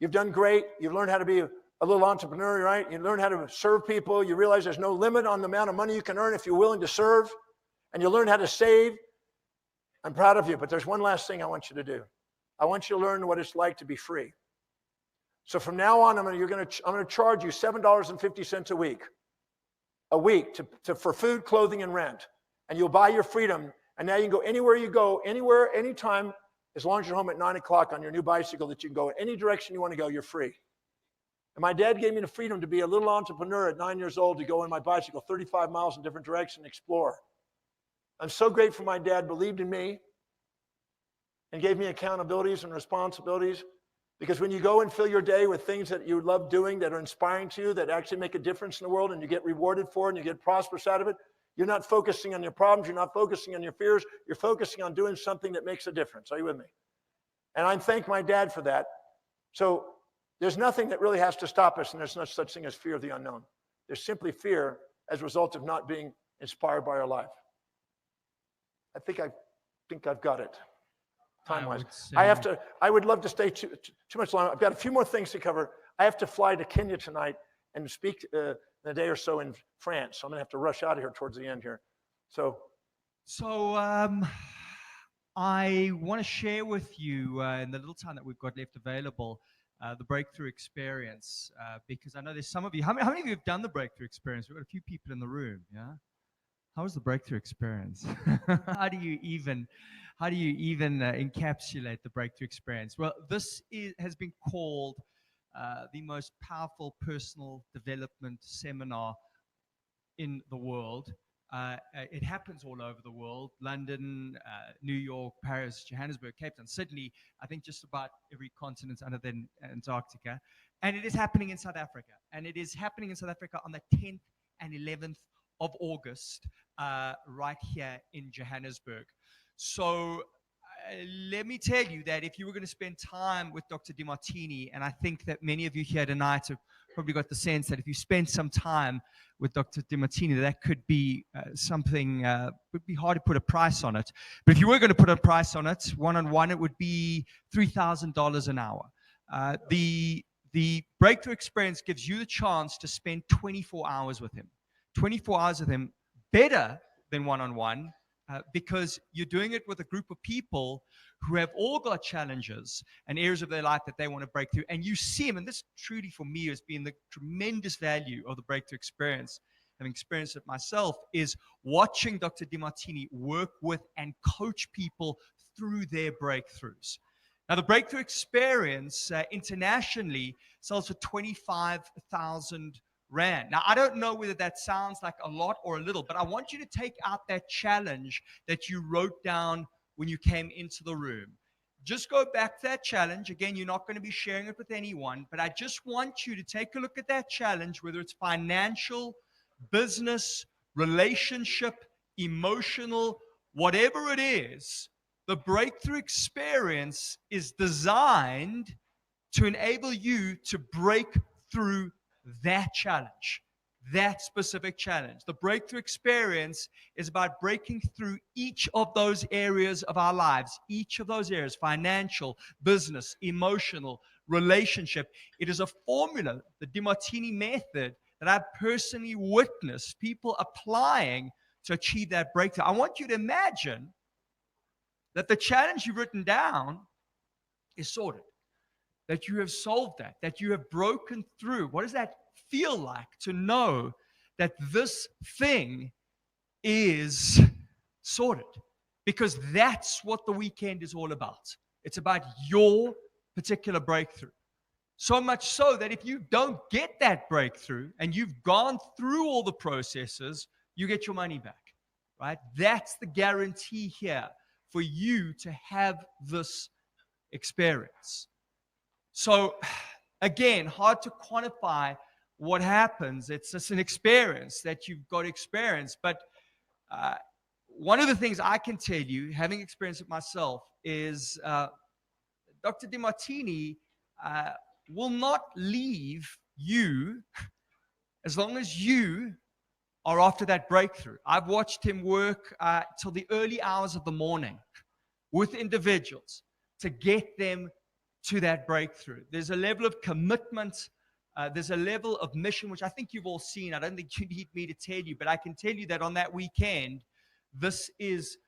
you've done great. You've learned how to be a little entrepreneur, right? You learn how to serve people. You realize there's no limit on the amount of money you can earn if you're willing to serve. And you learn how to save. I'm proud of you, but there's one last thing I want you to do. I want you to learn what it's like to be free. So from now on, I'm going to charge you $7.50 a week for food, clothing, and rent. And you'll buy your freedom. And now you can go anywhere you go, anywhere, anytime, as long as you're home at 9 o'clock on your new bicycle, that you can go in any direction you want to go, you're free. And my dad gave me the freedom to be a little entrepreneur at 9 years old, to go on my bicycle 35 miles in different directions and explore. I'm so grateful my dad believed in me and gave me accountabilities and responsibilities, because when you go and fill your day with things that you love doing, that are inspiring to you, that actually make a difference in the world, and you get rewarded for it and you get prosperous out of it, you're not focusing on your problems. You're not focusing on your fears. You're focusing on doing something that makes a difference. Are you with me? And I thank my dad for that. So there's nothing that really has to stop us, and there's no such thing as fear of the unknown. There's simply fear as a result of not being inspired by our life. I think I've got it. Time-wise, I would love to stay too much longer. I've got a few more things to cover. I have to fly to Kenya tonight and speak in a day or so in France. So I'm going to have to rush out of here towards the end here. So I want to share with you in the little time that we've got left available, the breakthrough experience, because I know there's some of you. How many of you have done the breakthrough experience? We've got a few people in the room. Yeah. How was the breakthrough experience? How do you even encapsulate the breakthrough experience? Well, this has been called the most powerful personal development seminar in the world. It happens all over the world: London, New York, Paris, Johannesburg, Cape Town, Sydney. I think just about every continent other than Antarctica. And it is happening in South Africa. And it is happening in South Africa on the 10th and 11th of August, right here in Johannesburg. So let me tell you that if you were going to spend time with Dr. Demartini, and I think that many of you here tonight have probably got the sense that if you spend some time with Dr. Demartini, that could be something, would be hard to put a price on it. But if you were going to put a price on it, one-on-one, it would be $3,000 an hour. The breakthrough experience gives you the chance to spend 24 hours with him. 24 hours with him, better than one-on-one, because you're doing it with a group of people who have all got challenges and areas of their life that they want to break through. And you see them, and this truly for me has been the tremendous value of the breakthrough experience, having experienced it myself, is watching Dr. Demartini work with and coach people through their breakthroughs. Now, the breakthrough experience internationally sells for 25,000 Rand. Now, I don't know whether that sounds like a lot or a little, but I want you to take out that challenge that you wrote down when you came into the room. Just go back to that challenge. Again, you're not going to be sharing it with anyone, but I just want you to take a look at that challenge, whether it's financial, business, relationship, emotional, whatever it is. The breakthrough experience is designed to enable you to break through that challenge, that specific challenge. The breakthrough experience is about breaking through each of those areas of our lives, each of those areas: financial, business, emotional, relationship. It is a formula, the Demartini method, that I've personally witnessed people applying to achieve that breakthrough. I want you to imagine that the challenge you've written down is sorted, that you have solved that you have broken through. What does that feel like to know that this thing is sorted? Because that's what the weekend is all about. It's about your particular breakthrough. So much so that if you don't get that breakthrough and you've gone through all the processes, you get your money back, right? That's the guarantee here for you to have this experience. So again, hard to quantify what happens. It's just an experience that you've got to experience. But one of the things I can tell you, having experienced it myself, is Dr. Demartini will not leave you as long as you are after that breakthrough. I've watched him work till the early hours of the morning with individuals to get them to that breakthrough. There's a level of commitment. There's a level of mission, which I think you've all seen. I don't think you need me to tell you, but I can tell you that on that weekend, this is,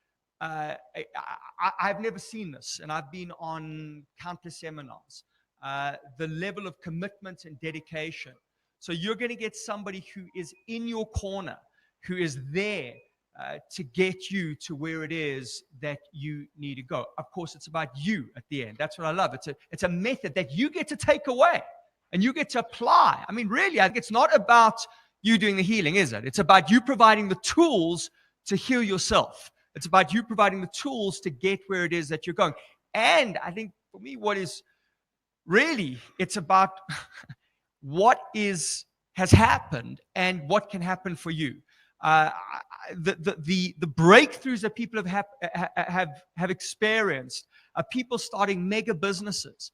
I've never seen this, and I've been on countless seminars. The level of commitment and dedication. So you're going to get somebody who is in your corner, who is there to get you to where it is that you need to go. Of course, it's about you at the end. That's what I love. It's a method that you get to take away and you get to apply. I mean, really, I think it's not about you doing the healing, is it? It's about you providing the tools to heal yourself. It's about you providing the tools to get where it is that you're going. And I think for me, what is really, it's about what has happened and what can happen for you. The breakthroughs that people have experienced, people starting mega businesses,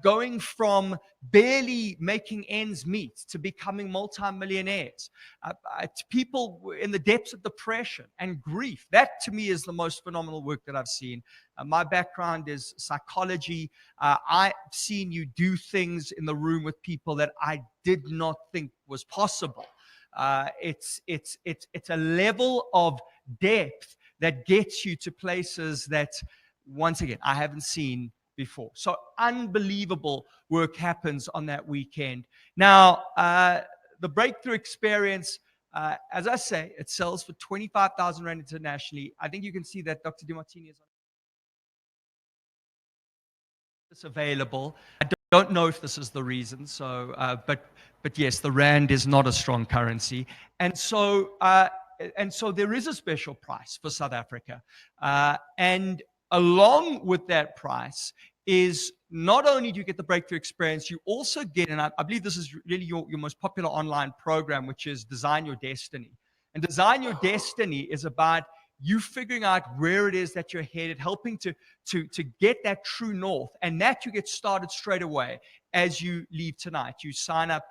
going from barely making ends meet to becoming multimillionaires, to people in the depths of depression and grief. That to me is the most phenomenal work that I've seen. My background is psychology. I've seen you do things in the room with people that I did not think was possible. It's a level of depth that gets you to places that, once again, I haven't seen before. So unbelievable work happens on that weekend. Now, the breakthrough experience, as I say, it sells for 25,000 Rand internationally. I think you can see that Dr. Demartini is on this available. I don't know if this is the reason. So, but yes, the Rand is not a strong currency, and so there is a special price for South Africa, and along with that price is not only do you get the breakthrough experience, you also get, and I believe this is really your most popular online program, which is Design Your Destiny. And Design Your Destiny is about you figuring out where it is that you're headed, helping to get that true north, and that you get started straight away as you leave tonight. You sign up,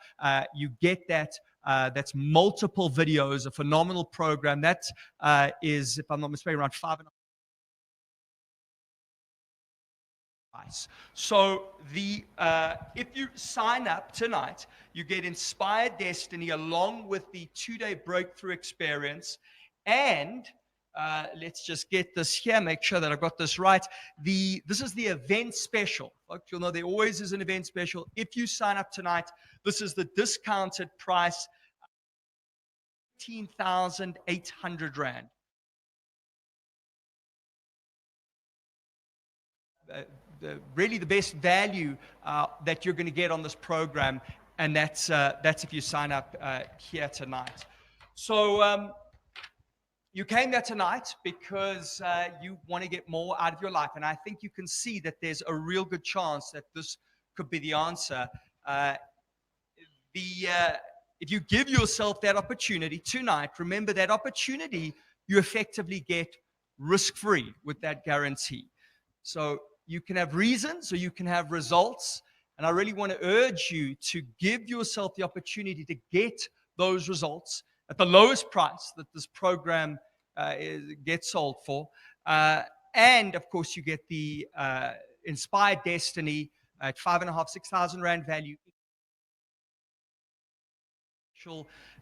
you get that. That's multiple videos, a phenomenal program. That is, if I'm not mistaken, around 5.5. So if you sign up tonight, you get Inspired Destiny along with the 2-day breakthrough experience, and Let's just get this here, make sure that I got this right. This is the event special. Folks, you'll know there always is an event special. If you sign up tonight, this is the discounted price, 18,800 Rand. Really the best value that you're going to get on this program, and that's if you sign up here tonight. So you came there tonight because you want to get more out of your life, and I think you can see that there's a real good chance that this could be the answer. If you give yourself that opportunity tonight, remember that opportunity you effectively get risk-free with that guarantee. So you can have reasons or you can have results. And I really want to urge you to give yourself the opportunity to get those results at the lowest price that this program gets sold for. And of course, you get the Inspired Destiny at 5,500, 6,000 Rand value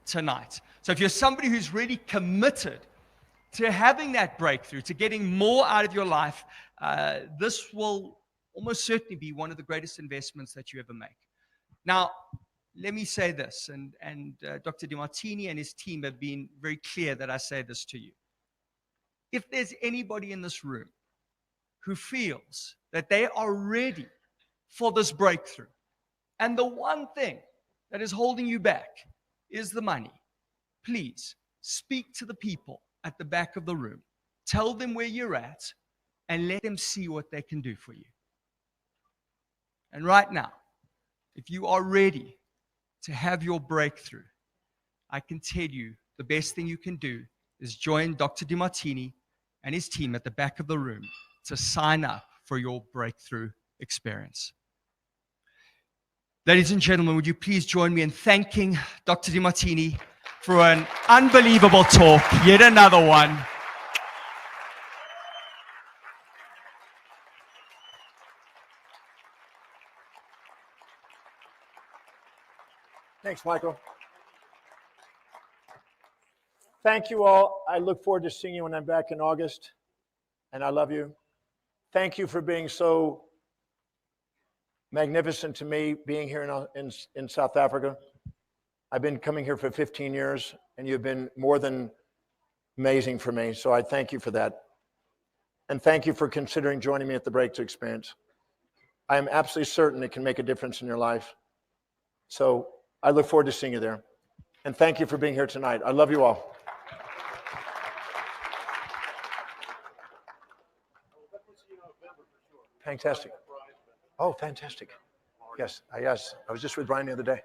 tonight. So if you're somebody who's really committed to having that breakthrough, to getting more out of your life, this will almost certainly be one of the greatest investments that you ever make. Now, let me say this, and Dr. Demartini and his team have been very clear that I say this to you. If there's anybody in this room who feels that they are ready for this breakthrough, and the one thing that is holding you back is the money, please speak to the people at the back of the room. Tell them where you're at and let them see what they can do for you. And right now, if you are ready to have your breakthrough, I can tell you the best thing you can do is join Dr. Demartini and his team at the back of the room to sign up for your breakthrough experience. Ladies and gentlemen, would you please join me in thanking Dr. Demartini for an unbelievable talk, yet another one. Thanks, Michael. Thank you all. I look forward to seeing you when I'm back in August, and I love you. Thank you for being so magnificent to me, being here in South Africa. I've been coming here for 15 years, and you've been more than amazing for me, so I thank you for that. And thank you for considering joining me at the Breakthrough Experience. I am absolutely certain it can make a difference in your life. So I look forward to seeing you there. And thank you for being here tonight. I love you all. Fantastic. Oh, fantastic. Yes, I was just with Brian the other day.